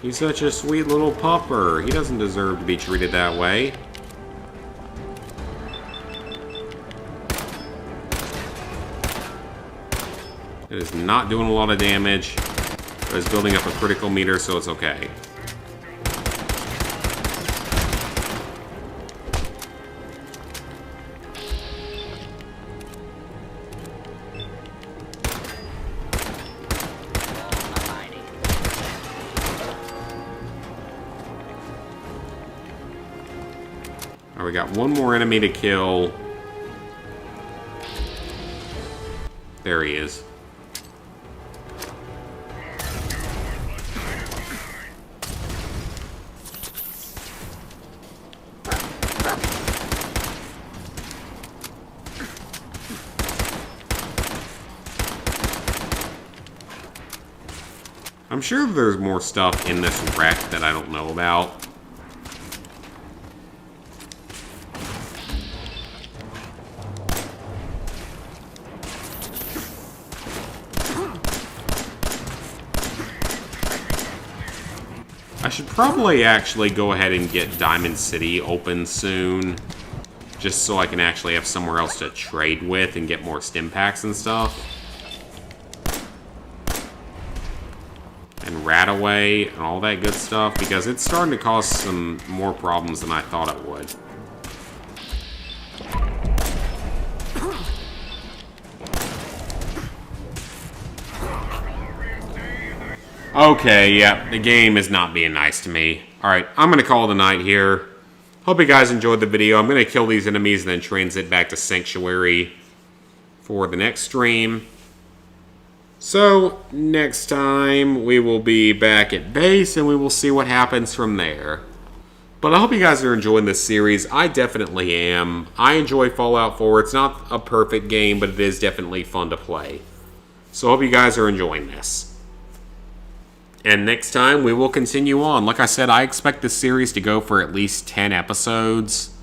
He's such a sweet little pupper. He doesn't deserve to be treated that way. It is not doing a lot of damage. But it's building up a critical meter, so it's okay. We got one more enemy to kill. There he is. I'm sure there's more stuff in this wreck that I don't know about. I should probably actually go ahead and get Diamond City open soon. Just so I can actually have somewhere else to trade with and get more stim packs and stuff. And Radaway and all that good stuff. Because it's starting to cause some more problems than I thought it would. Okay, yeah, the game is not being nice to me. Alright, I'm going to call it a night here. Hope you guys enjoyed the video. I'm going to kill these enemies and then transit back to Sanctuary for the next stream. So, next time we will be back at base and we will see what happens from there. But I hope you guys are enjoying this series. I definitely am. I enjoy Fallout 4. It's not a perfect game, but it is definitely fun to play. So I hope you guys are enjoying this. And next time, we will continue on. Like I said, I expect this series to go for at least 10 episodes.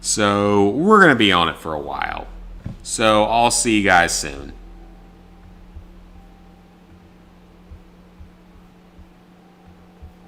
So, we're going to be on it for a while. So, I'll see you guys soon.